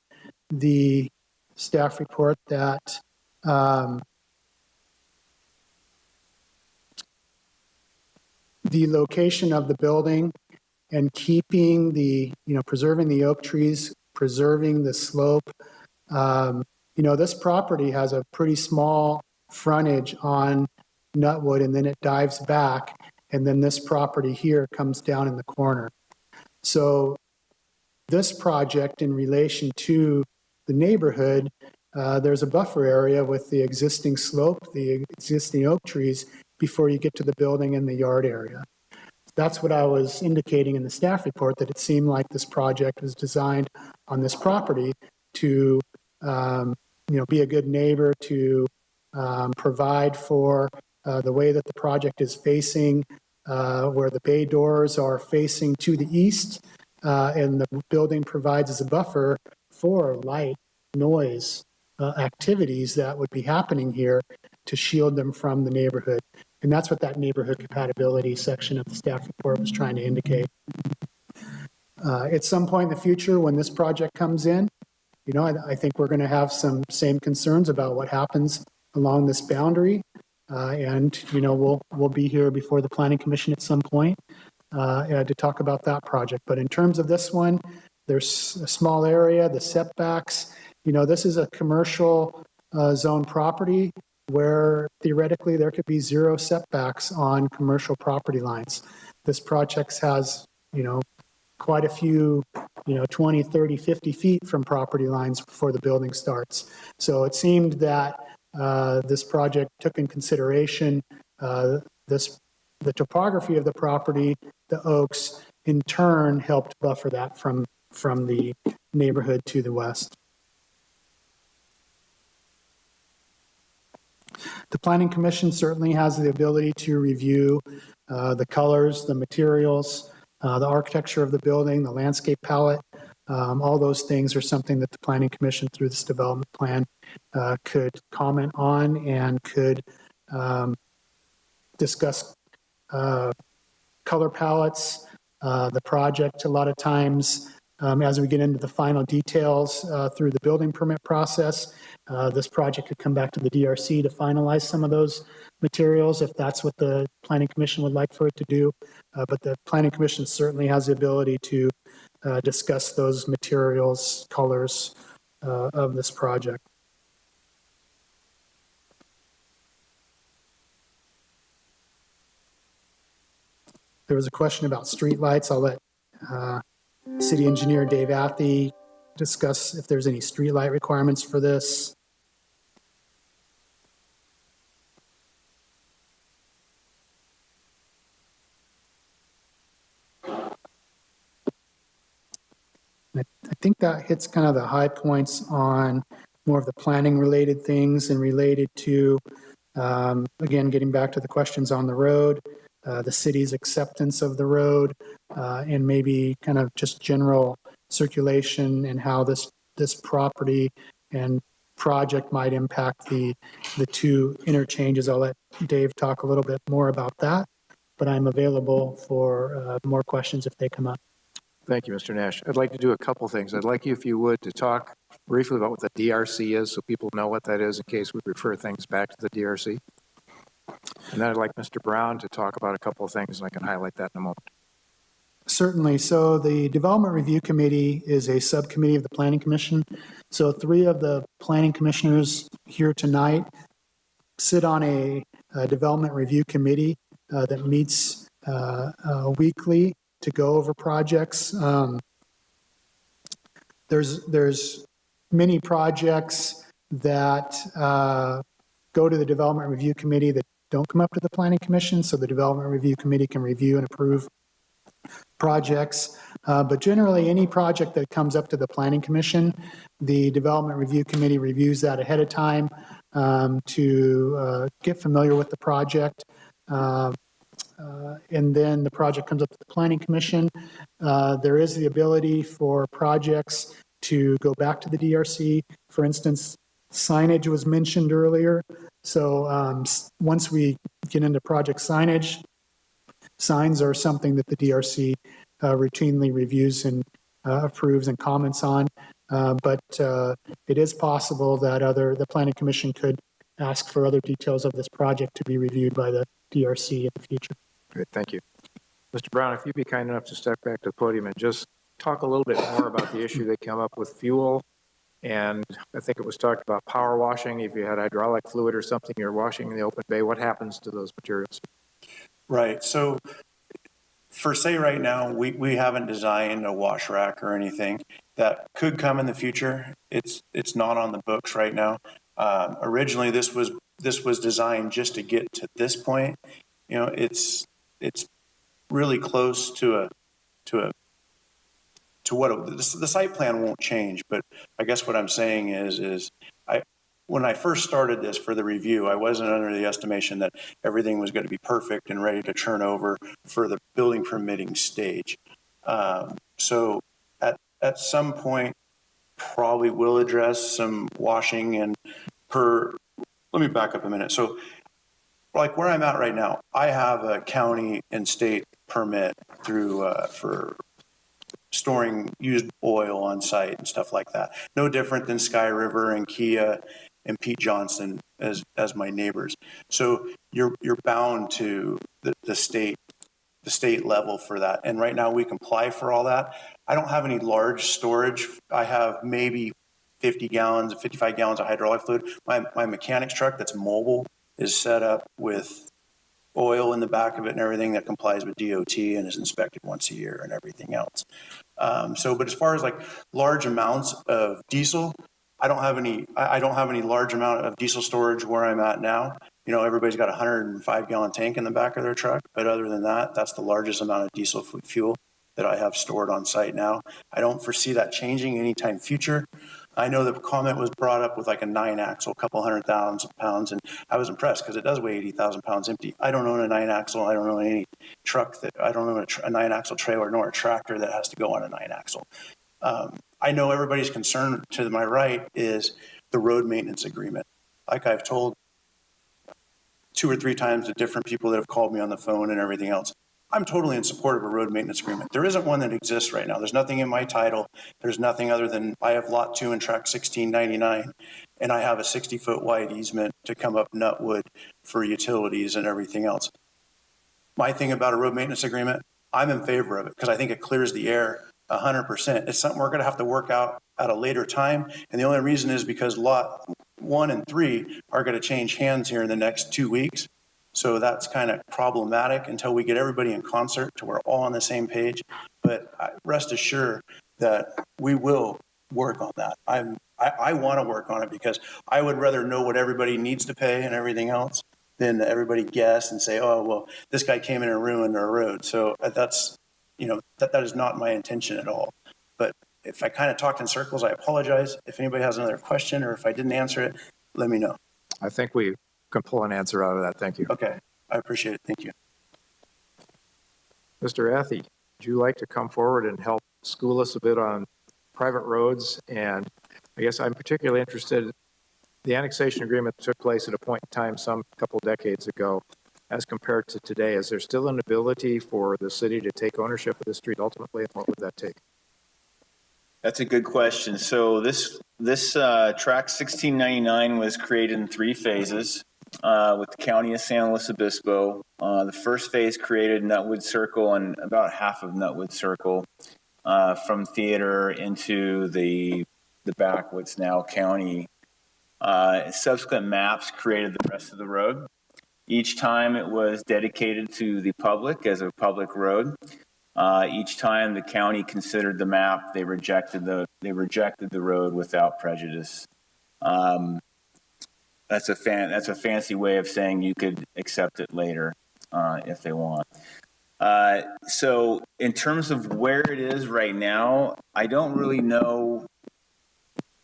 the staff report that the location of the building and keeping the, preserving the oak trees, preserving the slope. This property has a pretty small frontage on Nutwood, and then it dives back, and then this property here comes down in the corner. So this project in relation to the neighborhood, there's a buffer area with the existing slope, the existing oak trees before you get to the building and the yard area. That's what I was indicating in the staff report, that it seemed like this project was designed on this property to, be a good neighbor, to provide for the way that the project is facing, where the bay doors are facing to the east, and the building provides as a buffer for light, noise, activities that would be happening here to shield them from the neighborhood. And that's what that neighborhood compatibility section of the staff report was trying to indicate. At some point in the future, when this project comes in, I think we're going to have some same concerns about what happens along this boundary. We'll be here before the Planning Commission at some point to talk about that project. But in terms of this one, there's a small area, the setbacks. This is a commercial zone property where theoretically there could be zero setbacks on commercial property lines. This project has, quite a few, 20, 30, 50 feet from property lines before the building starts. So it seemed that this project took in consideration the topography of the property, the oaks, in turn helped buffer that from the neighborhood to the west. The Planning Commission certainly has the ability to review the colors, the materials, the architecture of the building, the landscape palette. All those things are something that the Planning Commission through this development plan could comment on and could discuss color palettes, the project. A lot of times, as we get into the final details through the building permit process, this project could come back to the DRC to finalize some of those materials if that's what the Planning Commission would like for it to do. But the Planning Commission certainly has the ability to discuss those materials, colors of this project. There was a question about streetlights. I'll let City Engineer Dave Athey discuss if there's any streetlight requirements for this. I think that hits kind of the high points on more of the planning related things and related to, again, getting back to the questions on the road, the city's acceptance of the road, and maybe kind of just general circulation and how this property and project might impact the two interchanges. I'll let Dave talk a little bit more about that, but I'm available for more questions if they come up. Thank you, Mr. Nash. I'd like to do a couple things. I'd like you, if you would, to talk briefly about what the DRC is so people know what that is in case we refer things back to the DRC. And then I'd like Mr. Brown to talk about a couple of things, and I can highlight that in a moment. Certainly. So the Development Review Committee is a subcommittee of the Planning Commission. So 3 of the planning commissioners here tonight sit on a Development Review Committee that meets weekly to go over projects. There's many projects that go to the Development Review Committee that don't come up to the Planning Commission, so the Development Review Committee can review and approve projects. But generally, any project that comes up to the Planning Commission, the Development Review Committee reviews that ahead of time to get familiar with the project. And then the project comes up to the Planning Commission. There is the ability for projects to go back to the DRC. For instance, Signage was mentioned earlier. So once we get into project signage, signs are something that the DRC routinely reviews and approves and comments on. But it is possible that the Planning Commission could ask for other details of this project to be reviewed by the DRC in the future. Great, thank you. Mr. Brown, if you'd be kind enough to step back to the podium and just talk a little bit more about the issue that came up with fuel. And I think it was talked about power washing. If you had hydraulic fluid or something you're washing in the open bay, what happens to those materials? Right. So for say right now, we haven't designed a wash rack or anything. That could come in the future. It's not on the books right now. Originally, this was designed just to get to this point. You know, it's really close to what the site plan won't change. But I guess what I'm saying is when I first started this for the review, I wasn't under the estimation that everything was going to be perfect and ready to turn over for the building permitting stage. So at some point, probably will address some washing and let me back up a minute. So like where I'm at right now, I have a county and state permit through for storing used oil on site and stuff like that. No different than Sky River and Kia and Pete Johnson as my neighbors. So you're bound to the state level for that. And right now we comply for all that. I don't have any large storage. I have maybe 55 gallons of hydraulic fluid. My mechanic's truck that's mobile is set up with oil in the back of it and everything that complies with DOT and is inspected once a year and everything else. But as far as like large amounts of diesel, I don't have any large amount of diesel storage where I'm at now. You know, everybody's got a 105-gallon tank in the back of their truck, but other than that, that's the largest amount of diesel fuel that I have stored on site now. I don't foresee that changing anytime future. I know the comment was brought up with like a 9-axle, a couple 100,000 pounds, and I was impressed because it does weigh 80,000 pounds empty. I don't own a 9-axle. I don't own any truck I don't own a 9-axle trailer nor a tractor that has to go on a 9-axle. I know everybody's concern to my right is the road maintenance agreement. Like I've told 2 or 3 times to different people that have called me on the phone and everything else, I'm totally in support of a road maintenance agreement. There isn't one that exists right now. There's nothing in my title. There's nothing other than I have lot 2 and track 1699, and I have a 60-foot wide easement to come up Nutwood for utilities and everything else. My thing about a road maintenance agreement, I'm in favor of it because I think it clears the air 100%. It's something we're going to have to work out at a later time. And the only reason is because lot 1 and 3 are going to change hands here in the next 2 weeks. So that's kind of problematic until we get everybody in concert to we're all on the same page. But rest assured that we will work on that. I want to work on it because I would rather know what everybody needs to pay and everything else than everybody guess and say, oh, well, this guy came in and ruined our road. So that's, you know, that is not my intention at all. But if I kind of talked in circles, I apologize. If anybody has another question or if I didn't answer it, let me know. I think we can pull an answer out of that. Thank you. Okay. I appreciate it. Thank you. Mr. Athey, would you like to come forward and help school us a bit on private roads? And I guess I'm particularly interested, the annexation agreement took place at a point in time some couple decades ago. As compared to today, is there still an ability for the city to take ownership of the street ultimately, and what would that take? That's a good question. So this track 1699 was created in 3 phases with the County of San Luis Obispo. The first phase created Nutwood Circle and about half of Nutwood Circle from theater into the back, what's now county. Subsequent maps created the rest of the road. Each time it was dedicated to the public as a public road. Each time the county considered the map, they rejected the road without prejudice. That's a fancy way of saying you could accept it later if they want. So in terms of where it is right now, I don't really know.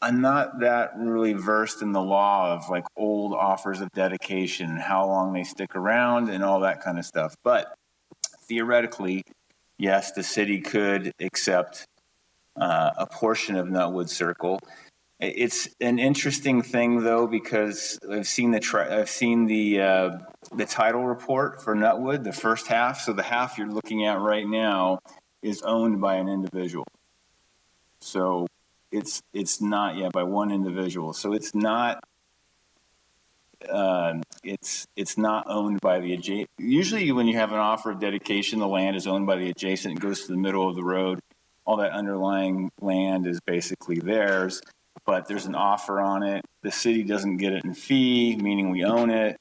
I'm not that really versed in the law of like old offers of dedication, how long they stick around and all that kind of stuff. But theoretically, yes, the city could accept a portion of Nutwood Circle. It's an interesting thing though, because I've seen the title report for Nutwood, the first half. So the half you're looking at right now is owned by an individual. So it's not yet by one individual. So it's not it's not owned by the adjacent. Usually when you have an offer of dedication, the land is owned by the adjacent. It goes to the middle of the road. All that underlying land is basically theirs, but there's an offer on it. The city doesn't get it in fee, meaning we own it.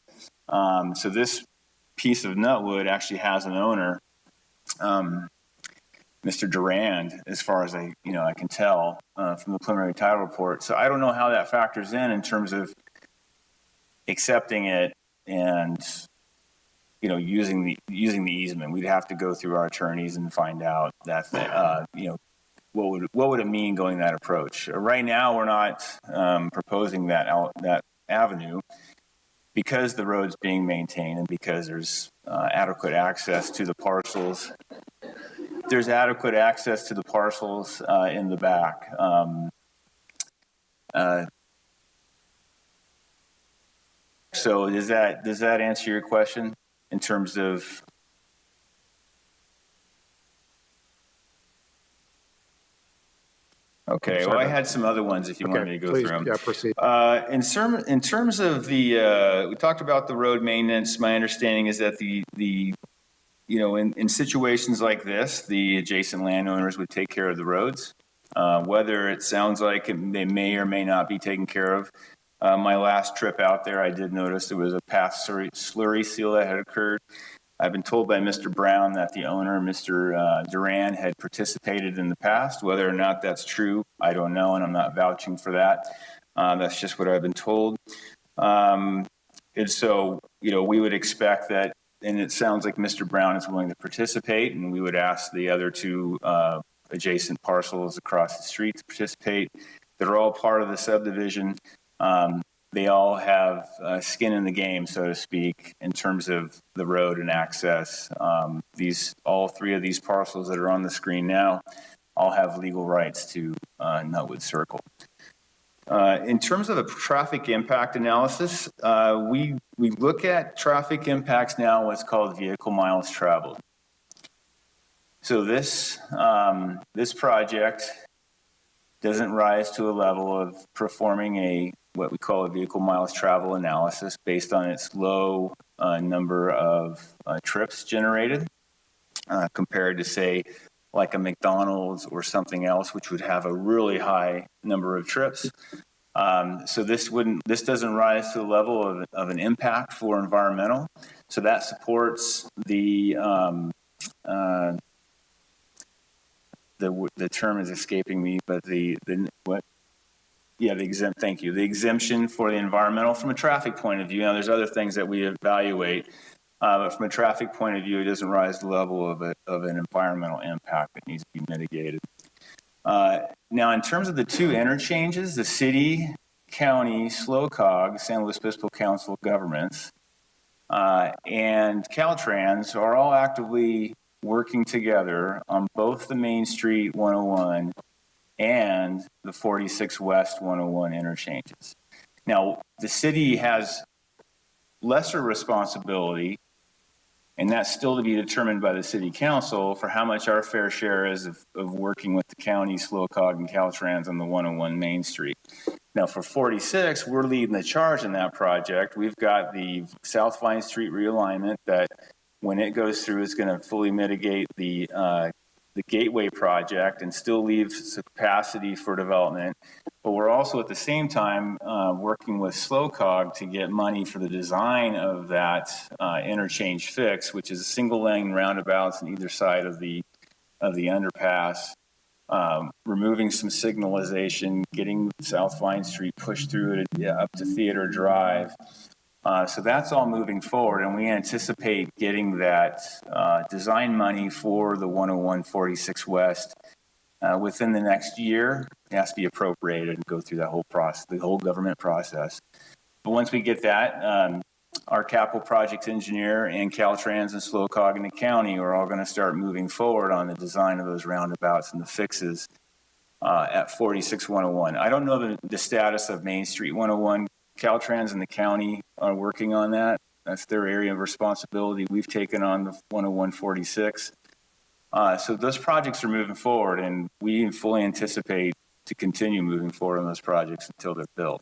So this piece of Nutwood actually has an owner, Mr. Durand, as far as I can tell from the preliminary title report. So I don't know how that factors in terms of accepting it and using the easement. We'd have to go through our attorneys and find out that what would it mean going that approach. Right now we're not proposing that avenue because the road's being maintained and because there's adequate access to the parcels. There's adequate access to the parcels in the back. So does that answer your question in terms of? Okay, well, I had some other ones if you wanted me to go through them. Yeah, proceed. In terms of we talked about the road maintenance. My understanding is that in situations like this, the adjacent landowners would take care of the roads. Whether it sounds like they may or may not be taken care of. My last trip out there, I did notice there was a past slurry seal that had occurred. I've been told by Mr. Brown that the owner, Mr. Duran, had participated in the past. Whether or not that's true, I don't know, and I'm not vouching for that. That's just what I've been told. And so, we would expect that, and it sounds like Mr. Brown is willing to participate, and we would ask the other two adjacent parcels across the street to participate. They're all part of the subdivision. They all have skin in the game, so to speak, in terms of the road and access. All three of these parcels that are on the screen now all have legal rights to Nutwood Circle. In terms of the traffic impact analysis, we look at traffic impacts now what's called vehicle miles traveled. So this project doesn't rise to a level of performing what we call a vehicle miles travel analysis based on its low number of trips generated compared to, say, like a McDonald's or something else, which would have a really high number of trips. So this doesn't rise to the level of an impact for environmental. So that supports the term is escaping me, but the exemption for the environmental from a traffic point of view. Now, there's other things that we evaluate, but from a traffic point of view, it doesn't rise to the level of an environmental impact that needs to be mitigated. Now, in terms of the two interchanges, the city, county, SLOCOG, San Luis Obispo Council of Governments, and Caltrans are all actively working together on both the Main Street 101 and the 46 West 101 interchanges. Now, the city has lesser responsibility, and that's still to be determined by the city council, for how much our fair share is of working with the county, SLOCOG, and Caltrans on the 101 Main Street. Now, for 46, we're leading the charge in that project. We've got the South Vine Street realignment that, when it goes through, is going to fully mitigate the Gateway project and still leave some capacity for development. But we're also at the same time working with SLOCOG to get money for the design of that interchange fix, which is single lane roundabouts on either side of the underpass, removing some signalization, getting South Vine Street pushed through it up to Theater Drive. So that's all moving forward, and we anticipate getting that design money for the 101 46 West within the next year. It has to be appropriated and go through that whole process, the whole government process. But once we get that, our capital projects engineer and Caltrans and SLOCOG and the county are all going to start moving forward on the design of those roundabouts and the fixes at 46101. I don't know the status of Main Street 101. Caltrans and the county are working on that. That's their area of responsibility. We've taken on the 10146. So those projects are moving forward, and we fully anticipate to continue moving forward on those projects until they're built.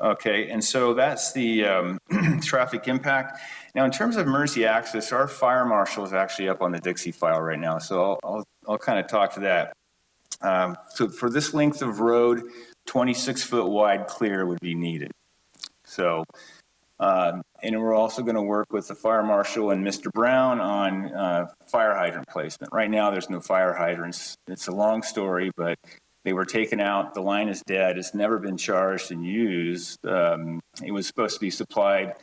Okay, and so that's the traffic impact. Now, in terms of emergency access, our fire marshal is actually up on the Dixie file right now, so I'll kind of talk to that. So for this length of road, 26-foot wide clear would be needed. So, and we're also going to work with the fire marshal and Mr. Brown on fire hydrant placement. Right now, there's no fire hydrants. It's a long story, but they were taken out. The line is dead. It's never been charged and used. It was supposed to be supplied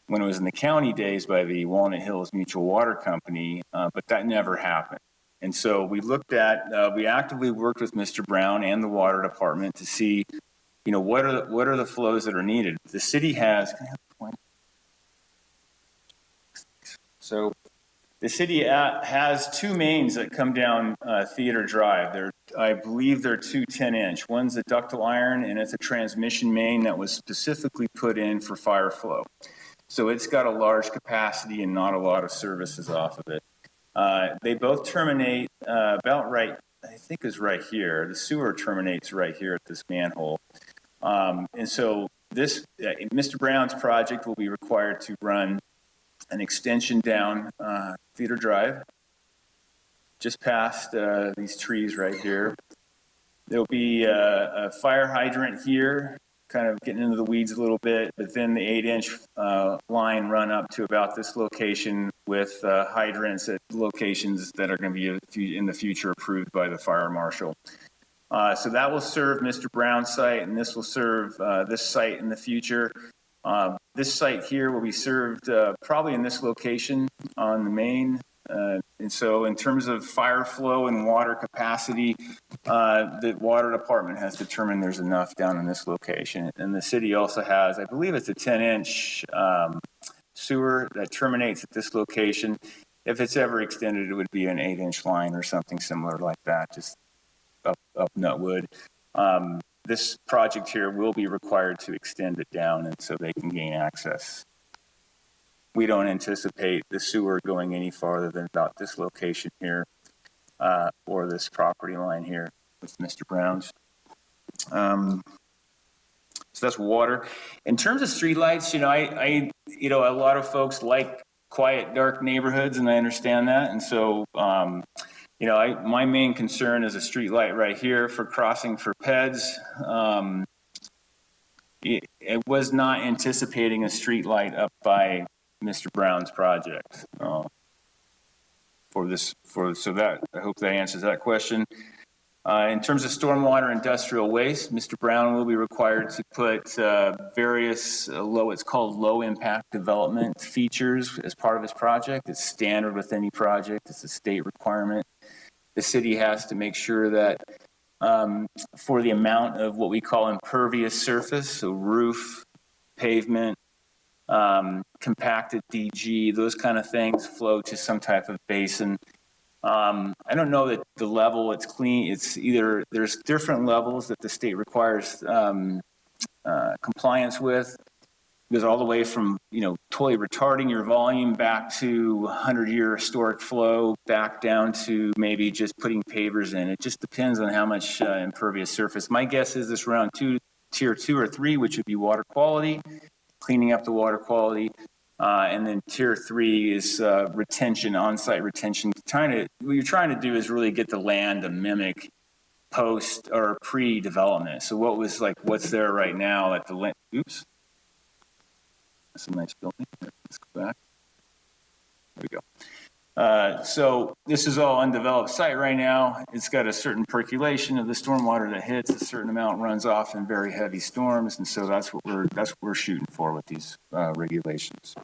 when it was in the county days by the Walnut Hills Mutual Water Company, but that never happened. And so we looked at, we actively worked with Mr. Brown and the water department to see, you know, what are the flows that are needed. The city has, can I have a point? So the city has two mains that come down Theater Drive. I believe they're two 10-inch. One's a ductile iron, and it's a transmission main that was specifically put in for fire flow. So it's got a large capacity and not a lot of services off of it. They both terminate about right, I think is right here. The sewer terminates right here at this manhole. And so this, Mr. Brown's project will be required to run an extension down Theater Drive, just past these trees right here. There'll be a fire hydrant here, kind of getting into the weeds a little bit, but then the 8-inch line run up to about this location with hydrants at locations that are going to be in the future approved by the fire marshal. So that will serve Mr. Brown's site, and this will serve this site in the future. This site here will be served probably in this location on the main. And so in terms of fire flow and water capacity, the water department has determined there's enough down in this location. And the city also has, I believe it's a 10-inch sewer that terminates at this location. If it's ever extended, it would be an 8-inch line or something similar like that, just up Nutwood. This project here will be required to extend it down and so they can gain access. We don't anticipate the sewer going any farther than about this location here or this property line here with Mr. Brown's. So that's water. In terms of streetlights, you know, a lot of folks like quiet, dark neighborhoods, and I understand that. And so, you know, my main concern is a street light right here for crossing for peds. It was not anticipating a street light up by Mr. Brown's project so that, I hope that answers that question. In terms of stormwater industrial waste, Mr. Brown will be required to put various it's called low impact development features as part of his project. It's standard with any project. It's a state requirement. The city has to make sure that for the amount of what we call impervious surface, so roof, pavement, compacted DG, those kind of things flow to some type of basin. I don't know that the level it's clean. It's either there's different levels that the state requires compliance with. It goes all the way from, you know, totally retarding your volume back to 100-year historic flow, back down to maybe just putting pavers in. It just depends on how much impervious surface. My guess is this around tier 2 or 3, which would be water quality, cleaning up the water quality. And then tier 3 is retention, on-site retention. What you're trying to do is really get the land to mimic post or pre-development. So what's there right now at the land? Oops. That's a nice building. Let's go back. There we go. So this is all undeveloped site right now. It's got a certain percolation of the stormwater that hits. A certain amount runs off in very heavy storms, and so that's what we're shooting for with these regulations.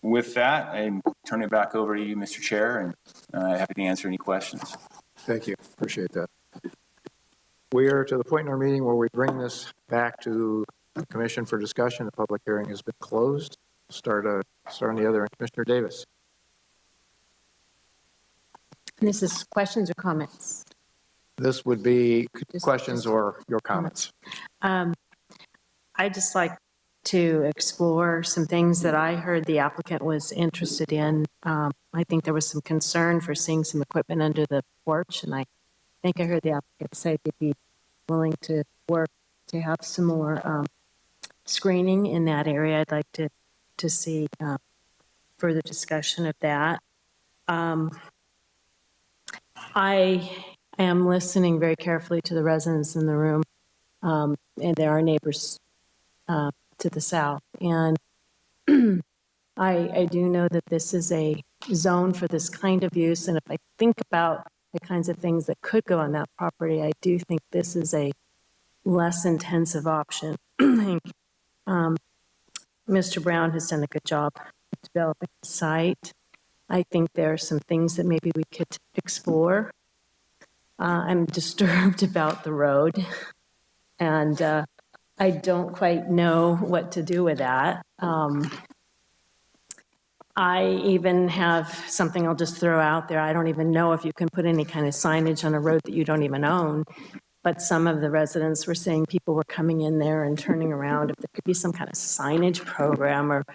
With that, I turn it back over to you, Mr. Chair, and happy to answer any questions. Thank you. Appreciate that. We are to the point in our meeting where we bring this back to the commission for discussion. The public hearing has been closed. Start on the other end. Commissioner Davis. And this is questions or comments? This would be questions just or your comments. I'd just like to explore some things that I heard the applicant was interested in. I think there was some concern for seeing some equipment under the porch, and I think I heard the applicant say they'd be willing to work to have some more screening in that area. I'd like to see further discussion of that. I am listening very carefully to the residents in the room, and there are neighbors to the south. And I do know that this is a zone for this kind of use, and if I think about the kinds of things that could go on that property, I do think this is a less intensive option. I think Mr. Brown has done a good job developing the site. I think there are some things that maybe we could explore. I'm disturbed about the road, and I don't quite know what to do with that. I even have something I'll just throw out there. I don't even know if you can put any kind of signage on a road that you don't even own, but some of the residents were saying people were coming in there and turning around. If there could be some kind of signage program, or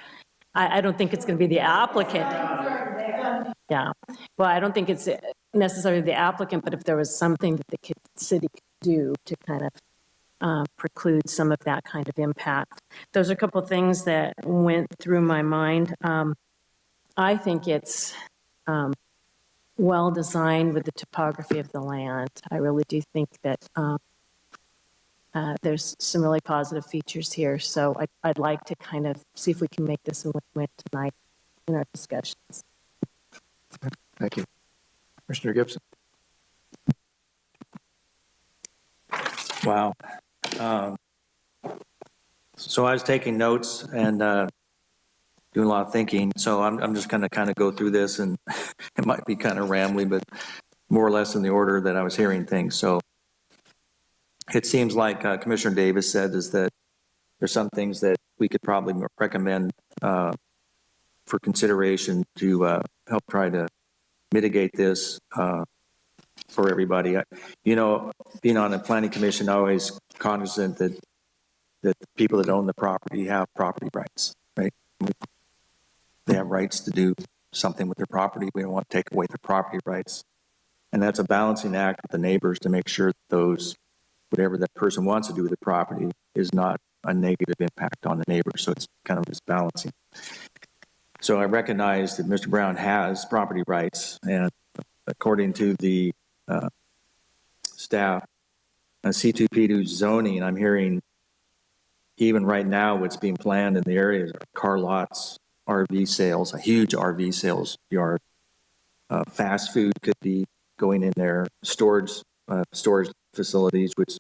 I don't think it's going to be the applicant. Yeah. Well, I don't think it's necessarily the applicant, but if there was something that the city could do to kind of preclude some of that kind of impact. Those are a couple of things that went through my mind. I think it's well designed with the topography of the land. I really do think that there's some really positive features here. So I'd like to kind of see if we can make this a win-win tonight in our discussions. Thank you. Commissioner Gibson. Wow. So I was taking notes and doing a lot of thinking. So I'm just going to kind of go through this, and it might be kind of rambly, but more or less in the order that I was hearing things. So it seems like Commissioner Davis said is that there's some things that we could probably recommend for consideration to help try to mitigate this for everybody. You know, being on a planning commission, I'm always cognizant that the people that own the property have property rights, right? They have rights to do something with their property. We don't want to take away their property rights. And that's a balancing act with the neighbors to make sure that those, whatever that person wants to do with the property is not a negative impact on the neighbors. So it's kind of this balancing. So I recognize that Mr. Brown has property rights, and according to the staff, C2P2 zoning, I'm hearing even right now what's being planned in the areas are car lots, RV sales, a huge RV sales yard. Fast food could be going in there, storage facilities, which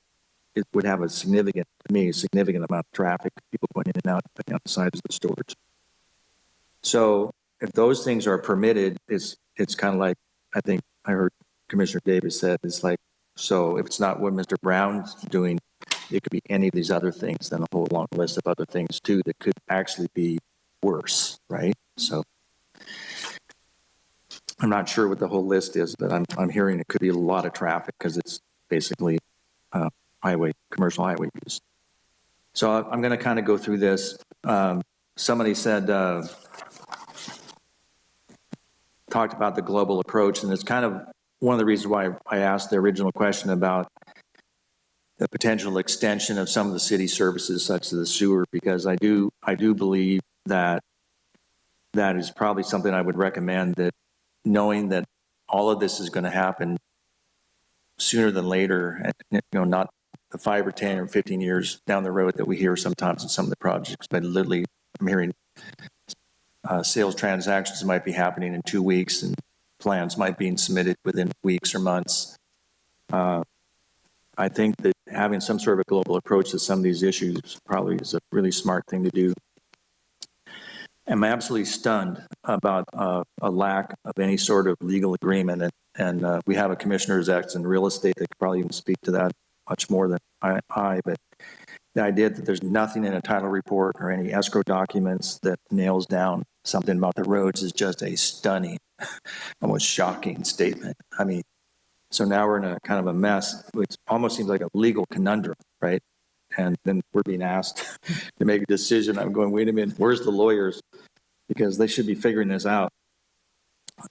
it would have a significant amount of traffic, people going in and out, depending on the size of the storage. So if those things are permitted, it's kind of like, I think I heard Commissioner Davis said, it's like, so if it's not what Mr. Brown's doing, it could be any of these other things, and a whole long list of other things too that could actually be worse, right? So I'm not sure what the whole list is, but I'm hearing it could be a lot of traffic because it's basically commercial highway use. So I'm going to kind of go through this. Somebody said, talked about the global approach, and it's kind of one of the reasons why I asked the original question about the potential extension of some of the city services, such as the sewer, because I do believe that that is probably something I would recommend, that knowing that all of this is going to happen sooner than later, and not the 5 or 10 or 15 years down the road that we hear sometimes in some of the projects, but literally I'm hearing sales transactions might be happening in 2 weeks and plans might be submitted within weeks or months. I think that having some sort of a global approach to some of these issues probably is a really smart thing to do. I'm absolutely stunned about a lack of any sort of legal agreement, and we have a commissioner's ex in real estate that could probably even speak to that much more than I, but the idea that there's nothing in a title report or any escrow documents that nails down something about the roads is just a stunning almost shocking statement. I mean, so now we're in a kind of a mess, which almost seems like a legal conundrum, right? And then we're being asked to make a decision. I'm going, wait a minute, where's the lawyers? Because they should be figuring this out.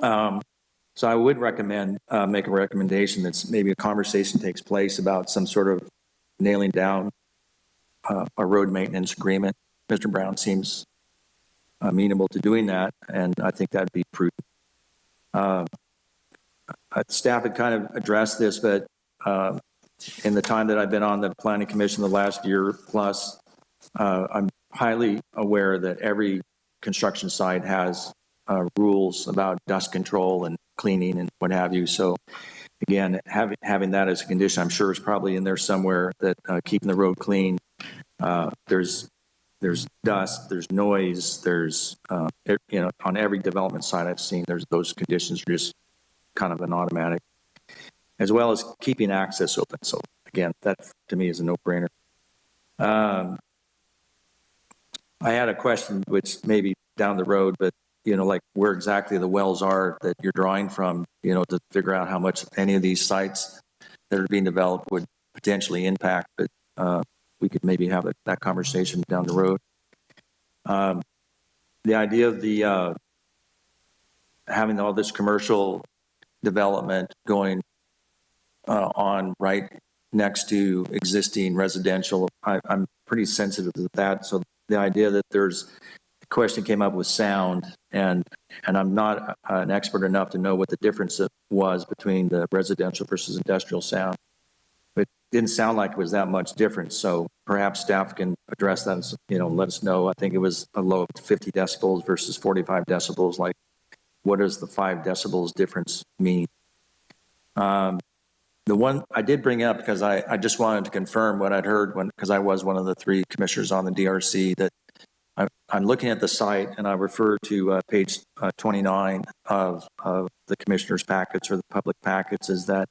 So I would recommend, make a recommendation that maybe a conversation takes place about some sort of nailing down a road maintenance agreement. Mr. Brown seems amenable to doing that, and I think that'd be prudent. Staff had kind of addressed this, but in the time that I've been on the Planning Commission the last year plus, I'm highly aware that every construction site has rules about dust control and cleaning and what have you. So again, having that as a condition, I'm sure is probably in there somewhere, that keeping the road clean. There's dust, there's noise, there's, on every development site I've seen, there's those conditions are just kind of an automatic, as well as keeping access open. So again, that to me is a no-brainer. I had a question, which maybe down the road, but like where exactly the wells are that you're drawing from, to figure out how much any of these sites that are being developed would potentially impact. But we could maybe have that conversation down the road. The idea of the having all this commercial development going on right next to existing residential, I'm pretty sensitive to that. So the idea that the question came up with sound, and I'm not an expert enough to know what the difference was between the residential versus industrial sound. But it didn't sound like it was that much difference. So perhaps staff can address that and, let us know. I think it was a low of 50 decibels versus 45 decibels. Like, what does the 5 decibels difference mean? The one I did bring up, because I just wanted to confirm what I'd heard because I was one of the 3 commissioners on the DRC, that I'm looking at the site, and I refer to page 29 of the commissioner's packets or the public packets, is that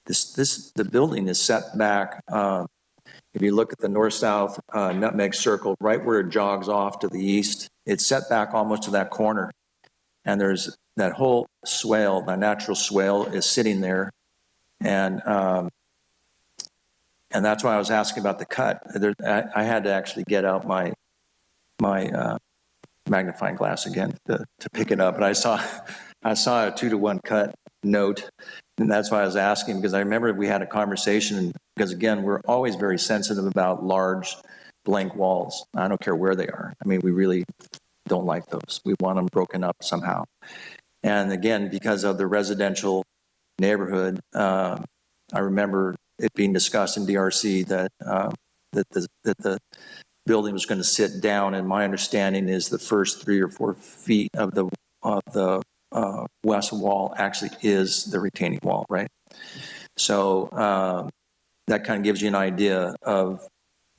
the building is set back. If you look at the north-south Nutmeg Circle, right where it jogs off to the east, it's set back almost to that corner. And there's that whole swale, the natural swale is sitting there. And that's why I was asking about the cut. I had to actually get out my magnifying glass again to pick it up. But I saw a 2-to-1 cut note. And that's why I was asking, because I remember we had a conversation, because again, we're always very sensitive about large blank walls. I don't care where they are. I mean, we really don't like those. We want them broken up somehow. And again, because of the residential neighborhood, I remember it being discussed in DRC that the building was going to sit down, and my understanding is the first 3 or 4 feet of the west wall actually is the retaining wall, right? So that kind of gives you an idea of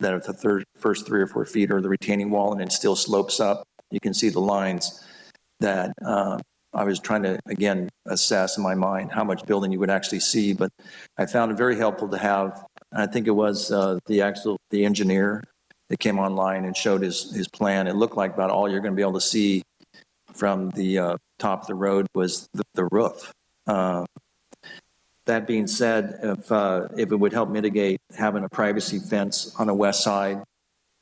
that if the first 3 or 4 feet are the retaining wall and it still slopes up, you can see the lines that I was trying to, again, assess in my mind how much building you would actually see. But I found it very helpful to have, I think it was the engineer that came online and showed his plan. It looked like about all you're going to be able to see from the top of the road was the roof. That being said, if it would help mitigate having a privacy fence on the west side,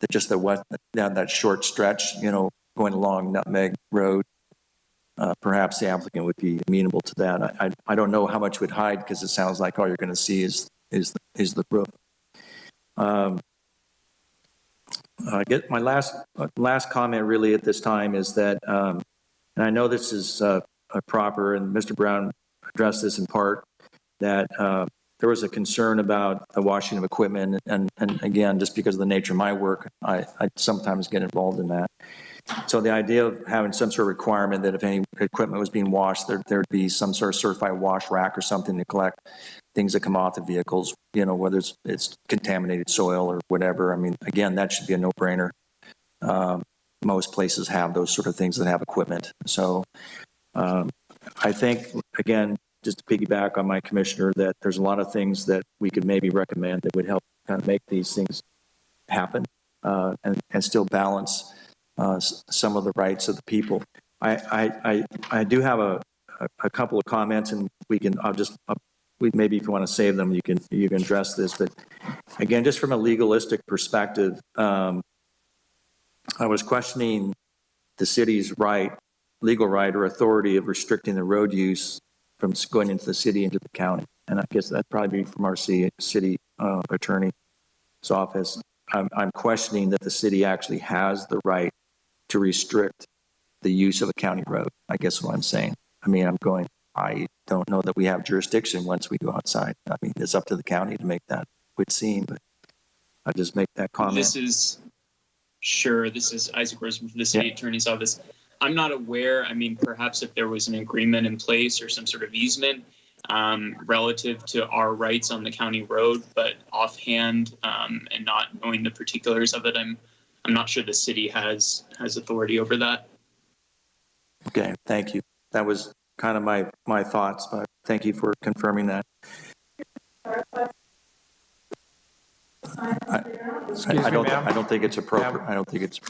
that short stretch, going along Nutmeg Road, perhaps the applicant would be amenable to that. I don't know how much would hide, because it sounds like all you're going to see is the roof. I get my last comment really at this time is that, and I know this is proper, and Mr. Brown addressed this in part, that there was a concern about the washing of equipment, and again, just because of the nature of my work, I sometimes get involved in that. So the idea of having some sort of requirement that if any equipment was being washed, there'd be some sort of certified wash rack or something to collect things that come off the vehicles, whether it's contaminated soil or whatever. I mean, again, that should be a no-brainer. Most places have those sort of things that have equipment. So I think, again, just to piggyback on my commissioner, that there's a lot of things that we could maybe recommend that would help kind of make these things happen and still balance some of the rights of the people. I do have a couple of comments, and maybe if you want to save them, you can address this. But again, just from a legalistic perspective, I was questioning the city's legal right or authority of restricting the road use from going into the city into the county. And I guess that'd probably be from our city attorney's office. I'm questioning that the city actually has the right to restrict the use of a county road. I guess what I'm saying. I mean, I don't know that we have jurisdiction once we go outside. I mean, it's up to the county to make that, would seem, but I just make that comment. This is Isaac Roseman from the city attorney's office. I'm not aware. I mean, perhaps if there was an agreement in place or some sort of easement relative to our rights on the county road, but offhand and not knowing the particulars of it, I'm not sure the city has authority over that. Okay, thank you. That was kind of my thoughts, but thank you for confirming that. I don't think it's appropriate. I don't think it's.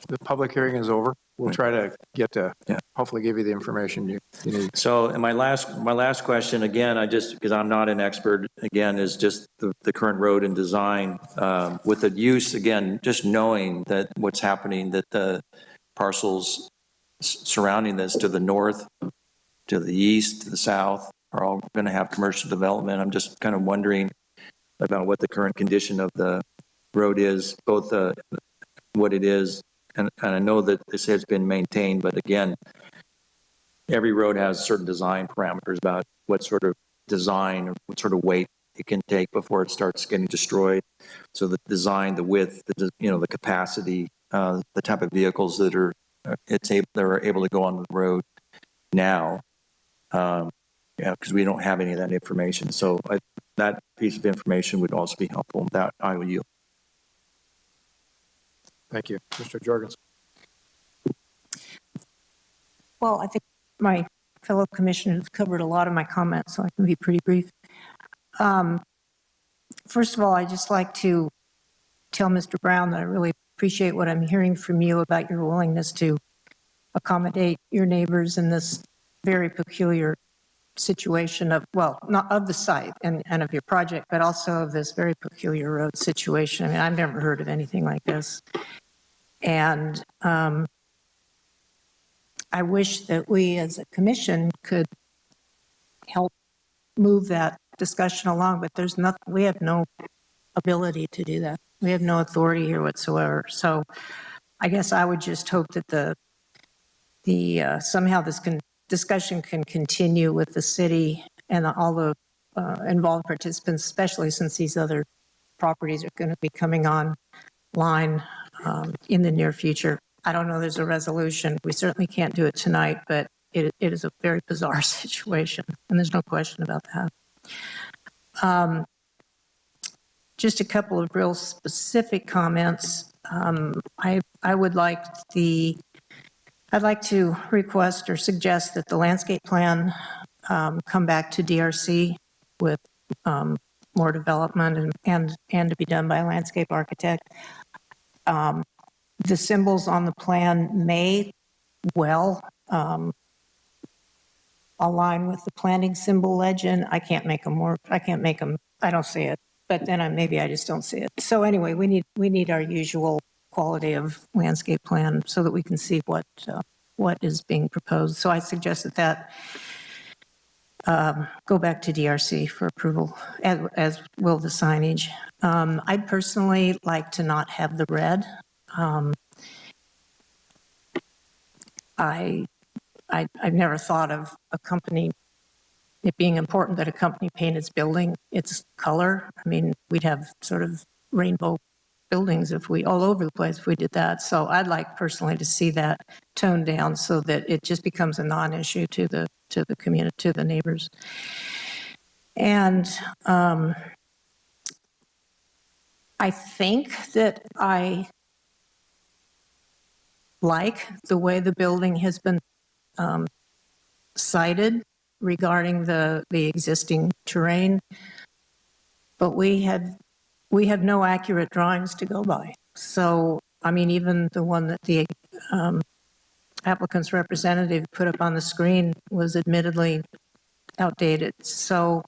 The public hearing is over. We'll try to hopefully give you the information you need. So, and my last question, again, because I'm not an expert, again, is just the current road and design with the use, again, just knowing that what's happening, that the parcels surrounding this to the north, to the east, to the south, are all going to have commercial development. I'm just kind of wondering about what the current condition of the road is, both what it is, and I know that this has been maintained, but again, every road has certain design parameters about what sort of design or what sort of weight it can take before it starts getting destroyed. So the design, the width, the capacity, the type of vehicles that are able to go on the road now, because we don't have any of that information. So that piece of information would also be helpful. That I will yield. Thank you. Mr. Jorgensen. Well, I think my fellow commissioners have covered a lot of my comments, so I can be pretty brief. First of all, I'd just like to tell Mr. Brown that I really appreciate what I'm hearing from you about your willingness to accommodate your neighbors in this very peculiar situation of, well, not of the site and of your project, but also of this very peculiar road situation. I mean, I've never heard of anything like this. And I wish that we as a commission could help move that discussion along, but we have no ability to do that. We have no authority here whatsoever. So I guess I would just hope that somehow this discussion can continue with the city and all the involved participants, especially since these other properties are going to be coming online in the near future. I don't know there's a resolution. We certainly can't do it tonight, but it is a very bizarre situation, and there's no question about that. Just a couple of real specific comments. I'd like to request or suggest that the landscape plan come back to DRC with more development and to be done by a landscape architect. The symbols on the plan may well align with the planting symbol legend. I can't make them work. I don't see it, but then maybe I just don't see it. So anyway, we need our usual quality of landscape plan so that we can see what is being proposed. So I suggest that go back to DRC for approval, as will the signage. I'd personally like to not have the red. I've never thought of it being important that a company paint its building its color. I mean, we'd have sort of rainbow buildings all over the place if we did that. So I'd like personally to see that toned down so that it just becomes a non-issue to the community, to the neighbors. And I think that I like the way the building has been cited regarding the existing terrain, but we have no accurate drawings to go by. So, I mean, even the one that the applicant's representative put up on the screen was admittedly outdated. So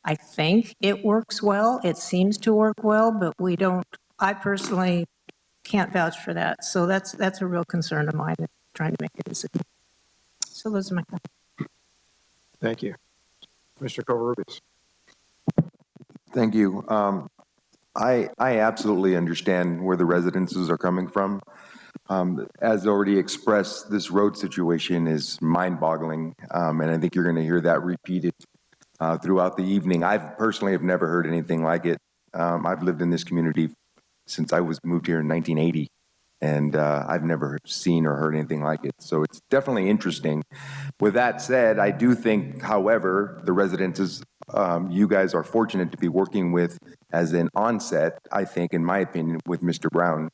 I think it works well. It seems to work well, but I personally can't vouch for that. So that's a real concern of mine, trying to make a decision. So those are my comments. Thank you. Mr. Covarrubias. Thank you. I absolutely understand where the residences are coming from. As already expressed, this road situation is mind-boggling, and I think you're going to hear that repeated throughout the evening. I personally have never heard anything like it. I've lived in this community since I was moved here in 1980, and I've never seen or heard anything like it. So it's definitely interesting. With that said, I do think, however, the residences you guys are fortunate to be working with as an onset, I think, in my opinion, with Mr. Brown.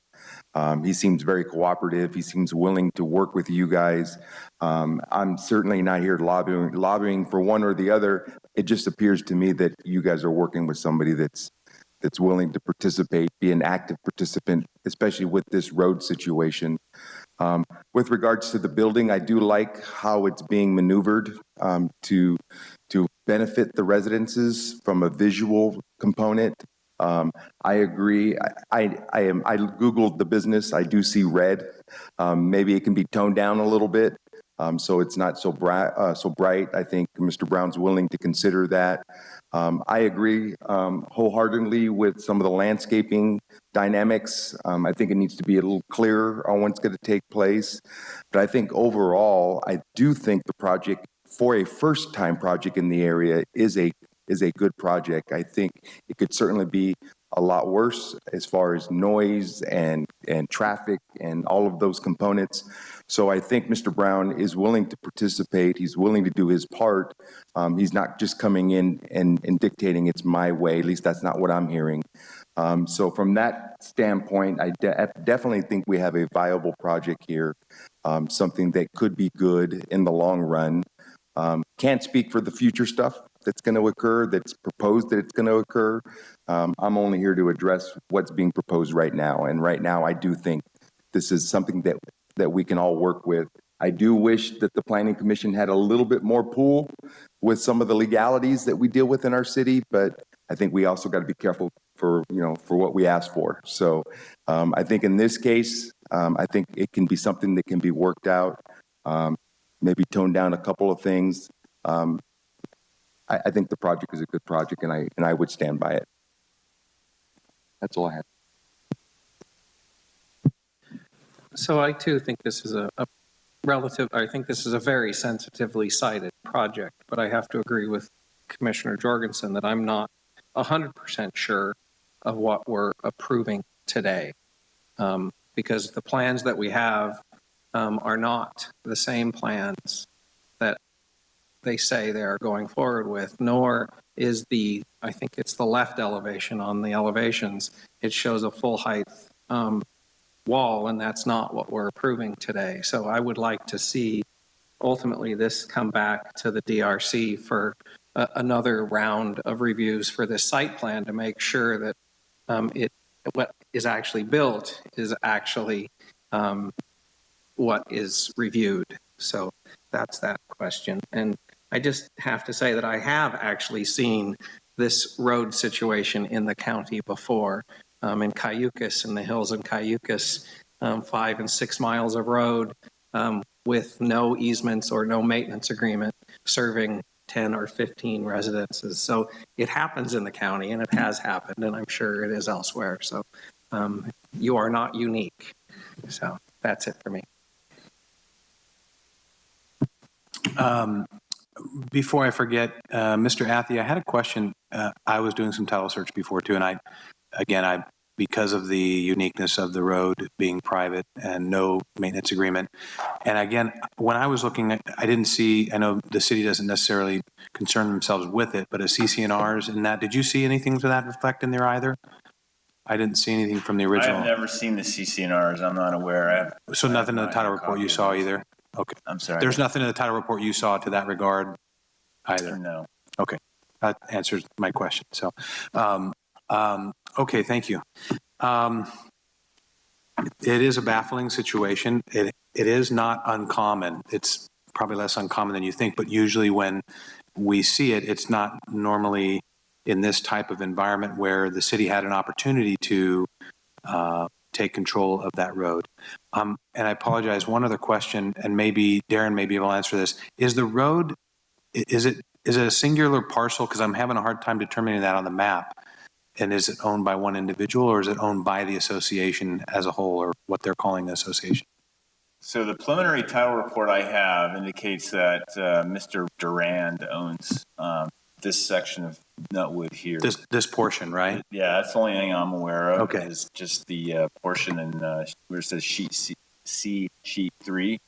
He seems very cooperative. He seems willing to work with you guys. I'm certainly not here lobbying for one or the other. It just appears to me that you guys are working with somebody that's willing to participate, be an active participant, especially with this road situation. With regards to the building, I do like how it's being maneuvered to benefit the residences from a visual component. I agree. I Googled the business. I do see red. Maybe it can be toned down a little bit, so it's not so bright. I think Mr. Brown's willing to consider that. I agree wholeheartedly with some of the landscaping dynamics. I think it needs to be a little clearer on what's going to take place. But I think overall, I do think the project, for a first-time project in the area, is a good project. I think it could certainly be a lot worse as far as noise and traffic and all of those components. So I think Mr. Brown is willing to participate. He's willing to do his part. He's not just coming in and dictating it's my way. At least that's not what I'm hearing. So from that standpoint, I definitely think we have a viable project here, something that could be good in the long run. Can't speak for the future stuff that's going to occur, that's proposed that it's going to occur. I'm only here to address what's being proposed right now. And right now, I do think this is something that we can all work with. I do wish that the Planning Commission had a little bit more pull with some of the legalities that we deal with in our city, but I think we also got to be careful for what we ask for. So I think in this case, I think it can be something that can be worked out, maybe tone down a couple of things. I think the project is a good project, and I would stand by it. That's all I have. So I too think this is I think this is a very sensitively cited project, but I have to agree with Commissioner Jorgensen that I'm not 100% sure of what we're approving today, because the plans that we have are not the same plans that they say they are going forward with, nor is I think it's the left elevation on the elevations. It shows a full height wall, and that's not what we're approving today. So I would like to see ultimately this come back to the DRC for another round of reviews for this site plan to make sure that what is actually built is actually what is reviewed. So that's that question. And I just have to say that I have actually seen this road situation in the county before, in Cayucas, in the hills in Cayucas, 5 and 6 miles of road with no easements or no maintenance agreement serving 10 or 15 residences. So it happens in the county, and it has happened, and I'm sure it is elsewhere. So you are not unique. So that's it for me. Before I forget, Mr. Athey, I had a question. I was doing some title search before too, and because of the uniqueness of the road being private and no maintenance agreement, and again, when I was looking at, I didn't see, I know the city doesn't necessarily concern themselves with it, but a CC&Rs in that, did you see anything to that effect in there either? I didn't see anything from the original. I've never seen the CC&Rs. I'm not aware. So nothing in the title report you saw either? Okay. I'm sorry. There's nothing in the title report you saw to that regard either? No. Okay. That answers my question. So, okay, thank you. It is a baffling situation. it is not uncommon. It's probably less uncommon than you think, but usually when we see it, it's not normally in this type of environment where the city had an opportunity to take control of that road. And I apologize, one other question, and maybe Darren may be able to answer this. Is the road, is it a singular parcel? Because I'm having a hard time determining that on the map. And is it owned by one individual, or is it owned by the association as a whole, or what they're calling the association? So the preliminary title report I have indicates that Mr. Durand owns this section of Nutwood here. This portion, right? Yeah, that's the only thing I'm aware of. Okay. Is just the portion in where it says sheet sheet 3.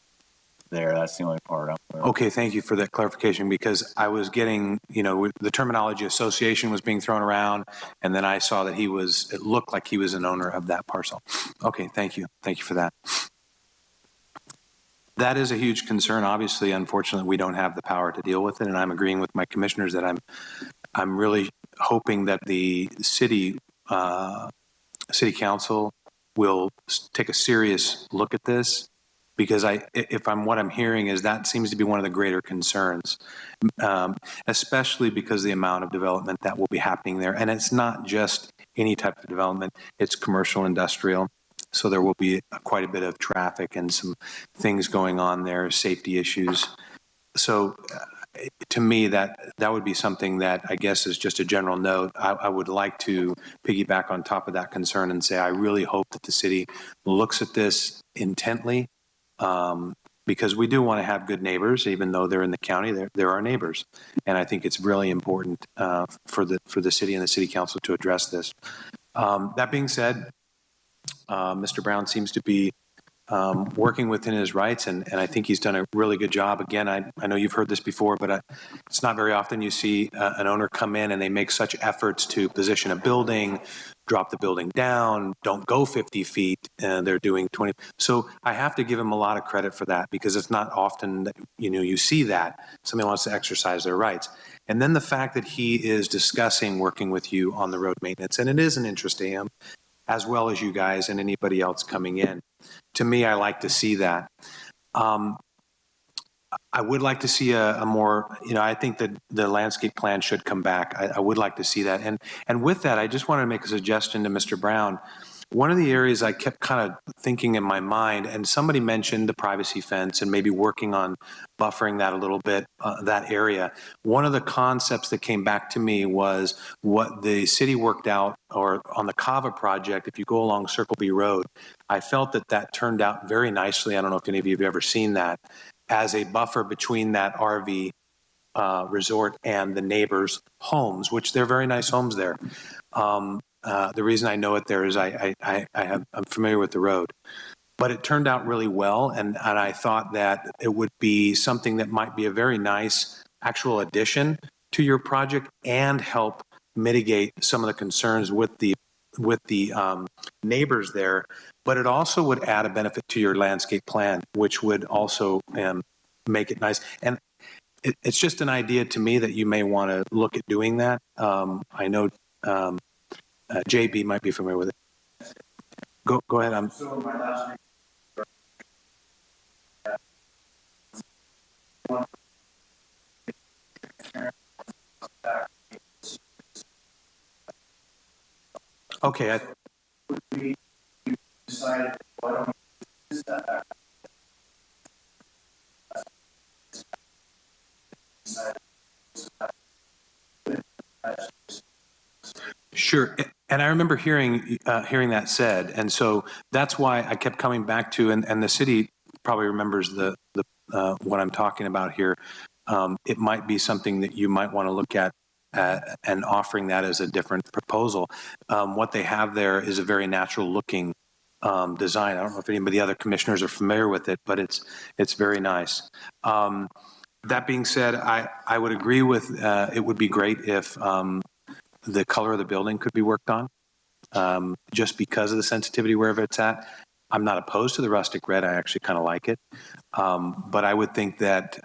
There, that's the only part I'm aware of. Okay, thank you for that clarification, because I was getting, the terminology association was being thrown around, and then I saw that it looked like he was an owner of that parcel. Okay, thank you. Thank you for that. That is a huge concern. Obviously, unfortunately, we don't have the power to deal with it, and I'm agreeing with my commissioners that I'm really hoping that the city council will take a serious look at this, because what I'm hearing is that seems to be one of the greater concerns, especially because the amount of development that will be happening there. And it's not just any type of development, it's commercial, industrial. So there will be quite a bit of traffic and some things going on there, safety issues. So to me, that would be something that I guess is just a general note. I would like to piggyback on top of that concern and say I really hope that the city looks at this intently, because we do want to have good neighbors, even though they're in the county. They're our neighbors, and I think it's really important for the city and the city council to address this. That being said, Mr. Brown seems to be working within his rights, and I think he's done a really good job. Again, I know you've heard this before, but it's not very often you see an owner come in and they make such efforts to position a building, drop the building down, don't go 50 feet, and they're doing 20. So I have to give him a lot of credit for that, because it's not often that you see that somebody wants to exercise their rights. And then the fact that he is discussing working with you on the road maintenance, and it is an interest to him, as well as you guys and anybody else coming in. To me, I like to see that. I would like to see a more, I think that the landscape plan should come back. I would like to see that. And with that, I just want to make a suggestion to Mr. Brown. One of the areas I kept kind of thinking in my mind, and somebody mentioned the privacy fence and maybe working on buffering that a little bit, that area. One of the concepts that came back to me was what the city worked out, or on the Cava project, if you go along Circle B Road, I felt that turned out very nicely. I don't know if any of you have ever seen that, as a buffer between that RV resort and the neighbors' homes, which they're very nice homes there. The reason I know it there is I'm familiar with the road, but it turned out really well. And I thought that it would be something that might be a very nice actual addition to your project and help mitigate some of the concerns with the neighbors there. But it also would add a benefit to your landscape plan, which would also make it nice. And it's just an idea to me that you may want to look at doing that. I know JB might be familiar with it. Go ahead. So my last okay. We decided, why don't we use that? Sure, and I remember hearing that said, and so that's why I kept coming back to, and the city probably remembers the what I'm talking about here. It might be something that you might want to look at and offering that as a different proposal. What they have there is a very natural looking design. I don't know if anybody other commissioners are familiar with it, but it's very nice. That being said, I would agree with it would be great if the color of the building could be worked on, just because of the sensitivity wherever it's at. I'm not opposed to the rustic red. I actually kind of like it. But I would think that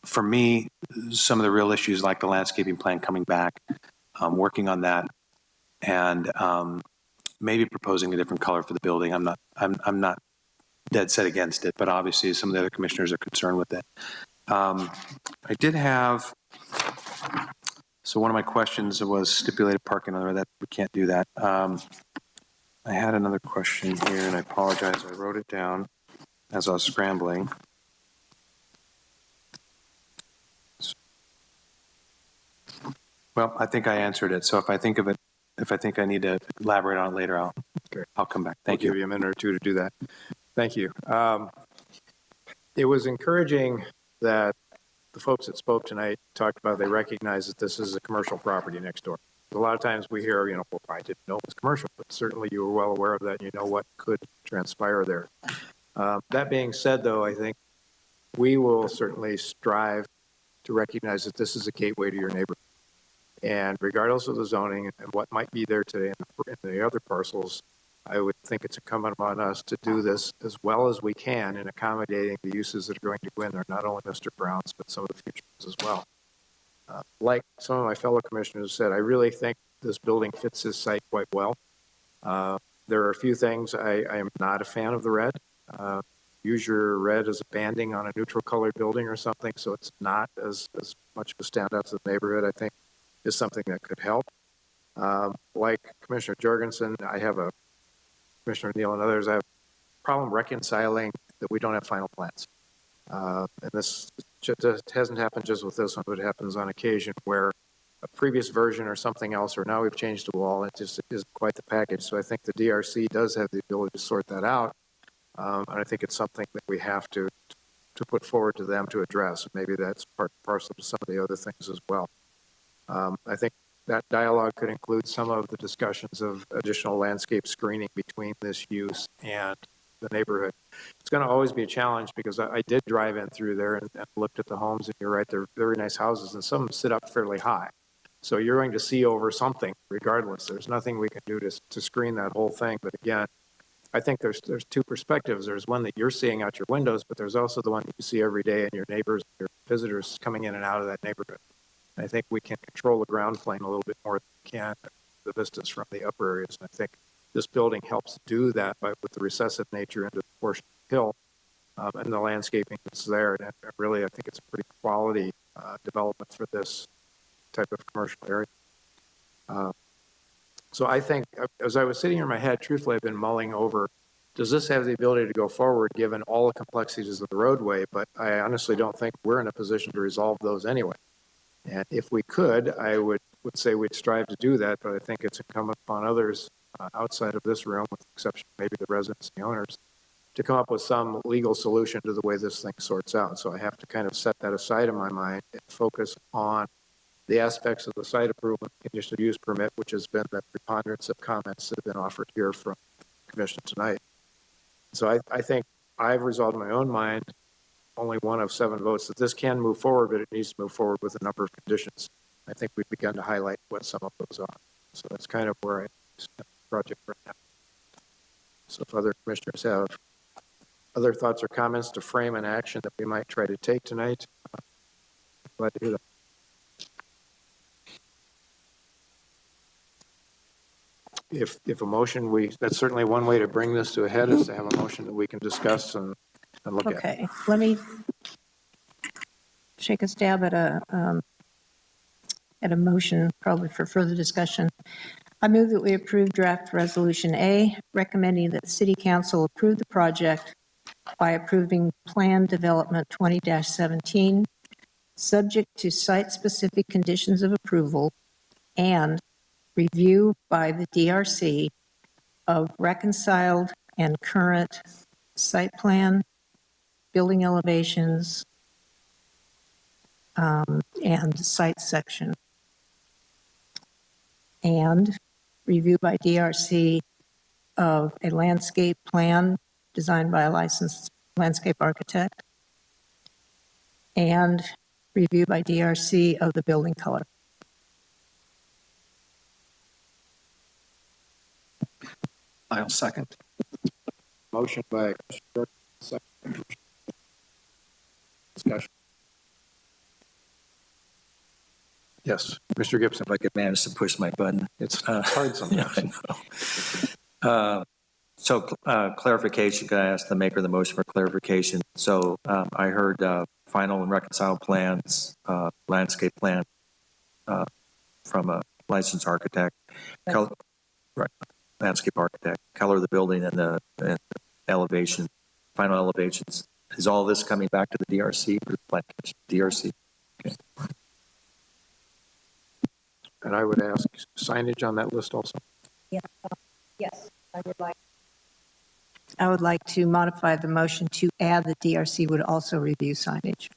for me, some of the real issues like the landscaping plan coming back, working on that, and maybe proposing a different color for the building. I'm not dead set against it, but obviously some of the other commissioners are concerned with it. I did have, so one of my questions was stipulated parking on the road. That we can't do that. I had another question here, and I apologize. I wrote it down as I was scrambling. Well, I think I answered it. So if I think of it, if I think I need to elaborate on it later, I'll come back. Thank you. I'll give you a minute or two to do that. Thank you. It was encouraging that the folks that spoke tonight talked about they recognize that this is a commercial property next door. A lot of times we hear, well, I didn't know it was commercial, but certainly you were well aware of that and you know what could transpire there. That being said, though, I think we will certainly strive to recognize that this is a gateway to your neighborhood. And regardless of the zoning and what might be there today in the other parcels, I would think it's incumbent upon us to do this as well as we can in accommodating the uses that are going to go in there, not only Mr. Brown's, but some of the future ones as well. Like some of my fellow commissioners said, I really think this building fits this site quite well. There are a few things I am not a fan of the red. Use your red as a banding on a neutral colored building or something, so it's not as much of a standout to the neighborhood, I think, is something that could help. Like Commissioner Jorgensen, Commissioner Neal and others, I have a problem reconciling that we don't have final plans. And this just hasn't happened just with this one, but it happens on occasion where a previous version or something else, or now we've changed the wall, it just isn't quite the package. So I think the DRC does have the ability to sort that out. And I think it's something that we have to put forward to them to address. Maybe that's part and parcel to some of the other things as well. I think that dialogue could include some of the discussions of additional landscape screening between this use and the neighborhood. It's going to always be a challenge because I did drive in through there and looked at the homes, and you're right, they're very nice houses, and some of them sit up fairly high. So you're going to see over something regardless. There's nothing we can do to screen that whole thing. But again, I think there's two perspectives. There's one that you're seeing out your windows, but there's also the one that you see every day and your neighbors, your visitors coming in and out of that neighborhood. I think we can control the ground plane a little bit more than we can the vistas from the upper areas. And I think this building helps do that with the recessive nature into the portion of the hill and the landscaping that's there. And really, I think it's a pretty quality development for this type of commercial area. So I think, as I was sitting here in my head, truthfully, I've been mulling over, does this have the ability to go forward given all the complexities of the roadway? But I honestly don't think we're in a position to resolve those anyway. And if we could, I would say we'd strive to do that, but I think it's incumbent upon others outside of this room, with the exception of maybe the residents and the owners, to come up with some legal solution to the way this thing sorts out. So I have to kind of set that aside in my mind and focus on the aspects of the site approval and conditional use permit, which has been the preponderance of comments that have been offered here from the commission tonight. So I think I've resolved in my own mind, only one of 7 votes, that this can move forward, but it needs to move forward with a number of conditions. I think we've begun to highlight what some of those are. So that's kind of where I stand on the project right now. So if other commissioners have other thoughts or comments to frame an action that we might try to take tonight, I'm glad to hear that. If a motion, that's certainly one way to bring this to a head, is to have a motion that we can discuss and look at. Okay, let me take a stab at a motion, probably for further discussion. I move that we approve draft resolution A, recommending that the City Council approve the project by approving Plan Development 20-17, subject to site-specific conditions of approval and review by the DRC of reconciled and current site plan, building elevations, and site section. And review by DRC of a landscape plan designed by a licensed landscape architect, and review by DRC of the building color. I'll second. Motion by Commissioner, second. Discussion. Yes, Mr. Gibson. If I could manage to push my button. It's hard sometimes. Yeah, I know. So clarification, can I ask the maker of the motion for clarification? So I heard final and reconciled plans, landscape plan from a licensed architect, right, landscape architect, color of the building and the elevation, final elevations. Is all this coming back to the DRC or the DRC? Okay. And I would ask signage on that list also. Yeah. Yes, I would like to modify the motion to add the DRC would also review signage.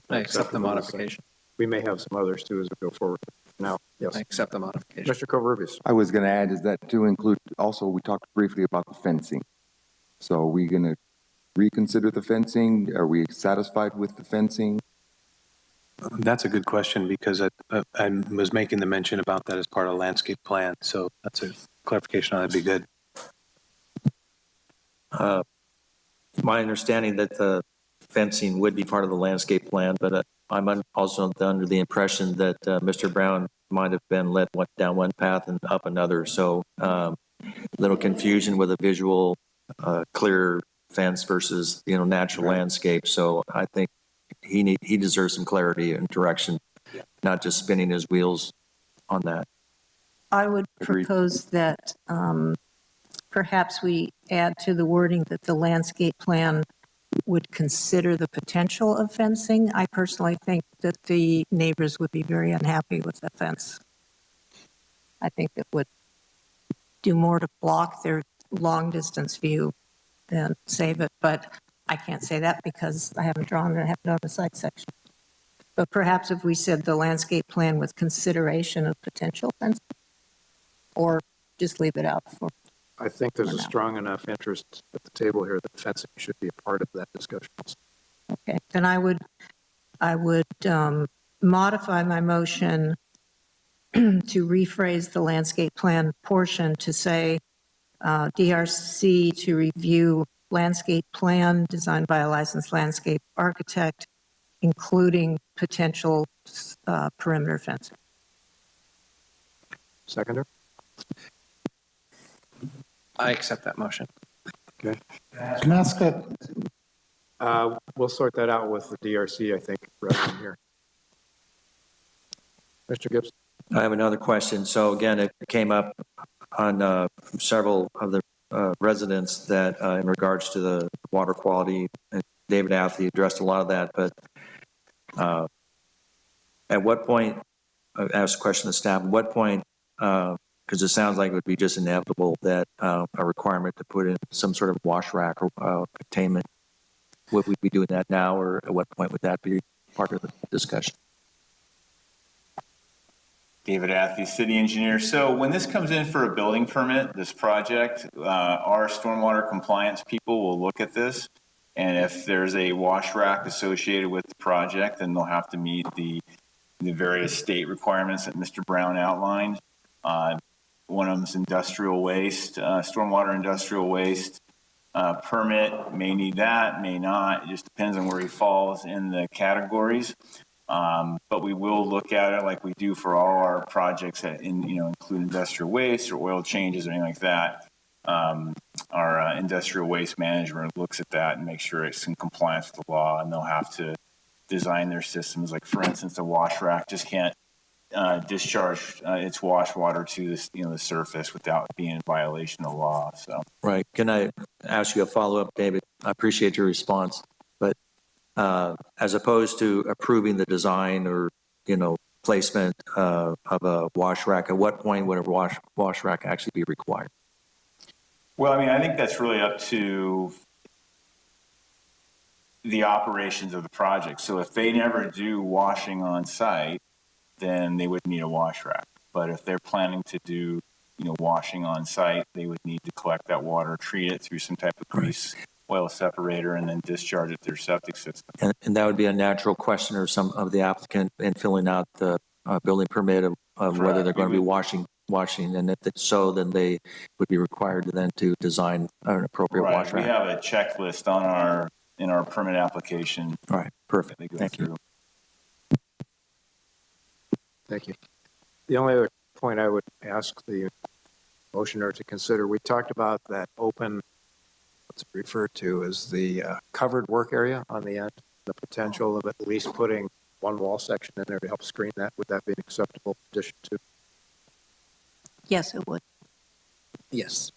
I accept the modification. We may have some others too as we go forward. Now, yes. I accept the modification. Mr. Covarrubias. I was going to add is that to include, also, we talked briefly about the fencing. So are we going to reconsider the fencing? Are we satisfied with the fencing? That's a good question because I was making the mention about that as part of the landscape plan. So that's a clarification on that'd be good. My understanding that the fencing would be part of the landscape plan, but I'm also under the impression that Mr. Brown might have been led down one path and up another. So little confusion with a visual, clear fence versus natural landscape. So I think he deserves some clarity and direction, not just spinning his wheels on that. I would Agreed. propose that perhaps we add to the wording that the landscape plan would consider the potential of fencing. I personally think that the neighbors would be very unhappy with the fence. I think it would do more to block their long distance view than save it, but I can't say that because I haven't drawn it, I haven't done the site section. But perhaps if we said the landscape plan with consideration of potential fencing, or just leave it out for. I think there's a strong enough interest at the table here that fencing should be a part of that discussion. Okay, then I would modify my motion to rephrase the landscape plan portion to say DRC to review landscape plan designed by a licensed landscape architect, including potential perimeter fencing. Seconder? I accept that motion. Okay. Can I ask we'll sort that out with the DRC, I think, rather than here. Mr. Gibson? I have another question. So again, it came up on several of the residents that in regards to the water quality, and David Athley addressed a lot of that, but at what point, I asked a question to staff, at what point, because it sounds like it would be just inevitable that a requirement to put in some sort of wash rack or containment, would we be doing that now, or at what point would that be part of the discussion? David Athley, city engineer. So when this comes in for a building permit, this project, our stormwater compliance people will look at this. And if there's a wash rack associated with the project, then they'll have to meet the various state requirements that Mr. Brown outlined. One of them is industrial waste, stormwater industrial waste permit may need that, may not. It just depends on where he falls in the categories. But we will look at it like we do for all our projects that include industrial waste or oil changes or anything like that. Our industrial waste management looks at that and makes sure it's in compliance with the law, and they'll have to design their systems. Like, for instance, a wash rack just can't discharge its wash water to the surface without being in violation of the law. So right. Can I ask you a follow-up, David? I appreciate your response, but as opposed to approving the design or placement of a wash rack, at what point would a wash rack actually be required? Well, I mean, I think that's really up to the operations of the project. So if they never do washing on site, then they would need a wash rack. But if they're planning to do, washing on site, they would need to collect that water, treat it through some type of grease oil separator, and then discharge it to their septic system. And that would be a natural question or some of the applicant in filling out the building permit of whether they're going to be washing. And if it's so, then they would be required to design an appropriate wash rack. We have a checklist in our permit application. All right, perfect. Thank you. Thank you. The only other point I would ask the motion or to consider. We talked about that open, what's it referred to as the covered work area on the end, the potential of at least putting one wall section in there to help screen that. Would that be an acceptable addition to? Yes, it would. Yes.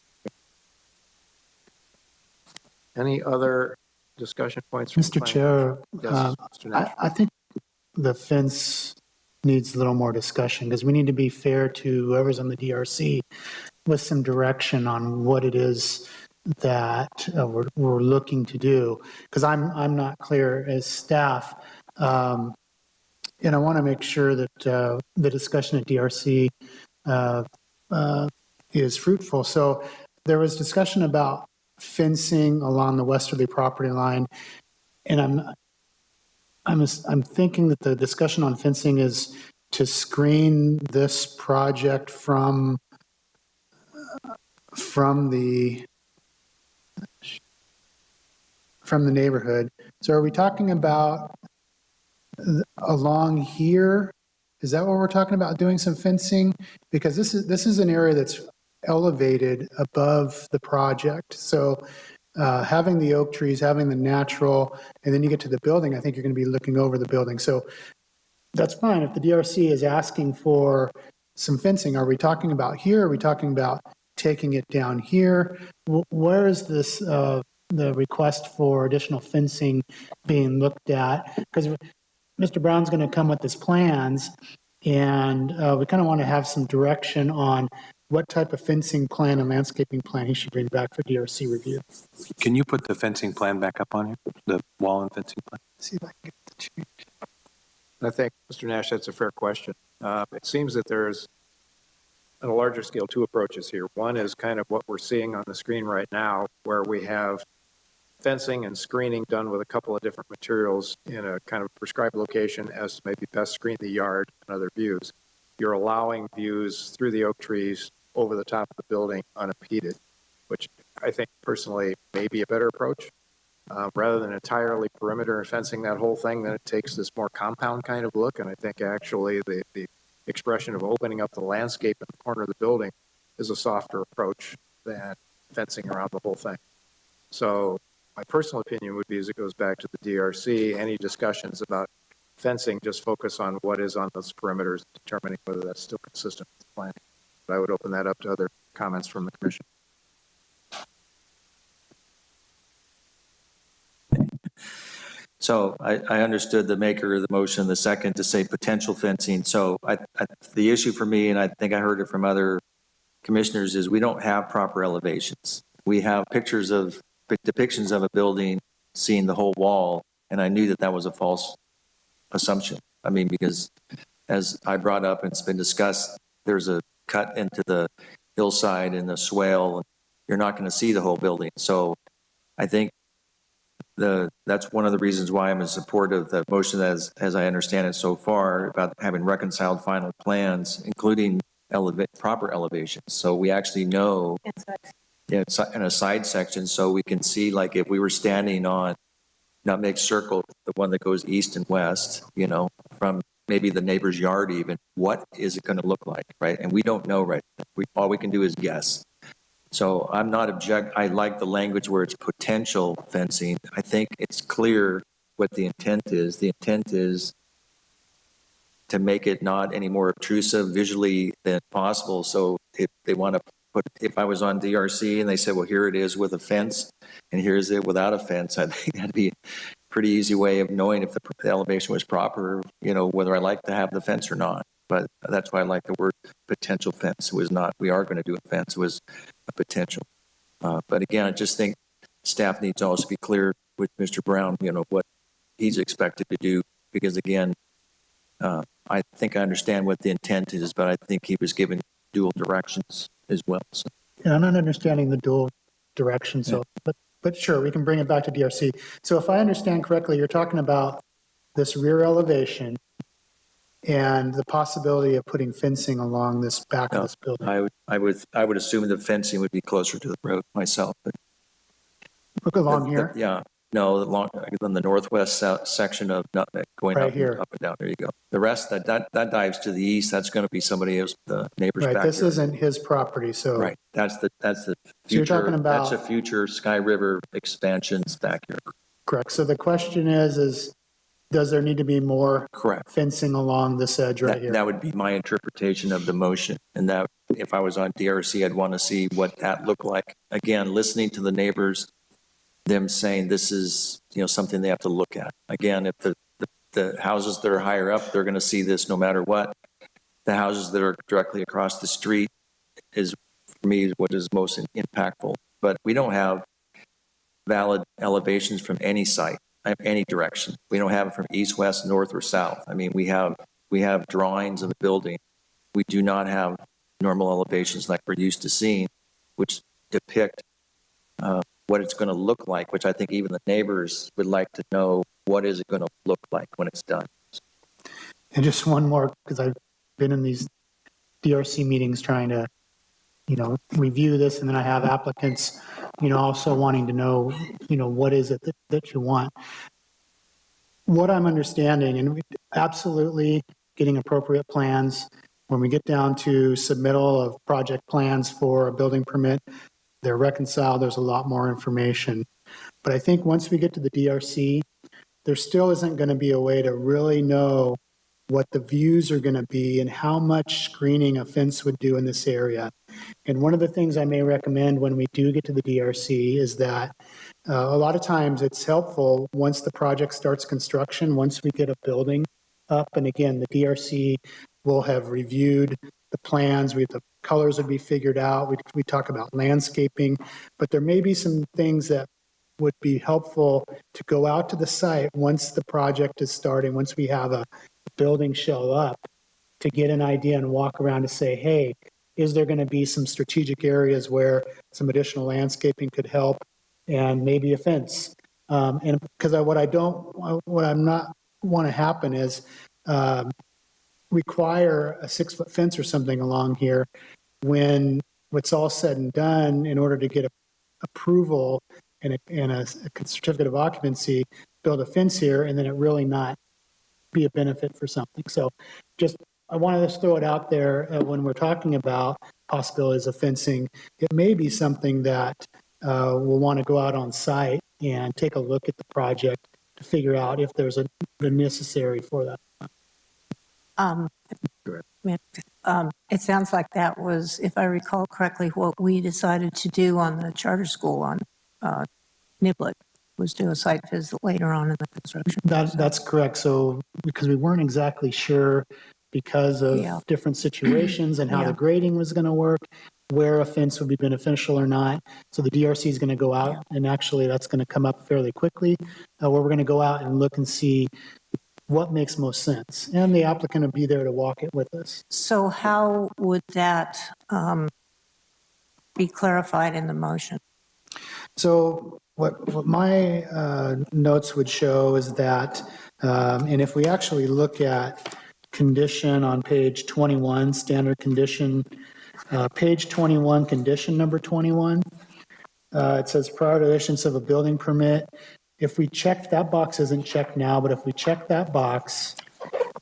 Any other discussion points? From Mr. Chair, yes, Mr. Nash. I think the fence needs a little more discussion because we need to be fair to whoever's on the DRC with some direction on what it is that we're looking to do. Because I'm not clear as staff, and I want to make sure that the discussion at DRC is fruitful. So there was discussion about fencing along the westerly property line, and I'm thinking that the discussion on fencing is to screen this project from the neighborhood. So are we talking about along here? Is that what we're talking about, doing some fencing? Because this is an area that's elevated above the project. So having the oak trees, having the natural, and then you get to the building, I think you're going to be looking over the building. So that's fine. If the DRC is asking for some fencing, are we talking about here? Are we talking about taking it down here? Where is this, the request for additional fencing being looked at? Because Mr. Brown's going to come with his plans, and we kind of want to have some direction on what type of fencing plan and landscaping plan he should bring back for DRC review. Can you put the fencing plan back up on here? The wall and fencing plan? See if I can get the change. I think, Mr. Nash, that's a fair question. It seems that there's, on a larger scale, two approaches here. One is kind of what we're seeing on the screen right now, where we have fencing and screening done with a couple of different materials in a kind of prescribed location as to maybe best screen the yard and other views. You're allowing views through the oak trees over the top of the building unimpeded, which I think personally may be a better approach. Rather than entirely perimeter fencing that whole thing, then it takes this more compound kind of look. And I think actually the expression of opening up the landscape in the corner of the building is a softer approach than fencing around the whole thing. So my personal opinion would be, as it goes back to the DRC, any discussions about fencing just focus on what is on those perimeters, determining whether that's still consistent with the plan. But I would open that up to other comments from the commission. So I understood the maker of the motion, the second to say potential fencing. So the issue for me, and I think I heard it from other commissioners, is we don't have proper elevations. We have depictions of a building, seeing the whole wall, and I knew that was a false assumption. I mean, because as I brought up and it's been discussed, there's a cut into the hillside and the swale, and you're not going to see the whole building. So I think that's one of the reasons why I'm in support of the motion as I understand it so far, about having reconciled final plans, including proper elevations. So we actually know it's in a side section, so we can see, like, if we were standing on Nutmeg Circle, the one that goes east and west, from maybe the neighbor's yard even, what is it going to look like, right? And we don't know, right? All we can do is guess. So I'm not I like the language where it's potential fencing. I think it's clear what the intent is. The intent is to make it not any more obtrusive visually than possible. So if they want to if I was on DRC and they said, well, here it is with a fence and here's it without a fence, I think that'd be a pretty easy way of knowing if the elevation was proper, whether I like to have the fence or not. But that's why I like the word potential fence. It was not, we are going to do a fence, it was a potential. But again, I just think staff needs to also be clear with Mr. Brown, what he's expected to do, because again, I think I understand what the intent is, but I think he was given dual directions as well. So. Yeah, I'm not understanding the dual direction. So, but sure, we can bring it back to DRC. So if I understand correctly, you're talking about this rear elevation and the possibility of putting fencing along this back of this building. I would assume the fencing would be closer to the road myself. But look along here. Yeah, No, on the northwest section of Nutmeg, going Right up, here. up and down. There you go. The rest, that dives to the east. That's going to be somebody else, the neighbor's Right, back this here. isn't his property, so. Right. That's the So future. you're talking about. That's a future Sky River expansions back here. Correct. So the question is does there need to be more Correct. fencing along this edge right here? That would be my interpretation of the motion. And that if I was on DRC, I'd want to see what that looked like. Again, listening to the neighbors, them saying this is, something they have to look at. Again, if the houses that are higher up, they're going to see this no matter what. The houses that are directly across the street is, for me, what is most impactful. But we don't have valid elevations from any site, any direction. We don't have it from east, west, north, or south. I mean, we have drawings of the building. We do not have normal elevations like we're used to seeing, which depict what it's going to look like, which I think even the neighbors would like to know what is it going to look like when it's done. And just one more, because I've been in these DRC meetings trying to, review this, and then I have applicants, also wanting to know, what is it that you want. What I'm understanding, and absolutely getting appropriate plans, when we get down to submittal of project plans for a building permit, they're reconciled, there's a lot more information. But I think once we get to the DRC, there still isn't going to be a way to really know what the views are going to be and how much screening a fence would do in this area. And one of the things I may recommend when we do get to the DRC is that a lot of times it's helpful once the project starts construction, once we get a building up, and again, the DRC will have reviewed the plans, the colors would be figured out, we talk about landscaping, but there may be some things that would be helpful to go out to the site once the project is starting, once we have a building show up, to get an idea and walk around to say, hey, is there going to be some strategic areas where some additional landscaping could help and maybe a fence? And because what I'm not want to happen is require a 6-foot fence or something along here when what's all said and done, in order to get approval and a certificate of occupancy, build a fence here, and then it really not be a benefit for something. So just, I wanted to throw it out there when we're talking about possibilities of fencing. It may be something that we'll want to go out on site and take a look at the project to figure out if there's a necessary for that. It sounds like that was, if I recall correctly, what we decided to do on the charter school on Niblett, was do a site visit later on in the construction. That's correct. So because we weren't exactly sure because of different situations and how the grading was going to work, where a fence would be beneficial or not. So the DRC is going to go out, and actually that's going to come up fairly quickly, where we're going to go out and look and see what makes most sense. And the applicant will be there to walk it with us. So how would that be clarified in the motion? So what my notes would show is that, and if we actually look at condition on page 21, standard condition, page 21, condition number 21, it says prior to issuance of a building permit. If we check, that box isn't checked now, but if we check that box,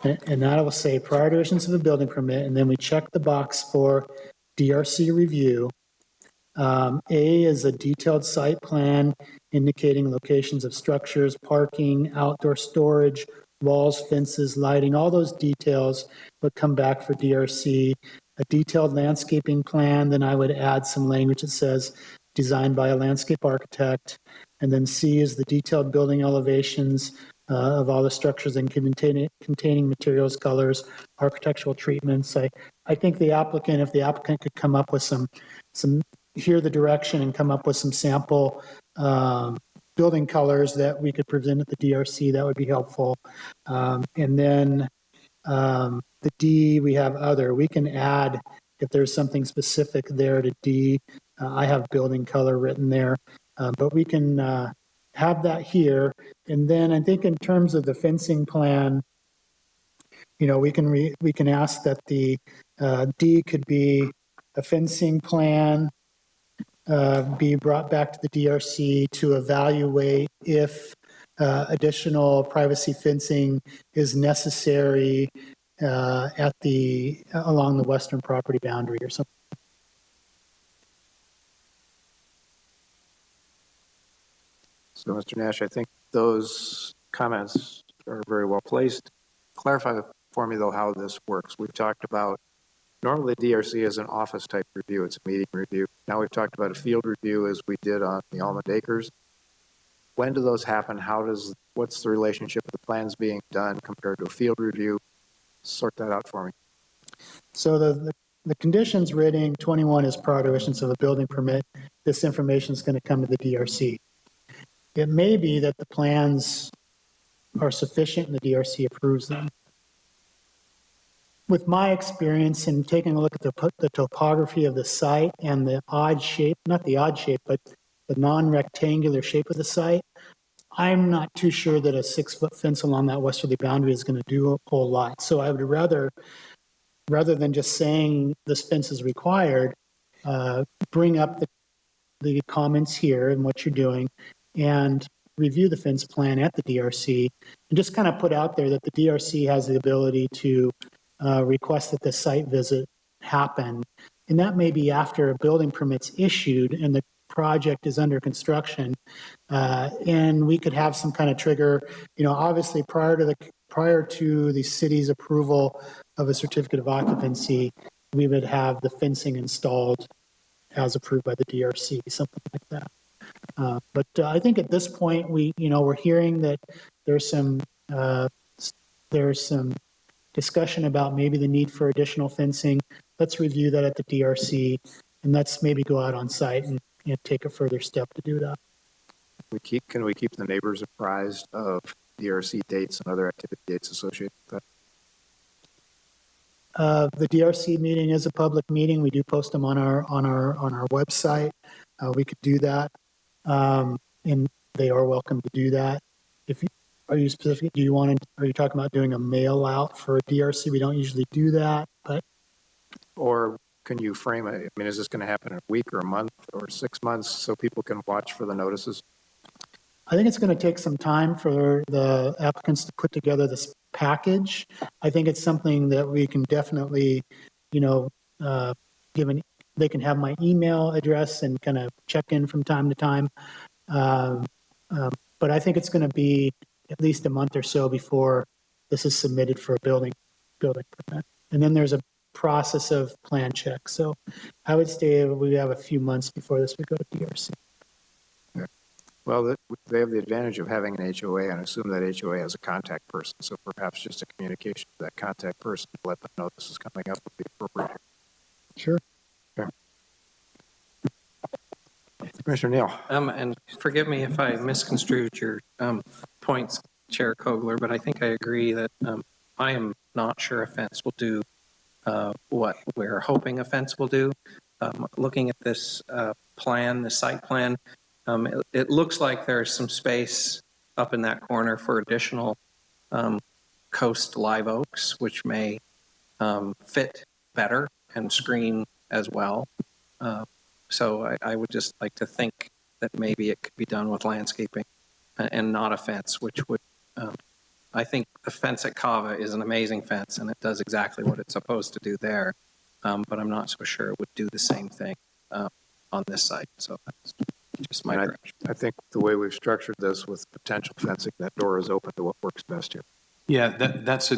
and that will say prior to issuance of a building permit, and then we check the box for DRC review. A is a detailed site plan indicating locations of structures, parking, outdoor storage, walls, fences, lighting, all those details would come back for DRC. A detailed landscaping plan, then I would add some language that says designed by a landscape architect. And then C is the detailed building elevations of all the structures and containing materials, colors, architectural treatments. I think the applicant, if the applicant could come up with some hear the direction and come up with some sample building colors that we could present at the DRC, that would be helpful. And then the D, we have other. We can add, if there's something specific there to D, I have building color written there, but we can have that here. And then I think in terms of the fencing plan, we can ask that the D could be a fencing plan be brought back to the DRC to evaluate if additional privacy fencing is necessary along the western property boundary or something. So, Mr. Nash, I think those comments are very well placed. Clarify for me, though, how this works. We've talked about, normally DRC is an office type review. It's a meeting review. Now we've talked about a field review as we did on the Almond Acres. When do those happen? What's the relationship of the plans being done compared to a field review? Sort that out for me. So the conditions rating 21 is prior to issuance of a building permit. This information is going to come to the DRC. It may be that the plans are sufficient and the DRC approves them. With my experience in taking a look at the topography of the site and the odd shape, not the odd shape, but the non-rectangular shape of the site, I'm not too sure that a 6-foot fence along that westerly boundary is going to do a whole lot. So I would rather than just saying this fence is required, bring up the comments here and what you're doing and review the fence plan at the DRC and just kind of put out there that the DRC has the ability to request that the site visit happen. And that may be after a building permit's issued and the project is under construction. And we could have some kind of trigger, obviously prior to the city's approval of a certificate of occupancy, we would have the fencing installed as approved by the DRC, something like that. But I think at this point, we're hearing that there's some discussion about maybe the need for additional fencing. Let's review that at the DRC, and let's maybe go out on site and take a further step to do that. Can we keep the neighbors apprised of DRC dates and other activity dates associated with that? The DRC meeting is a public meeting. We do post them on our website. We could do that. And they are welcome to do that. Are you talking about doing a mail out for a DRC? We don't usually do that, but. Or can you frame it? I mean, is this going to happen in a week or a month or 6 months so people can watch for the notices? I think it's going to take some time for the applicants to put together this package. I think it's something that we can definitely, they can have my email address and kind of check in from time to time. But I think it's going to be at least a month or so before this is submitted for a building permit. And then there's a process of plan check. So I would say we have a few months before this would go to DRC. Yeah. Well, they have the advantage of having an HOA, and I assume that HOA has a contact person. So perhaps just a communication to that contact person to let them know this is coming up would be appropriate. Sure. Okay. Commissioner Neal. And forgive me if I misconstrued your points, Chair Kogler, but I think I agree that I am not sure a fence will do what we're hoping a fence will do. Looking at this plan, the site plan, it looks like there's some space up in that corner for additional coast live oaks, which may fit better and screen as well. So I would just like to think that maybe it could be done with landscaping and not a fence, which would, I think the fence at Cava is an amazing fence and it does exactly what it's supposed to do there. But I'm not so sure it would do the same thing on this site. So that's just my direction. I think the way we've structured this with potential fencing, that door is open to what works best here. Yeah, that's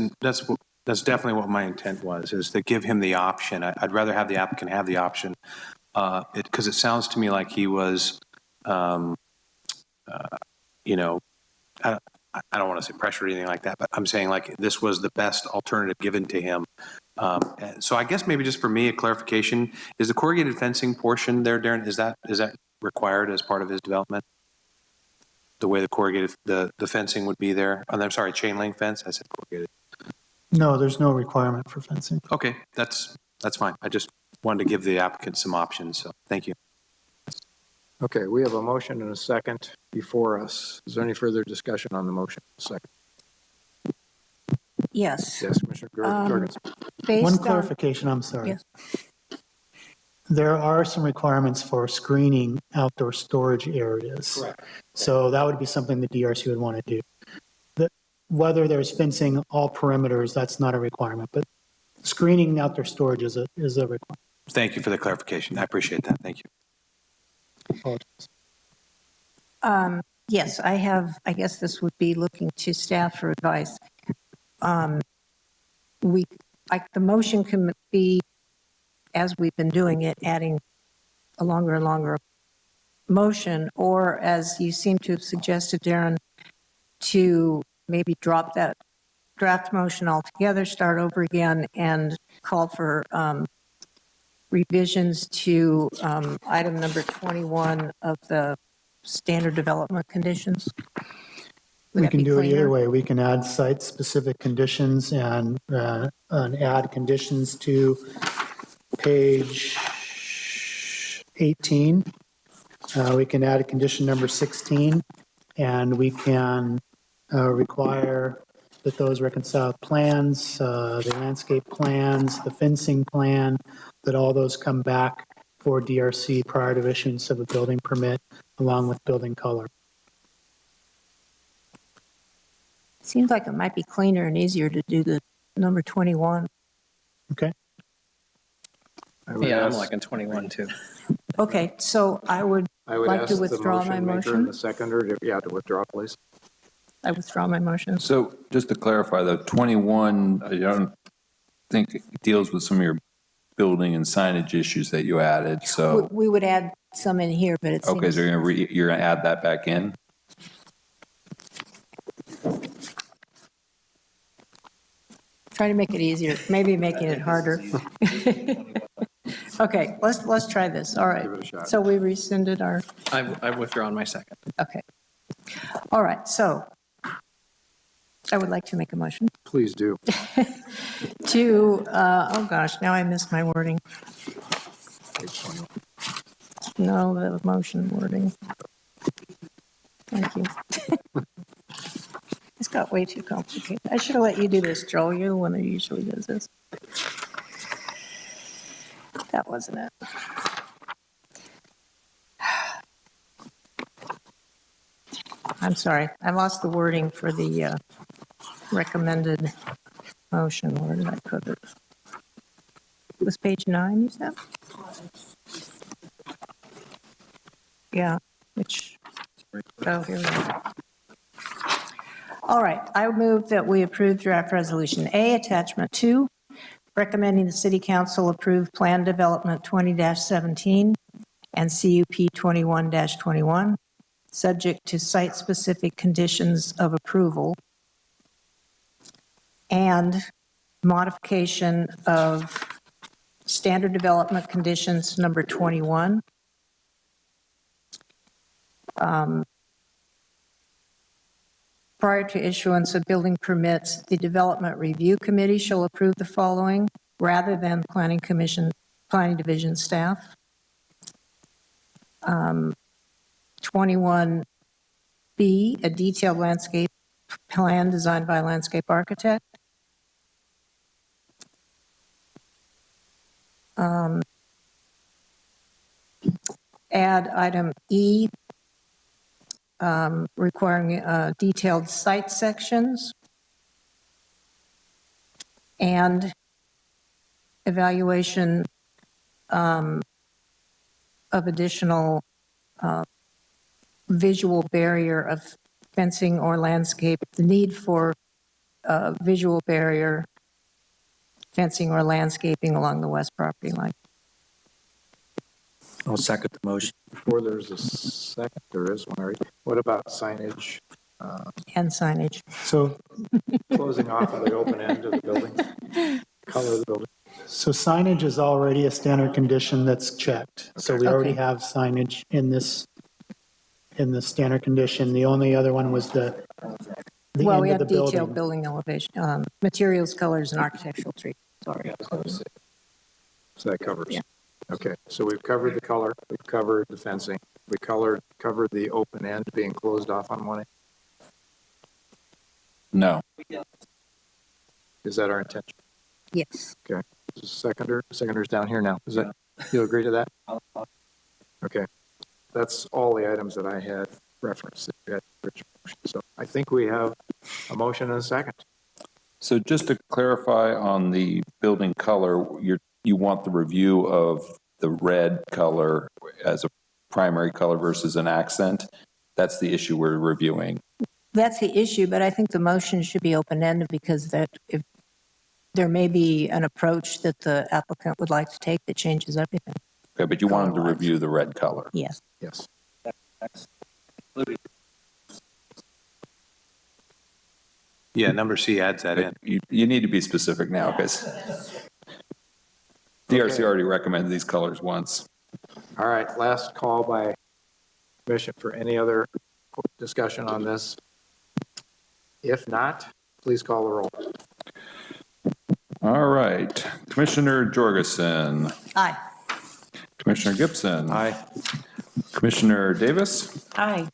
definitely what my intent was, is to give him the option. I'd rather have the applicant have the option, because it sounds to me like he was, I don't want to say pressure or anything like that, but I'm saying like this was the best alternative given to him. So I guess maybe just for me, a clarification, is the corrugated fencing portion there, Darren, is that required as part of his development? The way the corrugated, the fencing would be there? I'm sorry, chain link fence? I said corrugated. No, there's no requirement for fencing. Okay, that's fine. I just wanted to give the applicant some options, so thank you. Okay, we have a motion and a second before us. Is there any further discussion on the motion? Second. Yes. Yes, Commissioner Jorgensen. One clarification, I'm sorry. Yes. There are some requirements for screening outdoor storage areas. Correct. So that would be something the DRC would want to do. Whether there's fencing all perimeters, that's not a requirement, but screening outdoor storage is a requirement. Thank you for the clarification. I appreciate that. Thank you. Apologies. Yes, I guess this would be looking to staff for advice. The motion can be, as we've been doing it, adding a longer and longer motion, or as you seem to have suggested, Darren, to maybe drop that draft motion altogether, start over again, and call for revisions to item number 21 of the standard development conditions. We can do it either way. We can add site-specific conditions and add conditions to page 18. We can add a condition number 16, and we can require that those reconciled plans, the landscape plans, the fencing plan, that all those come back for DRC prior to issuance of a building permit, along with building color. Seems like it might be cleaner and easier to do the number 21. Okay. Yeah, I'm liking 21 too. Okay, so I would like to withdraw my And motion. the seconder, to withdraw, please. I withdraw my motion. So just to clarify, the 21, I don't think it deals with some of your building and signage issues that you added, so. We would add some in here, but it seems. Okay, so you're gonna add that back in? Try to make it easier, maybe making it harder. Okay, let's try this. All right. So we rescinded our, I've withdrawn my second. okay. All right, so I would like to make a motion Please do. to, oh gosh, now I missed my wording. No, the motion wording. Thank you. It's got way too complicated. I should have let you do this, Joel. You're the one that usually does this. That wasn't it. I'm sorry. I lost the wording for the recommended motion. Where did I put it? It was page 9, you said? Yeah, which, oh, here we go. All right, I move that we approve draft resolution A, attachment 2, recommending the city council approve plan development 20-17 and CUP 21-21, subject to site-specific conditions of approval and modification of standard development conditions number 21. Prior to issuance of building permits, the Development Review Committee shall approve the following rather than Planning Division staff. 21B, a detailed landscape plan designed by a landscape architect. Add item E, requiring detailed site sections and evaluation of additional visual barrier of fencing or landscape, the need for visual barrier fencing or landscaping along the west property line. I'll second the motion. Before there's a second, there is one already. What about signage? And signage. So Closing off of the open end of the building, color of the building. So signage is already a standard condition that's checked. So we already have signage in the standard condition. The only other one was the Well, we end have of the detailed building. building elevation, materials, colors, and architectural treatment. Sorry. So that covers. Yeah. Okay, so we've covered the color, we've covered the fencing, we covered the open end being closed off on one end. No. Is that our intention? Yes. Okay. Seconder's down here now. Is that? You agree to that? Okay. That's all the items that I had referenced. So I think we have a motion and a second. So just to clarify on the building color, you want the review of the red color as a primary color versus an accent? That's the issue we're reviewing. That's the issue, but I think the motion should be open-ended because that if there may be an approach that the applicant would like to take that changes everything. Okay, but you want them to review the red color? Yes. Yes. Yeah, number C adds that in. You need to be specific now because DRC already recommended these colors once. All right, last call by Commission for any other discussion on this. If not, please call the roll. All right, Commissioner Jorgensen. Aye. Commissioner Gibson. Aye. Commissioner Davis. Aye.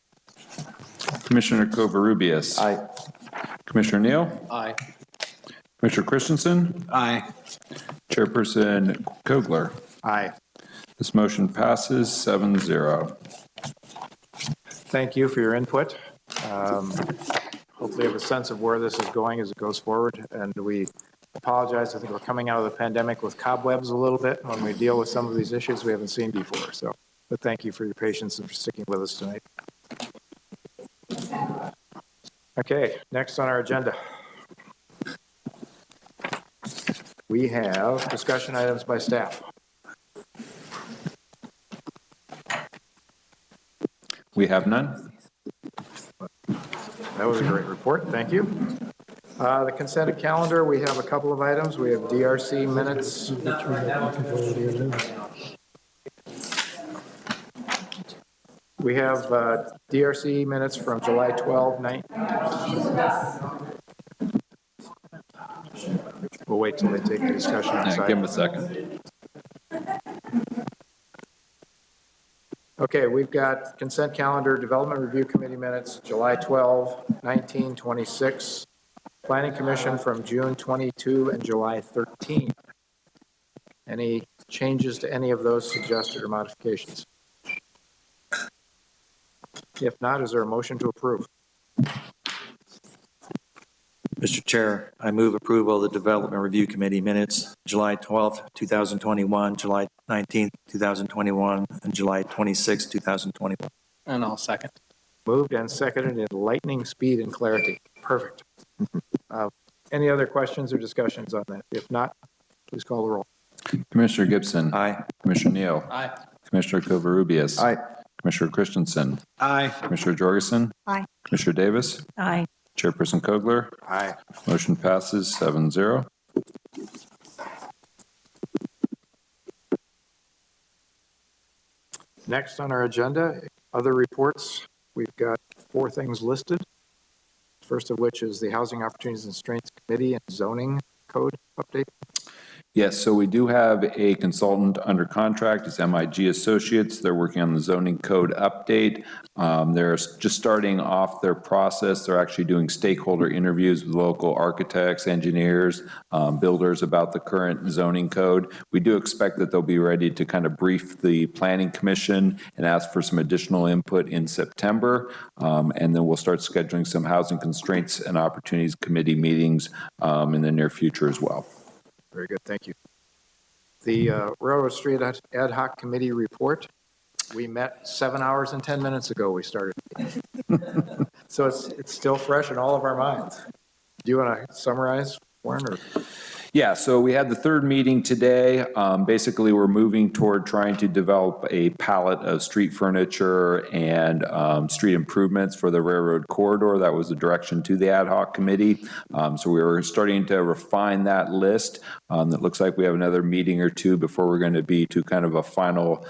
Commissioner Covarrubias. Aye. Commissioner Neal. Aye. Commissioner Christensen. Aye. Chairperson Kogler. Aye. This motion passes 7-0. Thank you for your input. Hopefully you have a sense of where this is going as it goes forward. And we apologize. I think we're coming out of the pandemic with cobwebs a little bit when we deal with some of these issues we haven't seen before. So, but thank you for your patience and for sticking with us tonight. Okay, next on our agenda. We have discussion items by staff. We have none. That was a great report. Thank you. The consent calendar, we have a couple of items. We have DRC minutes. We have DRC minutes from July 12, 19. We'll wait till they take the discussion outside. Give them a second. Okay, we've got consent calendar, Development Review Committee minutes, July 12, 19, 26. Planning Commission from June 22 and July 13. Any changes to any of those suggested or modifications? If not, is there a motion to approve? Mr. Chair, I move approval of the Development Review Committee minutes, July 12th, 2021, July 19th, 2021, and July 26th, 2021. And I'll second. Moved and seconded in lightning speed and clarity. Perfect. Any other questions or discussions on that? If not, please call the roll. Commissioner Gibson. Aye. Commissioner Neal. Aye. Commissioner Covarrubias. Aye. Commissioner Christensen. Aye. Commissioner Jorgensen. Aye. Commissioner Davis. Aye. Chairperson Kogler. Aye. Motion passes 7-0. Next on our agenda, other reports. We've got 4 things listed. First of which is the Housing Opportunities and Strengths Committee and Zoning Code update. Yes, so we do have a consultant under contract. It's MIG Associates. They're working on the zoning code update. They're just starting off their process. They're actually doing stakeholder interviews with local architects, engineers, builders about the current zoning code. We do expect that they'll be ready to kind of brief the Planning Commission and ask for some additional input in September. And then we'll start scheduling some Housing Constraints and Opportunities Committee meetings in the near future as well. Very good, thank you. The Railroad Street Ad Hoc Committee report. We met 7 hours and 10 minutes ago. We started. So it's still fresh in all of our minds. Do you want to summarize, Warren? Or? Yeah, so we had the 3rd meeting today. Basically, we're moving toward trying to develop a palette of street furniture and street improvements for the railroad corridor. That was the direction to the ad hoc committee. So we were starting to refine that list. It looks like we have another meeting or 2 before we're going to be to kind of a final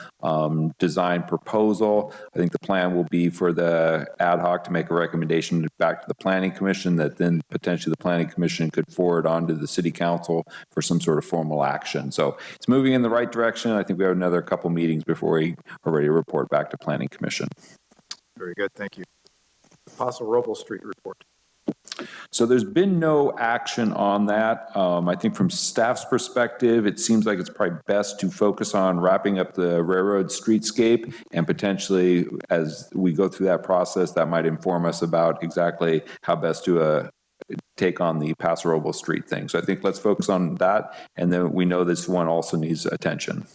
design proposal. I think the plan will be for the ad hoc to make a recommendation back to the Planning Commission that then potentially the Planning Commission could forward on to the City Council for some sort of formal action. So it's moving in the right direction. I think we have another couple meetings before we are ready to report back to Planning Commission. Very good, thank you. Paso Robles Street report. So there's been no action on that. I think from staff's perspective, it seems like it's probably best to focus on wrapping up the railroad streetscape, and potentially as we go through that process, that might inform us about exactly how best to take on the Paso Robles Street thing. So I think let's focus on that, and then we know this one also needs attention.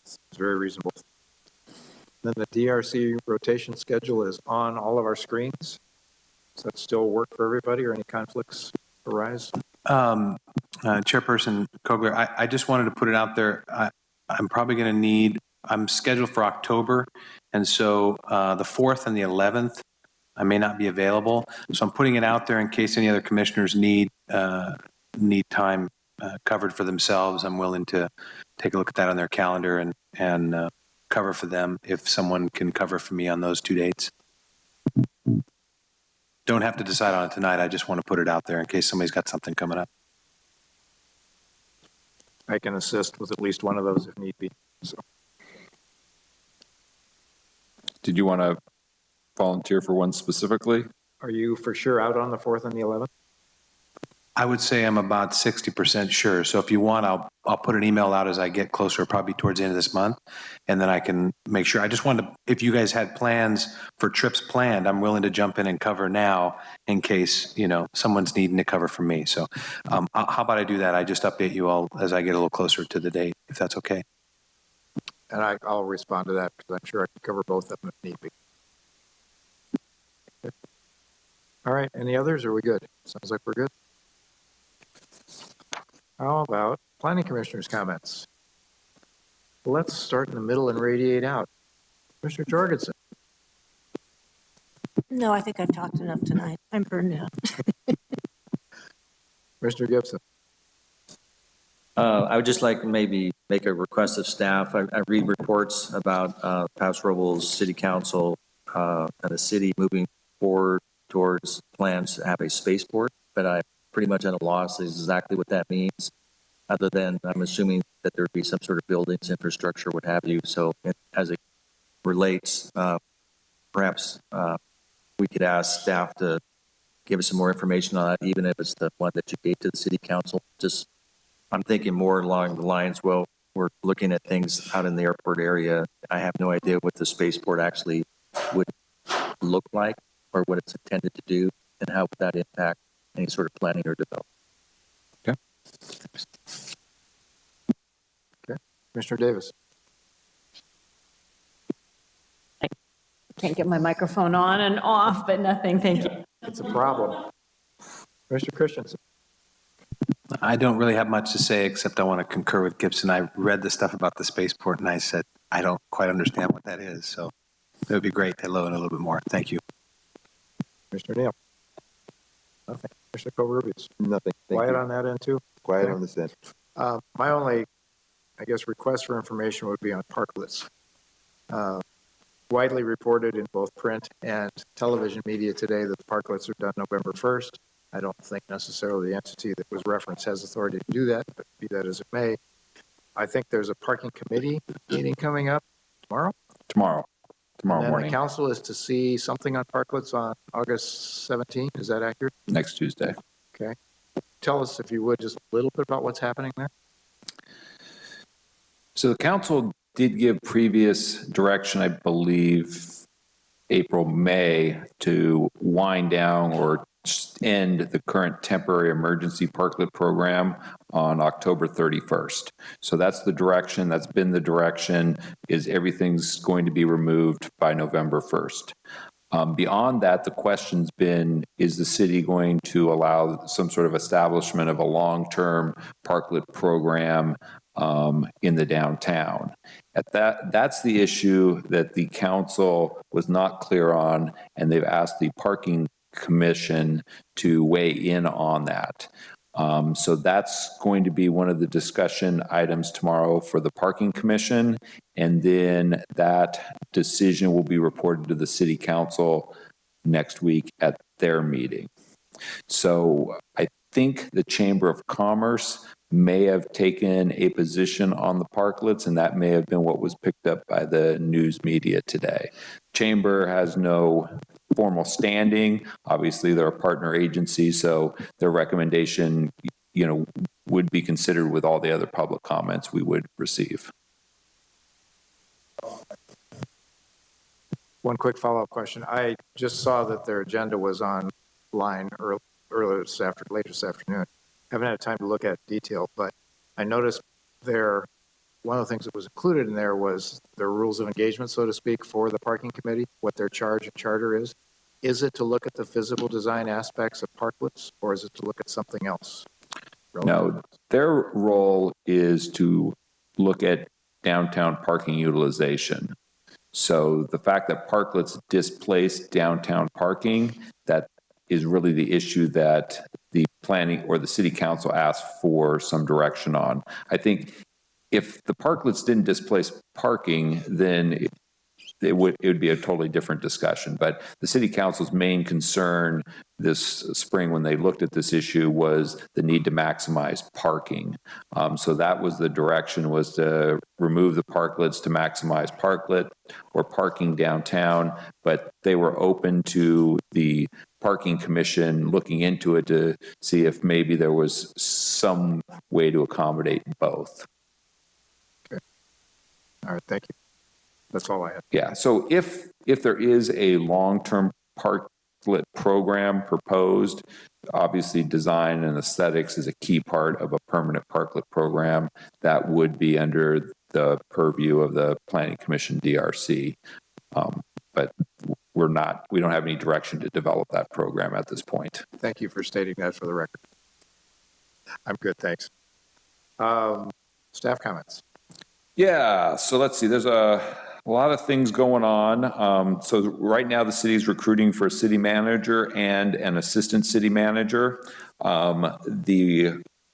It's very reasonable. Then the DRC rotation schedule is on all of our screens. Does that still work for everybody, or any conflicts arise? Chairperson Kogler, I just wanted to put it out there. I'm probably going to need, I'm scheduled for October, and so the 4th and the 11th, I may not be available. So I'm putting it out there in case any other commissioners need time covered for themselves. I'm willing to take a look at that on their calendar and cover for them if someone can cover for me on those 2 dates. Don't have to decide on it tonight. I just want to put it out there in case somebody's got something coming up. I can assist with at least one of those if need be. So, did you want to volunteer for one specifically? are you for sure out on the 4th and the 11th? I would say I'm about 60% sure. So if you want, I'll put an email out as I get closer, probably towards the end of this month, and then I can make sure. I just wanted to, if you guys had plans for trips planned, I'm willing to jump in and cover now in case, someone's needing to cover for me. So how about I do that? I just update you all as I get a little closer to the date, if that's okay. And I'll respond to that because I'm sure I can cover both of them if need be. Okay. All right, any others? Are we good? Sounds like we're good. How about planning commissioners' comments? Let's start in the middle and radiate out. Mr. Jorgensen. No, I think I've talked enough tonight. I'm burned out. Mr. Gibson. I would just like to maybe make a request of staff. I read reports about Paso Robles City Council and the city moving forward towards plans to have a spaceport, but I'm pretty much at a loss as exactly what that means, other than I'm assuming that there'd be some sort of buildings, infrastructure, what have you. So as it relates, perhaps we could ask staff to give us some more information on that, even if it's the one that you gave to the city council. Just, I'm thinking more along the lines, well, we're looking at things out in the airport area. I have no idea what the spaceport actually would look like or what it's intended to do, and how would that impact any sort of planning or development. Okay. Okay. Commissioner Davis. I can't get my microphone on and off, but nothing. Thank you. It's a problem. Mr. Christensen. I don't really have much to say, except I want to concur with Gibson. I read the stuff about the spaceport, and I said, I don't quite understand what that is. So it would be great to learn a little bit more. Thank you. Mr. Neal. Nothing. Mr. Covarrubias. Nothing. Quiet on that end too? Quiet Okay. on this end. My only, request for information would be on parklets. Widely reported in both print and television media today that the parklets are done November 1st. I don't think necessarily the entity that was referenced has authority to do that, but be that as it may. I think there's a parking committee meeting coming up tomorrow. Tomorrow And then morning. the council is to see something on parklets on August 17th. Is that accurate? Next Tuesday. Okay. Tell us, if you would, just a little bit about what's happening there. So the council did give previous direction, I believe, April, May, to wind down or end the current temporary emergency parklet program on October 31st. So that's the direction, that's been the direction, is everything's going to be removed by November 1st. Beyond that, the question's been, is the city going to allow some sort of establishment of a long-term parklet program in the downtown? That's the issue that the council was not clear on, and they've asked the parking commission to weigh in on that. So that's going to be one of the discussion items tomorrow for the parking commission, and then that decision will be reported to the city council next week at their meeting. So I think the Chamber of Commerce may have taken a position on the parklets, and that may have been what was picked up by the news media today. Chamber has no formal standing. Obviously, they're a partner agency, so their recommendation, would be considered with all the other public comments we would receive. One quick follow-up question. I just saw that their agenda was online later this afternoon. Haven't had time to look at detail, but I noticed one of the things that was included in there was their rules of engagement, so to speak, for the parking committee, what their charge and charter is. Is it to look at the physical design aspects of parklets, or is it to look at something else? No, their role is to look at downtown parking utilization. So the fact that parklets displace downtown parking, that is really the issue that the planning or the city council asked for some direction on. I think if the parklets didn't displace parking, then it would be a totally different discussion. But the city council's main concern this spring when they looked at this issue was the need to maximize parking. So that was the direction, was to remove the parklets to maximize parklet or parking downtown. But they were open to the parking commission looking into it to see if maybe there was some way to accommodate both. Okay. All right, thank you. That's all I have. Yeah, so if there is a long-term parklet program proposed, obviously design and aesthetics is a key part of a permanent parklet program that would be under the purview of the Planning Commission DRC. But we don't have any direction to develop that program at this point. Thank you for stating that for the record. I'm good, thanks. Staff comments. Yeah, so let's see, there's a lot of things going on. So right now the city is recruiting for a city manager and an assistant city manager.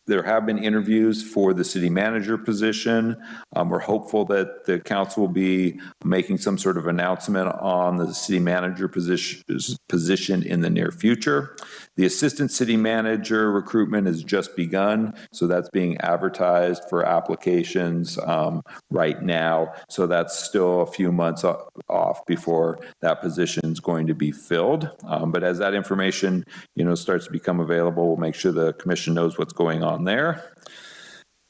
There have been interviews for the city manager position. We're hopeful that the council will be making some sort of announcement on the city manager position in the near future. The assistant city manager recruitment has just begun, so that's being advertised for applications right now. So that's still a few months off before that position is going to be filled. But as that information, starts to become available, we'll make sure the commission knows what's going on there.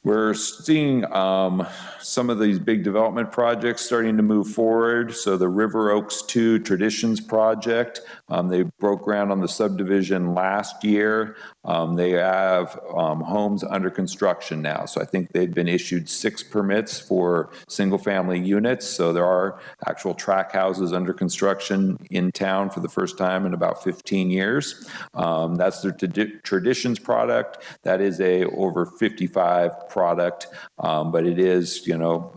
We're seeing some of these big development projects starting to move forward. So the River Oaks 2 Traditions project, they broke ground on the subdivision last year. They have homes under construction now. So I think they've been issued 6 permits for single family units. So there are actual track houses under construction in town for the first time in about 15 years. That's their Traditions product. That is a over 55 product, but it is, a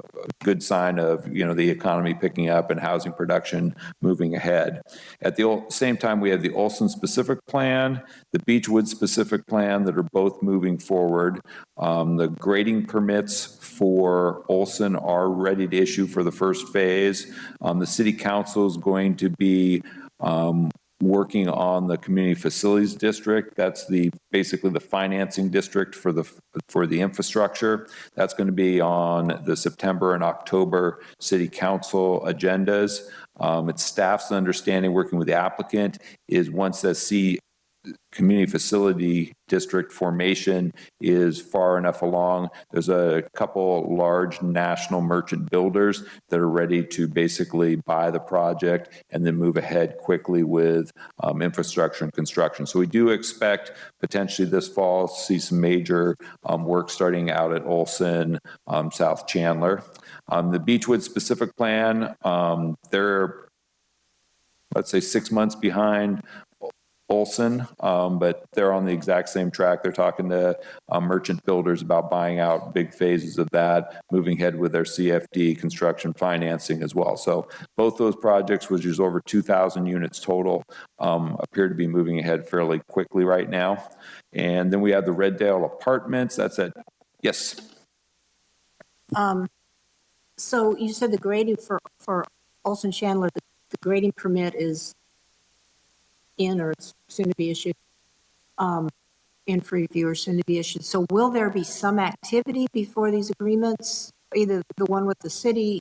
good sign of, the economy picking up and housing production moving ahead. At the same time, we have the Olson specific plan, the Beechwood specific plan that are both moving forward. The grading permits for Olson are ready to issue for the first phase. The city council is going to be working on the community facilities district. That's basically the financing district for the infrastructure. That's going to be on the September and October city council agendas. It's staff's understanding, working with the applicant, is once the community facility district formation is far enough along, there's a couple large national merchant builders that are ready to basically buy the project and then move ahead quickly with infrastructure and construction. So we do expect potentially this fall to see some major work starting out at Olson, South Chandler. The Beechwood specific plan, they're, let's say, 6 months behind Olson, but they're on the exact same track. They're talking to merchant builders about buying out big phases of that, moving ahead with their CFD construction financing as well. So both those projects, which is over 2,000 units total, appear to be moving ahead fairly quickly right now. And then we have the Reddale Apartments. That's at, yes. So you said the grading for Olson Chandler, the grading permit is in, or it's soon to be issued. in for review or soon to be issued. So will there be some activity before these agreements, either the one with the city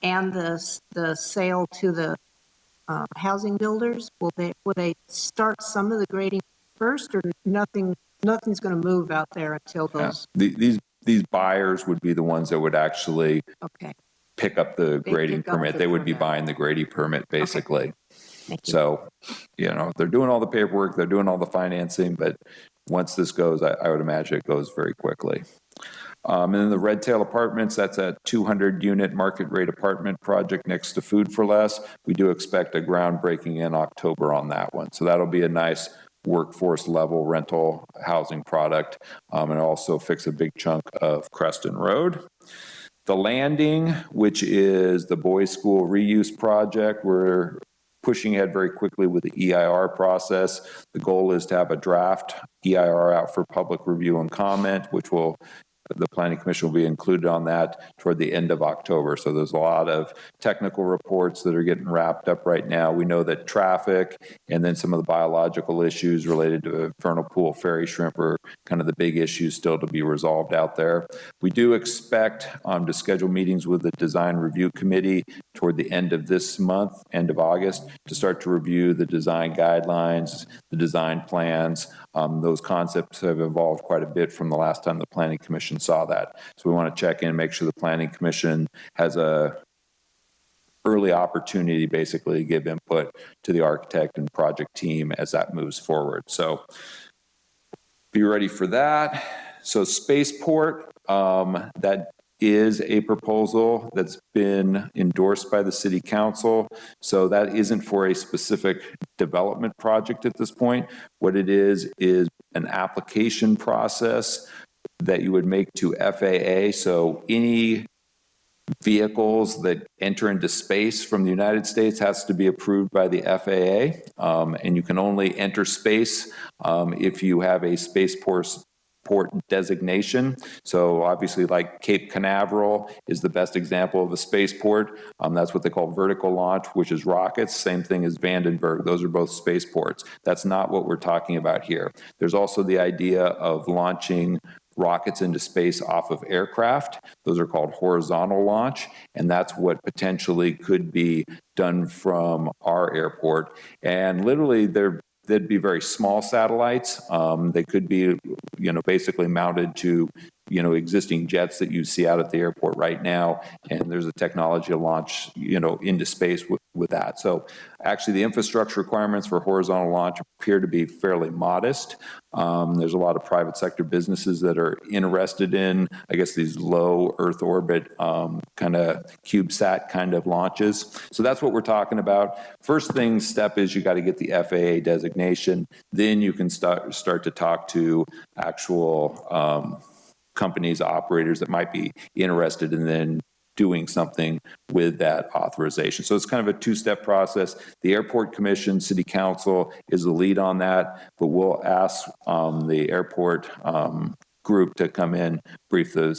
and the sale to the housing builders? Will they start some of the grading first, or nothing's going to move out there until those? These buyers would be the ones that would actually Okay. pick up the They grading pick up permit. the They would be permit. buying the grading permit, basically. Thank you. So, they're doing all the paperwork, they're doing all the financing, but once this goes, I would imagine it goes very quickly. And then the Red Tail Apartments, that's a 200-unit market rate apartment project next to Food for Less. We do expect a groundbreaking in October on that one. So that'll be a nice workforce level rental housing product, and also fix a big chunk of Creston Road. The Landing, which is the boys' school reuse project, we're pushing ahead very quickly with the EIR process. The goal is to have a draft EIR out for public review and comment, which the Planning Commission will be included on that toward the end of October. So there's a lot of technical reports that are getting wrapped up right now. We know that traffic and then some of the biological issues related to vernal pool fairy shrimp are kind of the big issues still to be resolved out there. We do expect to schedule meetings with the Design Review Committee toward the end of this month, end of August, to start to review the design guidelines, the design plans. Those concepts have evolved quite a bit from the last time the Planning Commission saw that. So we want to check in and make sure the Planning Commission has a early opportunity basically to give input to the architect and project team as that moves forward. So be ready for that. So Spaceport, that is a proposal that's been endorsed by the City Council. So that isn't for a specific development project at this point. What it is an application process that you would make to FAA. So any vehicles that enter into space from the United States has to be approved by the FAA. And you can only enter space if you have a spaceport designation. So obviously like Cape Canaveral is the best example of a spaceport. That's what they call vertical launch, which is rockets. Same thing as Vandenberg. Those are both spaceports. That's not what we're talking about here. There's also the idea of launching rockets into space off of aircraft. Those are called horizontal launch, and that's what potentially could be done from our airport. And literally they'd be very small satellites. They could be, basically mounted to, existing jets that you see out at the airport right now. And there's a technology to launch, into space with that. So actually the infrastructure requirements for horizontal launch appear to be fairly modest. There's a lot of private sector businesses that are interested in, I guess, these low Earth orbit kind of CubeSat kind of launches. So that's what we're talking about. First step is you got to get the FAA designation. Then you can start to talk to actual companies, operators that might be interested in then doing something with that authorization. So it's kind of a two-step process. The Airport Commission, City Council is the lead on that, but we'll ask the airport group to come in, brief the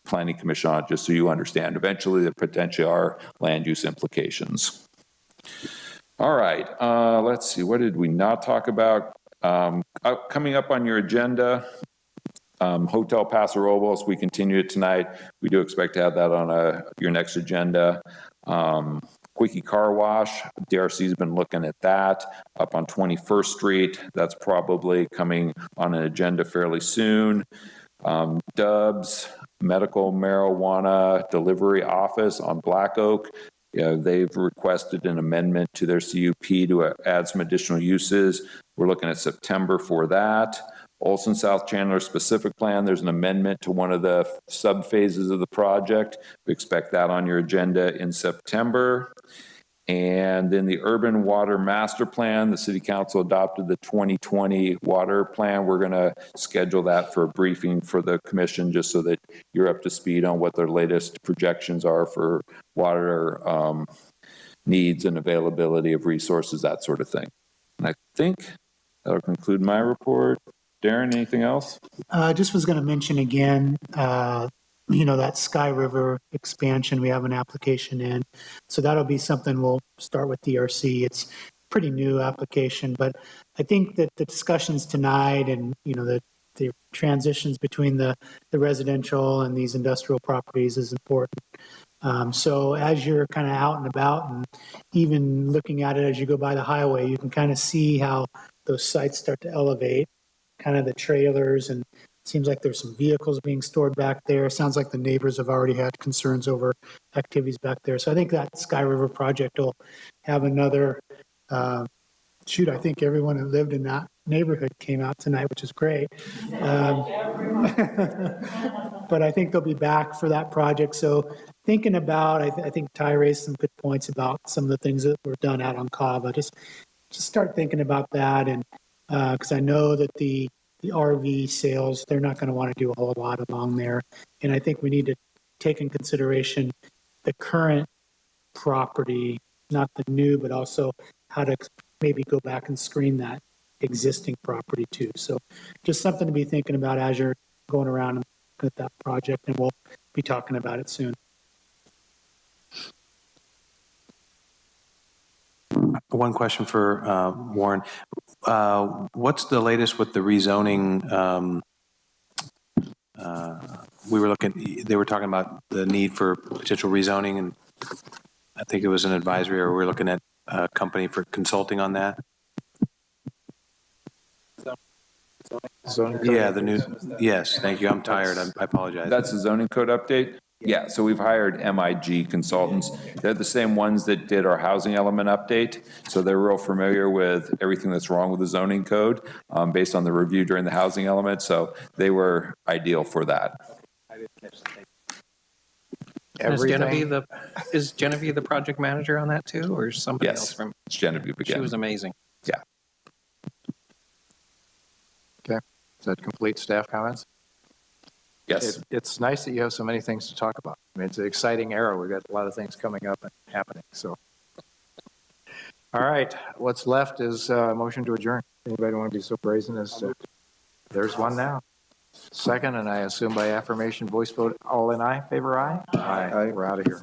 Planning Commission on it, just so you understand. Eventually, there potentially are land use implications. All right, let's see, what did we not talk about? Coming up on your agenda, Hotel Paso Robles, we continue it tonight. We do expect to have that on your next agenda. Quickie Car Wash, DRC's been looking at that up on 21st Street. That's probably coming on an agenda fairly soon. Dubs, medical marijuana delivery office on Black Oak. They've requested an amendment to their CUP to add some additional uses. We're looking at September for that. Olson South Chandler specific plan, there's an amendment to one of the sub-phases of the project. We expect that on your agenda in September. And then the Urban Water Master Plan, the City Council adopted the 2020 water plan. We're going to schedule that for a briefing for the commission just so that you're up to speed on what their latest projections are for water needs and availability of resources, that sort of thing. And I think that'll conclude my report. Darren, anything else? Just was going to mention again, that Sky River expansion, we have an application in. So that'll be something we'll start with DRC. It's pretty new application, but I think that the discussions tonight and, the transitions between the residential and these industrial properties is important. So as you're kind of out and about and even looking at it as you go by the highway, you can kind of see how those sites start to elevate, kind of the trailers, and it seems like there's some vehicles being stored back there. Sounds like the neighbors have already had concerns over activities back there. So I think that Sky River project will have another, I think everyone who lived in that neighborhood came out tonight, which is great. But I think they'll be back for that project. So thinking about, I think Ty raised some good points about some of the things that were done out on Cava. Just start thinking about that. And because I know that the RV sales, they're not going to want to do a whole lot along there. And I think we need to take in consideration the current property, not the new, but also how to maybe go back and screen that existing property too. So just something to be thinking about as you're going around and looking at that project, and we'll be talking about it soon. One question for Warren. What's the latest with the rezoning? They were talking about the need for potential rezoning, and I think it was an advisory, or we're looking at a company for consulting on that. Zoning code Yeah, the new, yes, thank you. I'm tired. I apologize. That's the zoning code update? Yeah, so we've hired MIG consultants. They're the same ones that did our housing element update. So they're real familiar with everything that's wrong with the zoning code based on the review during the housing element. So they were ideal for that. Is Genevieve the project manager on that too, or somebody else from? It's Genevieve again. She was amazing. Yeah. Okay. Does that complete staff comments? Yes. It's nice that you have so many things to talk about. I mean, it's an exciting era. We've got a lot of things coming up and happening. So, all right. What's left is a motion to adjourn. Anybody want to be so brazen as to? There's one now. Second, and I assume by affirmation, voice vote, all in aye, favor aye? Aye. We're out of here.